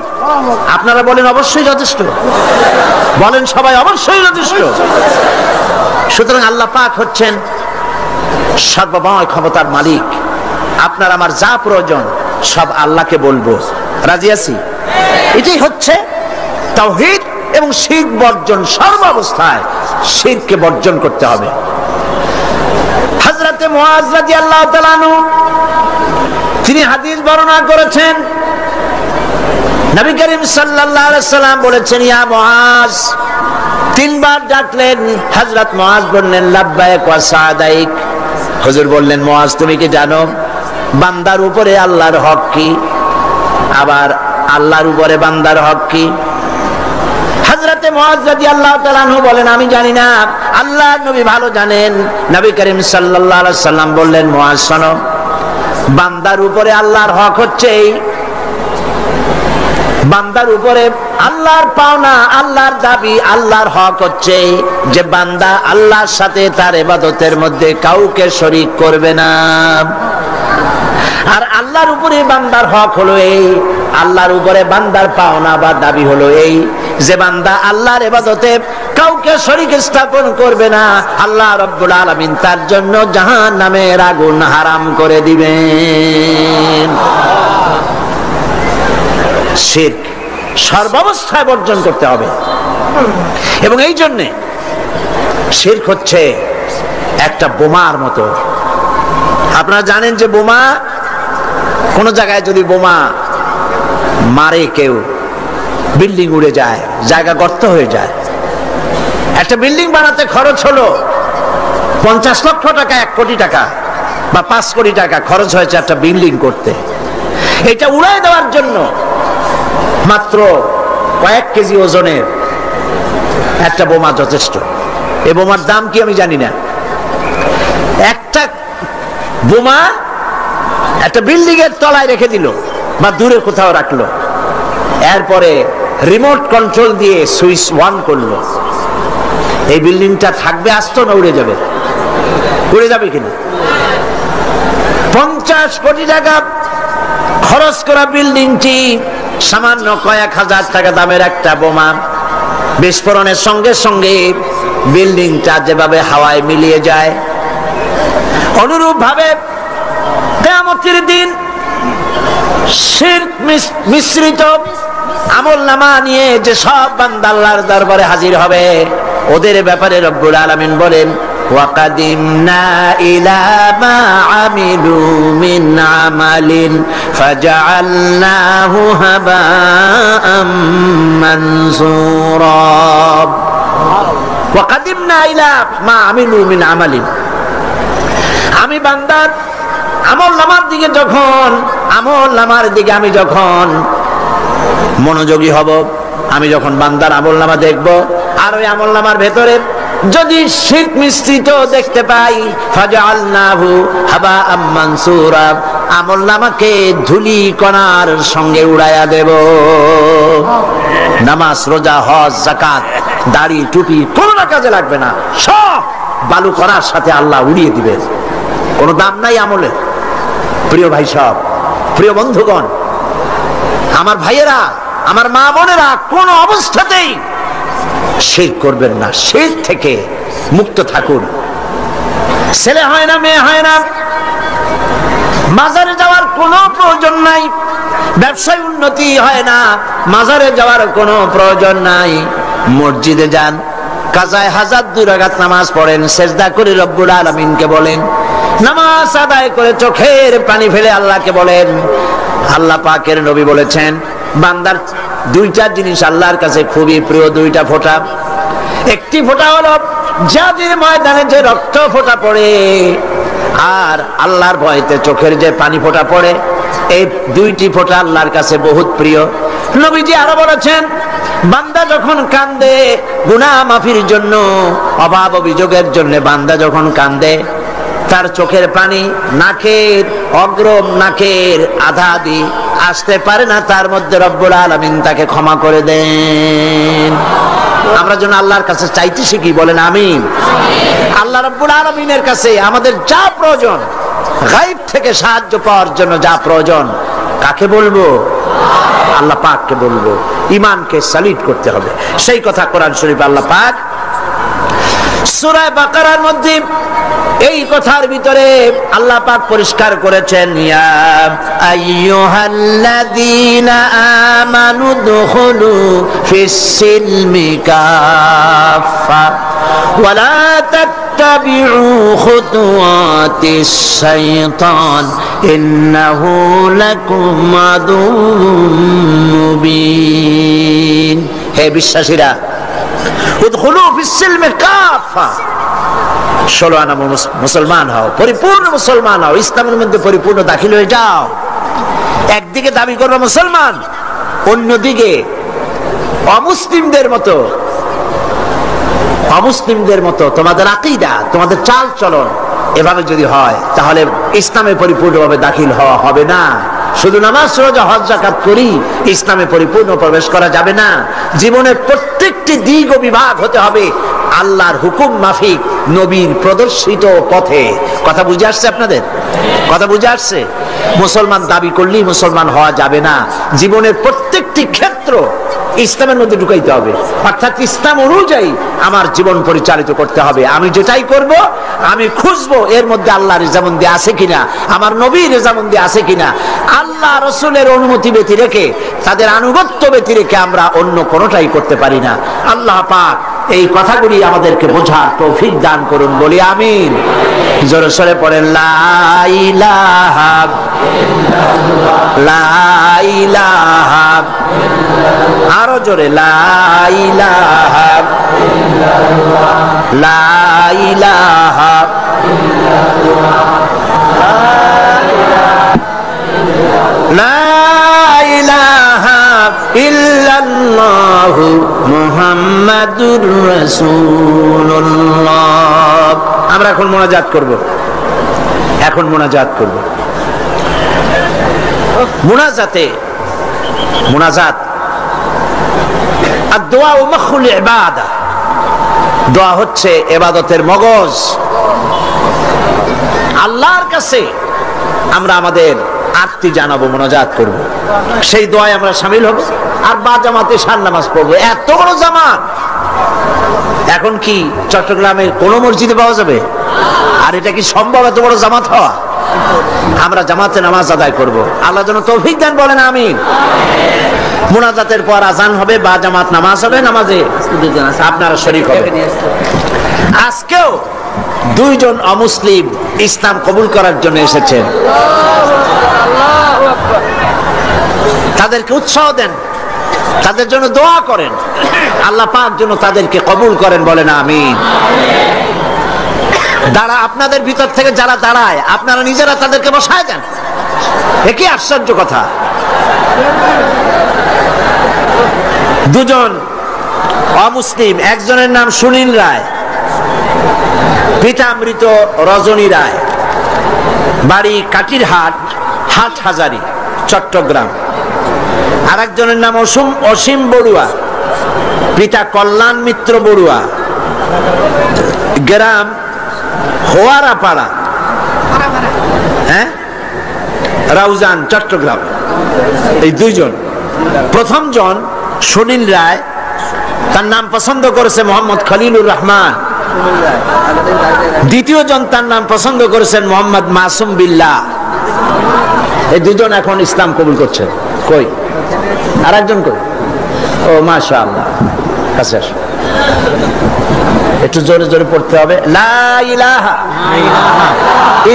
আপনারা বলেন অবশ্যই যথেষ্ট, বলেন সবাই অবশ্যই যথেষ্ট। সুতরাং আল্লাহ পাক হচ্ছেন সর্বময় ক্ষমতার মালিক। আপনার আমার যা প্রয়োজন সব আল্লাহকে বলবো, রাজি আছি? এটাই হচ্ছে তাওহীদ এবং শিরক বর্জন। সর্বাবস্থায় শিরককে বর্জন করতে হবে। হযরতে মুআজ রাদিয়াল্লাহু তাআলা আনহু তিনি হাদিস বর্ণনা করেছেন, নবী করিম সাল্লাল্লাহু আলাইহি সাল্লাম বলেছেন, ইয়া মুআজ, 3 বার ডাকলেন। হযরত মুআজ বললেন, লাব্বাইক ওয়া সাদাইক। হুজুর বললেন, মুআজ তুমি কি জানো বান্দার উপরে আল্লাহর হক কি, আবার আল্লাহর উপরে বান্দার হক কি? হযরতে মুআজ রাদিয়াল্লাহু তাআলা আনহু বলেন, আমি জানি না, আল্লাহর নবী ভালো জানেন। নবী করিম সাল্লাল্লাহু আলাইহি সাল্লাম বললেন, মুআজ শোনো, বান্দার উপরে আল্লাহর হক হচ্ছে এই, বান্দার উপরে আল্লাহর পাওনা, আল্লাহর দাবি, আল্লাহর হক হচ্ছে যে বান্দা আল্লাহর সাথে তার ইবাদতের মধ্যে কাউকে শরীক করবে না। আর আল্লাহর উপরে বান্দার হক হলো এই, আল্লাহর উপরে বান্দার পাওনা বা দাবি হলো এই যে বান্দা আল্লাহর ইবাদতে কাউকে শরীক স্থাপন করবে না। আল্লাহ রাব্বুল আলামিন তার জন্য জাহান্নামের আগুন হারাম করে দিবেন। শিরক সর্বাবস্থায় বর্জন করতে হবে। এবং এই জন্যে শিরক হচ্ছে একটা বোমার মতো। আপনারা জানেন যে বোমা, কোন জায়গায় যদি বোমা মারে কেউ, বিল্ডিং উড়ে যায়, জায়গা গর্ত হয়ে যায়। একটা বিল্ডিং বানাতে খরচ হলো 50 লক্ষ টাকা, 1 কোটি টাকা বা 5 কোটি টাকা খরচ হয়েছে একটা বিল্ডিং করতে। এটা উড়াই দেওয়ার জন্য মাত্র কয়েক কেজি ওজনের একটা বোমা যথেষ্ট। এই বোমার দাম কি আমি জানি না। একটা বোমা একটা বিল্ডিং এর তলায় রেখে দিল বা দূরে কোথাও রাখলো, এরপরে রিমোট কন্ট্রোল দিয়ে সুইচ অন করলো, এই বিল্ডিংটা থাকবে আস্ত না উড়ে যাবে? উড়ে যাবে কিনা? 50 কোটি টাকা খরচ করা বিল্ডিংটি সামান্য কয়েক হাজার টাকা দামের একটা বোমা বিস্ফোরণের সঙ্গে সঙ্গে বিল্ডিংটা যেভাবে হাওয়ায় মিলিয়ে যায়, অনুরূপ ভাবে কিয়ামতের দিন শিরক মিশ্রিত আমলনামা নিয়ে যে সব বান্দা আল্লাহর দরবারে হাজির হবে, ওদের ব্যাপারে রব্বুল আলামিন বলেন, وَقَدِمْنَا إِلَى مَا عَمِلُوا مِنْ عَمَلٍ فَجَعَلْنَاهُ هَبَاءً مَنْثُورًا। وَقَدِمْنَا إِلَى مَا عَمِلُوا مِنْ عَمَلٍ। আমি বান্দার আমলনামার দিকে যখন, আমলনামার দিকে আমি যখন মনোযোগী হব, আমি যখন বান্দার আমলনামা দেখব, আর ওই আমলনামার ভেতরে যদি শিরক মিশ্রিত দেখতে পাই, ফাজআলনাহু হাবাআম মানসুরা, আমলনামাকে ধুলি কণার সঙ্গে উড়াইয়া দেব। নামাজ, রোজা, হজ, যাকাত দাড়ি টুপি কোনো কাজে লাগবে না, সব বালু করার সাথে আল্লাহ উড়িয়ে দিবেন, কোনো দাম নাই আমলের। প্রিয় ভাই সব, প্রিয় বন্ধুগণ, আমার ভাইয়েরা, আমার মা বোনেরা, কোন অবস্থাতেই শিরক করবেন না, শিরক থেকে মুক্ত থাকুন। ছেলে হয় না, মেয়ে হয় না, মাজারে যাওয়ার কোনো প্রয়োজন নাই, ব্যবসায় উন্নতি হয় না, মাজারে যাওয়ার কোনো প্রয়োজন নাই। মসজিদে যান, কাজায় হাজার 2 রাকাত নামাজ পড়েন, সেজদা করে রব্বুল আলামিনকে বলেন, নামাজ আদায় করে চোখের পানি ফেলে আল্লাহকে বলেন। আল্লাহ পাকের নবী বলেছেন, বান্দার 2টা জিনিস আল্লাহর কাছে খুবই প্রিয়, 2টা ফোঁটা। একটি ফোঁটা হলো যাদের ময়দানে যে রক্ত ফোঁটা পড়ে, আর আল্লাহর ভয়তে চোখের যে পানি ফোঁটা পড়ে, এই 2টি ফোঁটা আল্লাহর কাছে বহুত প্রিয়। নবীজি আরো বলেছেন, বান্দা যখন কান্দে গুনাহ মাফির জন্য, অভাব অভিযোগের জন্য বান্দা যখন কান্দে, তার চোখের পানি নাকের অগ্রম নাকের আধা দি আসতে পারে না, তার মধ্যে রব্বুল আলামিন তাকে ক্ষমা করে দেন। আমরা যেন আল্লাহর কাছে চাইতে শিখি, বলেন আমিন। আল্লাহ রব্বুল আলামিনের কাছে আমাদের যা প্রয়োজন, গায়ব থেকে সাহায্য পাওয়ার জন্য যা প্রয়োজন, কাকে বলবো? আল্লাহ পাককে বলবো। ঈমানকে সালিট করতে হবে, সেই কথা কোরআন শরীফ আল্লাহ পাক সূরা বাকারার মধ্যে এই কথার ভিতরে আল্লাহ পাক পরিষ্কার করেছেন, ইয়া আইয়ুহাল্লাযীনা আমানু দুখুলু ফিস সিলমি কাফা ওয়া লা তাত্তাবিউ খুতুওয়াতিস শাইতান ইন্নাহু লাকুম আদুউম মুবিন। হে বিশ্বাসীরা, উদখুলু ফিস সিলমি কাফা, 16 আনা মুসলমান হও, পরিপূর্ণ মুসলমান হও, ইসলামের মধ্যে পরিপূর্ণ দাখিল হয়ে যাও। একদিকে দাবি করবে মুসলমান, অন্যদিকে অমুসলিমদের মতো তোমাদের আকীদা, তোমাদের চাল চলন এভাবে যদি হয়, তাহলে ইসলামে পরিপূর্ণভাবে দাখিল হওয়া হবে না। শুধু নামাজ রোজা হজ যাকাত করি ইসলামে পরিপূর্ণ প্রবেশ করা যাবে না। জীবনের প্রত্যেকটি দিক ও বিভাগ হতে হবে আল্লাহর হুকুম মাফিক, নবীর প্রদর্শিত পথে। কথা বুঝে আসছে আপনাদের? কথা বুঝে আসছে? মুসলমান দাবি করলেই মুসলমান হওয়া যাবে না। জীবনের প্রত্যেকটি ক্ষেত্র ইসলামের মধ্যে ঢুকাইতে হবে, অর্থাৎ ইসলাম অনুযায়ী আমার জীবন পরিচালিত করতে হবে। আমি যেটাই করব আমি খুঁজবো এর মধ্যে আল্লাহর রেজামন্দি আছে কিনা, আমার নবীর রেজামন্দি আছে কিনা। আল্লাহ রসুলের অনুমতি ব্যতি রেখে, তাদের আনুগত্য ব্যতি রেখে আমরা অন্য কোনোটাই করতে পারি না। আল্লাহ পাক এই কথাগুলি আমাদেরকে বোঝার তৌফিক দান করুন, বলি আমিন। জোরে সরে পড়েন, লা ইলাহা লা ইলাহা, আরো জোরে, লা ইলাহা লা ইলাহা লা ইলাহা ইল্লাল্লাহু মুহাম্মাদুর রাসূলুল্লাহ। আমরা এখন মোনাজাত করব, মোনাজাত আর দোয়া ও মুখুল ইবাদা। দোয়া হচ্ছে ইবাদতের মগজ। আল্লাহর কাছে আমরা আমাদের আরতি জানাবো, মোনাজাত করব, সেই দোয়ায় আমরা শামিল হব, আর বা জামাতে শান নামাজ পড়বো। এত বড় জামাত এখন কি চট্টগ্রামের কোন মসজিদে পাওয়া যাবে? আর এটা কি সম্ভব এত বড় জামাত হওয়া? আমরা জামাতে নামাজ আদায় করব। আল্লাহ যেন তৌফিক দেন, বলেন আমিন। মুনাজাতের পর আজান হবে, বা জামাত নামাজ হবে, নামাজে আপনারা শরীক হবেন। আজকেও 2 জন অমুসলিম ইসলাম কবুল করার জন্য এসেছেন, তাদেরকে উৎসাহ দেন, তাদের জন্য দোয়া করেন, আল্লাহ পাক যেন তাদেরকে কবুল করেন, বলেন আমিন। আপনাদের ভিতর থেকে যারা দাঁড়ায়, আপনারা নিজেরা তাদেরকে বসায় দেন। একই আশ্চর্য কথা। 2 জন অমুসলিম, একজনের নাম সুনীল রায়, পিতা মৃত রজনী রায়, বাড়ি কাটিরহাট, হাটহাজারী, চট্টগ্রাম। আর একজনের নাম অসীম বড়ুয়া, পিতা কল্যাণ মিত্র বড়ুয়া, গ্রাম হোয়ারাপাড়া, হ্যাঁ, রাউজান, চট্টগ্রাম। এই দুইজন। প্রথম জন সুনীল রায়, তার নাম পছন্দ করেছে মোহাম্মদ খলিলুর রহমান। দ্বিতীয় জন তার নাম পছন্দ করেছেন মোহাম্মদ মাসুম বিল্লাহ। এই দুজন এখন ইসলাম কবুল করছেন। কই আর একজন কই? ও মাশাআল্লাহ, কাছে আসো, একটু জোরে জোরে পড়তে হবে। লা ইলাহা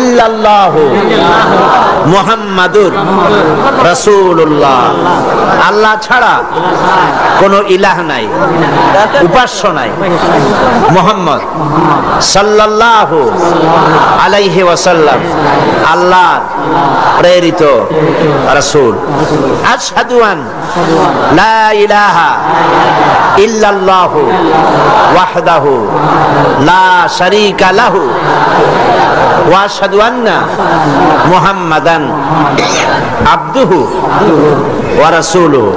ইল্লাল্লাহু মুহাম্মাদুর রাসূলুল্লাহ। আল্লাহ ছাড়া কোনো ইলাহ নাই, উপাস্য নাই। মুহাম্মদ সাল্লাল্লাহু আলাইহি ওয়াসাল্লাম আল্লাহর প্রেরিত রাসূল। আশহাদু আন লা ইলাহা ইল্লাল্লাহু ওয়াহদাহু লা শারীকা লাহু ওয়া আশহাদু আন্না মুহাম্মাদান আবদুহু ওয়া রাসূলুহু।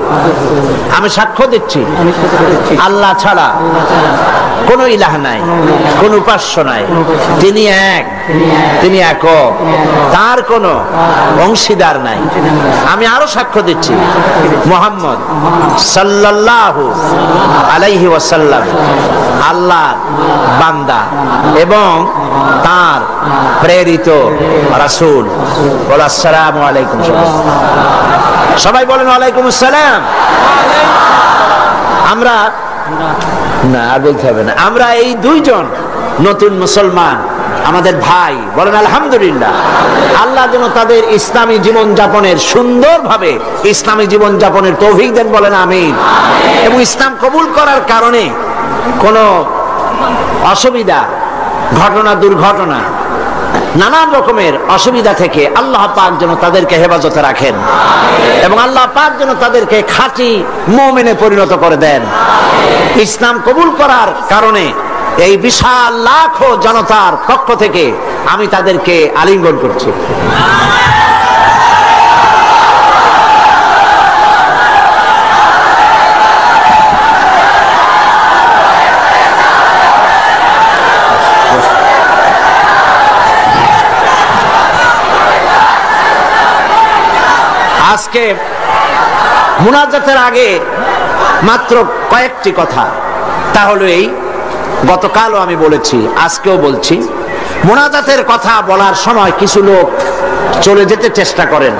আমি সাক্ষ্য দিচ্ছি আল্লাহ ছাড়া কোনো ইলাহ নাই, কোন উপাস্য নাই। তিনি এক, তিনি একক, তার কোনো অংশীদার নাই। আমি আরো সাক্ষ্য দিচ্ছি মুহাম্মদ সাল্লাল্লাহু আলাইহি ওয়াসাল্লাম আল্লাহর বান্দা এবং তার প্রেরিত রাসূল। আসসালামু আলাইকুম। সবাই বলেন ওয়ালাইকুম আসসালাম। আমরা না আর বলতে হবে না, আমরা এই দুইজন নতুন মুসলমান আমাদের ভাই, বলেন আলহামদুলিল্লাহ। আল্লাহ যেন তাদের ইসলামী জীবন যাপনের, সুন্দরভাবে ইসলামী জীবন যাপনের তৌফিক দেন, বলেন আমিন। এবং ইসলাম কবুল করার কারণে কোনো অসুবিধা, ঘটনা, দুর্ঘটনা, নানান রকমের অসুবিধা থেকে আল্লাহ পাক যেন তাদেরকে হেফাজতে রাখেন এবং আল্লাহ পাক যেন তাদেরকে খাঁটি মুমিনে পরিণত করে দেন। ইসলাম কবুল করার কারণে এই বিশাল লাখো জনতার পক্ষ থেকে আমি তাদেরকে আলিঙ্গন করছি। আজকে মুনাজাতের আগে মাত্র কয়েকটি কথা, তা হলো এই, গতকালও আমি বলেছি, আজকেও বলছি, মুনাজাতের কথা বলার সময় কিছু লোক চলে যেতে চেষ্টা করেন,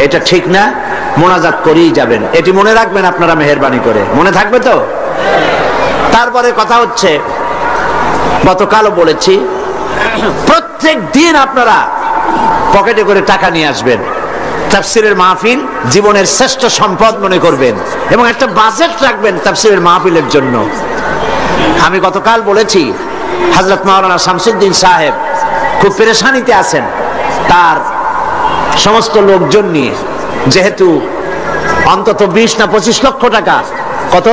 এটা ঠিক না। মুনাজাত করেই যাবেন, এটি মনে রাখবেন আপনারা মেহেরবানি করে। মনে থাকবে তো? তারপরে কথা হচ্ছে, গতকালও বলেছি, প্রত্যেক দিন আপনারা পকেটে করে টাকা নিয়ে আসবেন। তাফসীরের মাহফিল জীবনের শ্রেষ্ঠ সম্পদ মনে করবেন এবং একটা বাজেট রাখবেন তাফসীরের মাহফিলের জন্য। আমি গতকাল বলেছি, হযরত মাওলানা শামসুদ্দিন সাহেব খুব পেরেশানিতে আছেন তার সমস্ত লোকজন নিয়ে, যেহেতু অন্তত 20 না 25 লক্ষ টাকা, কত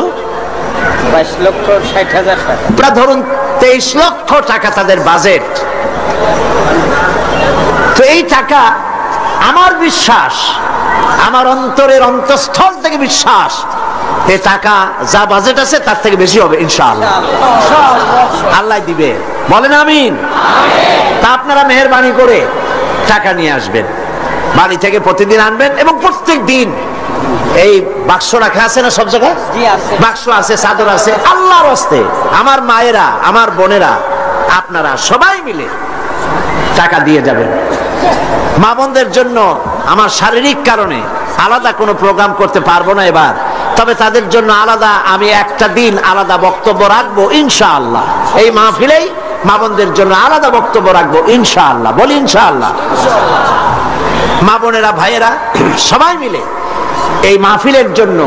22,60,000 টাকা, প্রায় ধরুন 23 লক্ষ টাকা তাদের বাজেট। তো এই টাকা, আমার বিশ্বাস, আমার অন্তরের অন্তঃস্থল থেকে বিশ্বাস, এই টাকা যা বাজেট আছে তার থেকে বেশি হবে ইনশাআল্লাহ। আল্লাহ দিবে, বলেন আমিন। তা আপনারা মেহেরবানি করে টাকা নিয়ে আসবেন, বাড়ি থেকে প্রতিদিন আনবেন এবং প্রত্যেক দিন এই বাক্স রাখা আছে না, সব জায়গায় বাক্স আছে, চাদর আছে। আল্লাহর হস্তে আমার মায়েরা, আমার বোনেরা, আপনারা সবাই মিলে টাকা দিয়ে যাবেন। মা বোনদের জন্য আমার শারীরিক কারণে আলাদা কোনো প্রোগ্রাম করতে পারবো না এবার, তবে তাদের জন্য আলাদা আমি একটা দিন আলাদা বক্তব্য রাখবো ইনশাআল্লাহ। এই মাহফিলেই মা বোনদের জন্য আলাদা বক্তব্য রাখবো ইনশাআল্লাহ, বলি ইনশাআল্লাহ। মা বোনেরা, ভাইয়েরা, সবাই মিলে এই মাহফিলের জন্য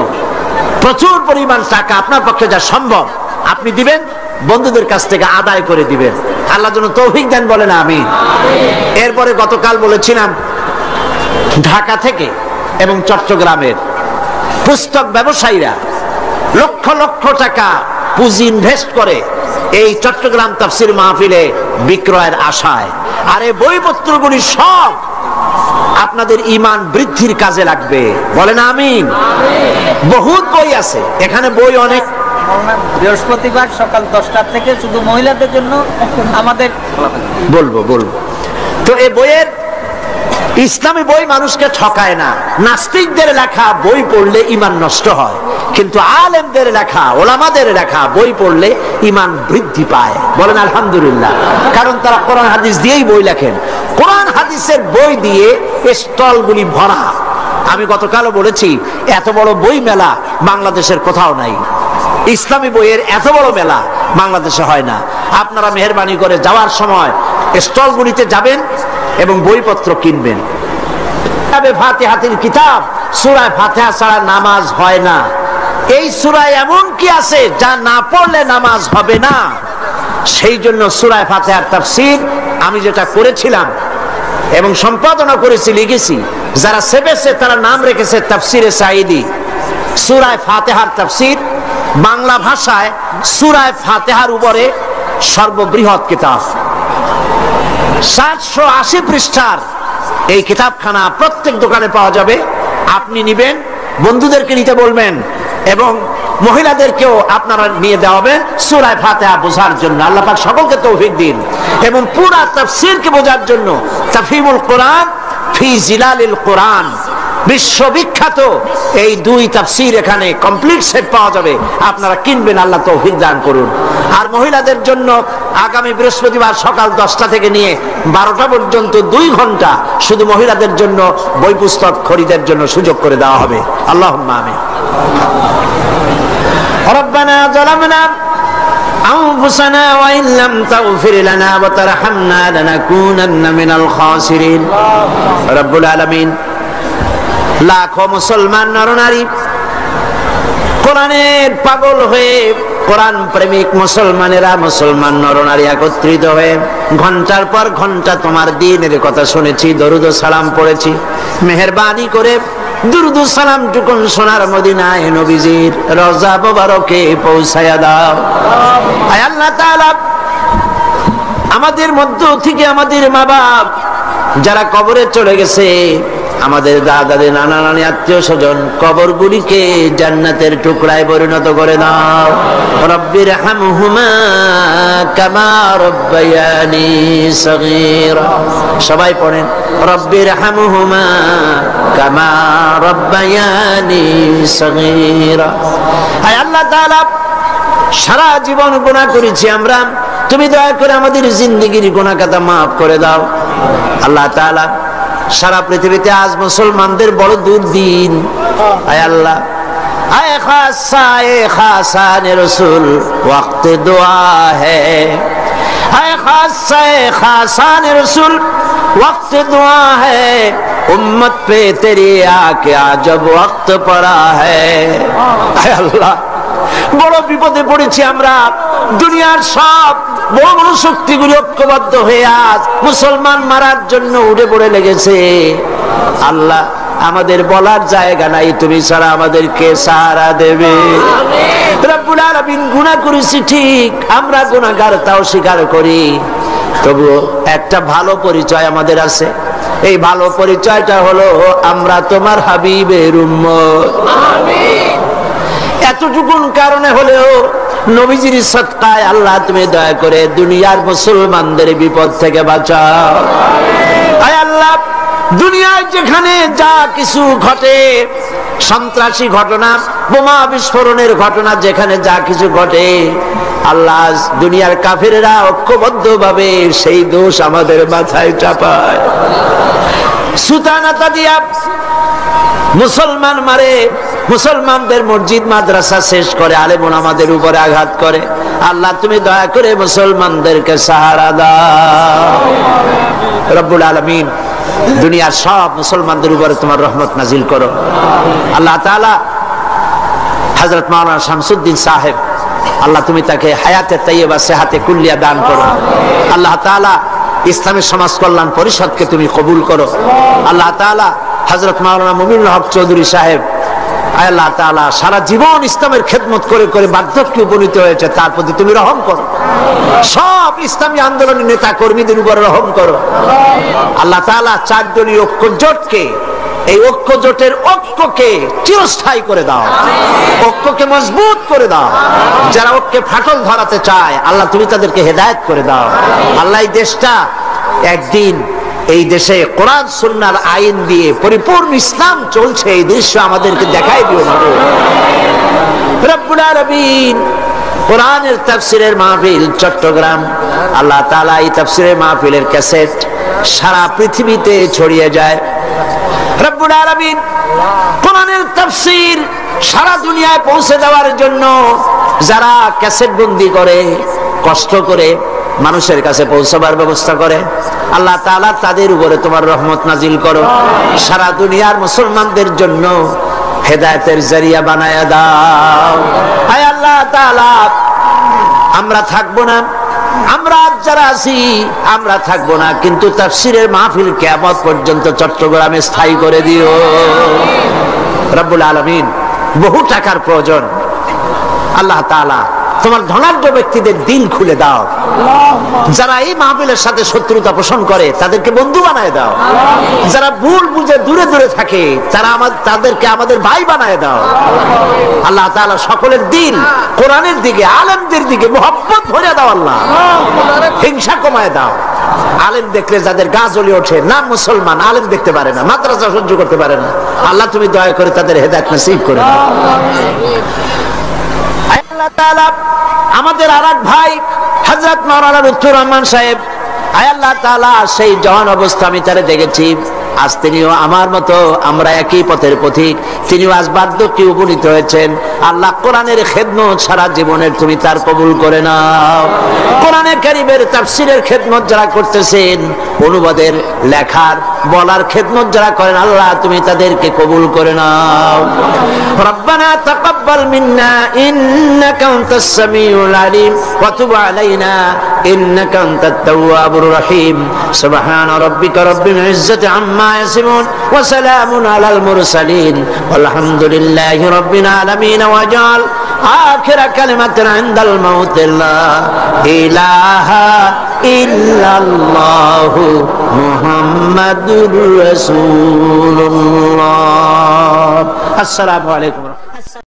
প্রচুর পরিমাণ টাকা আপনার পক্ষে যা সম্ভব আপনি দিবেন, বন্ধুদের কাছ থেকে আদায় করে দিবেন। আল্লাহ যেন তৌফিক দেন, বলেন আমিন। এরপরে গতকাল বলেছিলাম, ঢাকা থেকে এবং চট্টগ্রামের পুস্তক ব্যবসায়ীরা লক্ষ লক্ষ টাকা পুঁজি ইনভেস্ট করে এই চট্টগ্রাম তাফসীর মাহফিলে বিক্রয়ের আশায়। আর এই বইপত্রগুলি সব আপনাদের ঈমান বৃদ্ধির কাজে লাগবে, বলেন আমিন। বহুত বই আছে এখানে, বই অনেক বৃহস্পতিবার সকাল 10টা থেকে শুধু মহিলাদের জন্য আমাদের বলবো তো এই বইয়ের ইসলামী বই মানুষকে ঠকায় না। নাস্তিকদের লেখা বই পড়লে ঈমান নষ্ট হয়, কিন্তু আলেমদের লেখা, ওলামাদের লেখা বই পড়লে ঈমান বৃদ্ধি পায়। বলেন আলহামদুলিল্লাহ। কারণ তারা কোরআন হাদিস দিয়েই বই লেখেন। কোরআন হাদিসের বই দিয়ে স্টলগুলি ভরা। আমি গতকালও বলেছি, এত বড় বই মেলা বাংলাদেশের কোথাও নাই। ইসলামী বইয়ের এত বড় মেলা বাংলাদেশে হয় না। আপনারা মেহেরবানি করে যাওয়ার সময় স্টলগুলিতে যাবেন এবং বইপত্র কিনবেন। ফাতিহাতুল কিতাব, সূরা ফাতিহা ছাড়া নামাজ হয় না। এই সূরায় এমন কি আছে যা না পড়লে নামাজ হবে না? সেই জন্য সূরা ফাতিহার তাফসীর আমি যেটা করেছিলাম এবং সম্পাদনা করেছি, লিখেছি, যারা সেবেছে তারা নাম রেখেছে তাফসীরে সাঈদী। সূরা ফাতিহার তাফসীর বাংলা ভাষায় সূরা ফাতিহার উপরে সর্ববৃহৎ কিতাব, 780 পৃষ্ঠার এই কিতাবখানা প্রত্যেক দোকানে পাওয়া যাবে। আপনি নিবেন, বন্ধুদেরকে নিতে বলবেন এবং মহিলাদেরকেও আপনারা নিয়ে দেওয়াবেন সূরা ফাতিহা বোঝার জন্য। আল্লাহ পাক সকলকে তৌফিক দিন। এবং পুরো তাফসীরকে বোঝার জন্য তাফহিমুল কোরআন ফি জিলালিল কোরআন, বিশ্ববিখ্যাত এই দুই তাফসীর এখানে কমপ্লিট সেট পাওয়া যাবে। আপনারা কিনবেন, আল্লাহ তৌফিক দান করুন। আর মহিলাদের জন্য আগামী বৃহস্পতিবার সকাল 10টা থেকে নিয়ে 12টা পর্যন্ত 2 ঘন্টা শুধু মহিলাদের জন্য বই পুস্তক খরিদের জন্য সুযোগ করে দেওয়া হবে। আল্লাহুম্মা আমিন। রব্বানা যালামনা আনফুসানা ওয়া ইন লাম তাগফির লানা ওয়া তারহামনা লানাকুনান্না মিনাল খাসিরিন। রব্বুল আলামিন লাখো মুসলমান নরনারী কোরআনের পাগল হয়ে, কোরআন প্রেমিক মুসলমানেরা, মুসলমান নরনারী একত্রিত হয়ে ঘন্টার পর ঘন্টা তোমার দ্বীনের কথা শুনেছি, দরুদ ও সালাম পড়েছি। মেহেরবানি করে দুরুদ ও সালাম টুকুন সোনার মদিনায় নবীজির রওজা মোবারকে পৌঁছায়া দাও। আয় আল্লাহ তাআলা, আমাদের মধ্য থেকে আমাদের মা বাপ যারা কবরে চলে গেছে, আমাদের দাদাদের, নানা নানি, আত্মীয় স্বজন, কবরগুলিকে জান্নাতের টুকরায় পরিণত করে দাও। রব্বির হামহুমা কামা রব্বায়ানি সগীরা। সবাই পড়েন, রব্বির হামহুমা কামা রব্বায়ানি সগীরা। আয় আল্লাহ তাআলা, সারা জীবন গুনাহ করেছি আমরা, তুমি দয়া করে আমাদের জিন্দেগির গুনাহ খাতা মাফ করে দাও। আল্লাহ তাআলা, সারা পৃথিবীতে আজ মুসলমানদের বড় দুর্দিন। আয় আল্লাহ, আয় খাসা, আয় খাসানে রাসূল ওয়াক্ত দুআ হ্যায়। আয় খাসা, আয় খাসানে রাসূল ওয়াক্ত দুআ হ্যায়। উম্মত পে তেরি আকে আজব ওয়াক্ত পড়া হ্যায়। আয় আল্লাহ, বড় বিপদে পড়েছি আমরা। দুনিয়ার সব বড় বড় শক্তিগুলি ঐক্যবদ্ধ হয়ে আজ মুসলমান মারার জন্য উঠে পড়ে লেগেছে। আল্লাহ, আমাদের বলার জায়গা নাই, তুমি ছাড়া আমাদেরকে সাহারা দেবে। রব্বুল আলামিন, গুনাহ করেছি ঠিক, আমরা গুনাহগার তাও স্বীকার করি, তবুও একটা ভালো পরিচয় আমাদের আছে। এই ভালো পরিচয়টা হলো আমরা তোমার হাবিবের উম্মত। আমিন। এতটুকুন কারণে হলেও নবীজির সদকায় আল্লাহ তুমি দয়া করে দুনিয়ার মুসলমানদের বিপদ থেকে বাঁচাও। আয় আল্লাহ, দুনিয়ায় যেখানে যা কিছু ঘটে, সন্ত্রাসী ঘটনা, বোমা বিস্ফোরণের ঘটনা, যেখানে যা কিছু ঘটে, আল্লাহ দুনিয়ার কাফেররা ঐক্যবদ্ধভাবে সেই দোষ আমাদের মাথায় চাপায়। সুতানাতা দিয়া মুসলমান মারে, মুসলমানদের মসজিদ মাদ্রাসা শেষ করে, আলেম ওলামাদের উপরে আঘাত করে। আল্লাহ তুমি দয়া করে মুসলমানদেরকে সাহারা দাও। রব্বুল আলামিন, দুনিয়ার সব মুসলমানদের উপরে তোমার রহমত নাজিল করো। আল্লাহ তাআলা হযরত মাওলানা শামসুদ্দিন সাহেব, আল্লাহ তুমি তাকে হায়াতে তাইয়্যিবা সেহাতে কুল্লিয়া দান করো। আল্লাহ তাআলা ইসলামী সমাজ কল্যাণ পরিষদকে তুমি কবুল করো। আল্লাহ তাআলা হযরত মাওলানা মুমিনুল হক চৌধুরী সাহেব, আল্লাহ তাআলা সারা জীবন ইসলামের খেদমত করে করে বার্ধক্যে উপনীত হয়েছে, তার প্রতি তুমি রহম করো। সব ইসলামী আন্দোলনের নেতা কর্মীদের উপর রহম করো। আল্লাহ তাআলা 4 দলীয় ঐক্য জোটকে এই ঐক্য জোটের ঐক্যকে চিরস্থায়ী করে দাও, ঐক্যকে মজবুত করে দাও। যারা ঐক্যে ফাটল ধরাতে চায় আল্লাহ তুমি তাদেরকে হেদায়েত করে দাও। আল্লাহ এই দেশটা একদিন, এই দেশে কোরআন সুন্নাহর আইন দিয়ে পরিপূর্ণ ইসলাম চলছে, এই দৃশ্য আমাদেরকে দেখাই দিও না রব্বুল আলামিন। কোরআনের তাফসীরের মাহফিল চট্টগ্রাম, আল্লাহ তাআলা এই তাফসীরের মাহফিলের ক্যাসেট সারা পৃথিবীতে ছড়িয়ে যায় রব্বুল আলামিন। কোরআনের তাফসীর সারা দুনিয়ায় পৌঁছে দেওয়ার জন্য যারা ক্যাসেট বন্দি করে, কষ্ট করে মানুষের কাছে পৌঁছাবার ব্যবস্থা করে, আল্লাহ তাআলা তাদের উপরে তোমার রহমত নাজিল করো। সারা দুনিয়ার মুসলমানদের জন্য হেদায়েতের জরিয়া বানায়া দাও। আয় আল্লাহ তাআলা, আমরা থাকবো না, আমরা যারা আছি আমরা থাকবো না, কিন্তু তাফসীরের মাহফিল কিয়ামত পর্যন্ত চট্টগ্রামে স্থায়ী করে দিও রব্বুল আলামিন। বহু টাকার প্রয়োজন, আল্লাহ তাআলা তোমার ধনাঢ্য ব্যক্তিদের দিল খুলে দাও। যারা এই মাহফিলের সাথে শত্রুতা পোষণ করে তাদেরকে বন্ধু বানায় দাও। যারা ভুল বুঝে দূরে দূরে থাকে তাদেরকে আমাদের ভাই বানায় দাও। আল্লাহ তাআলা সকলের দিল কোরআনের দিকে, আলেমদের দিকে মোহাব্বত ভরে দাও। আল্লাহ হিংসা কমায় দাও। আলেম দেখলে যাদের গা জ্বলে ওঠে, নাম মুসলমান, আলেম দেখতে পারে না, মাদ্রাসা সহ্য করতে পারে না, আল্লাহ তুমি দয়া করে তাদের হেদায়েত নসিব করে দাও। আল্লাহ তাআলা আমাদের আরেক ভাই হযরত মাওলানা লুৎফুর রহমান সাহেব, আয় আল্লাহ তাআলা সেই জওয়ান অবস্থা আমি তারে দেখেছি, আজ তিনিও আমার মতো, আমরা একই পথের পথিক, তিনিও আজ বার্ধক্যে উপনীত হয়েছেন। আল্লাহ কোরআনের খেদমত সারা জীবনের তুমি তার কবুল করে নাও। কোরআনে কারীমের তাফসীরের খেদমত যারা করতেছেন, অনুবাদের, লেখার, বলার খেদমত যারা করেন, আল্লাহ তুমি তাদেরকে কবুল করে নাও। রব্বানা তাকাব্বাল মিন্না ইন্নাকা আনতাস সামিউল আলিম ওয়া তুব আলাইনা ইন্নাকা আনতাত তাওয়াবুর রহিম। সুবহানা রাব্বিকা রাব্বিল ইজ্জাতি আম্মা ইয়াসিফুন ওয়া সালামুন আলাল মুরসালিন ওয়ালহামদুলিল্লাহি রাব্বিল আলামিন। ওয়াজআল আখিরা কালিমাতিন ইনদাল মাউত লা ইলাহা ইল্লাল্লাহু মুহাম্মাদুর রাসূলুল্লাহ। আসসালামু আলাইকুম।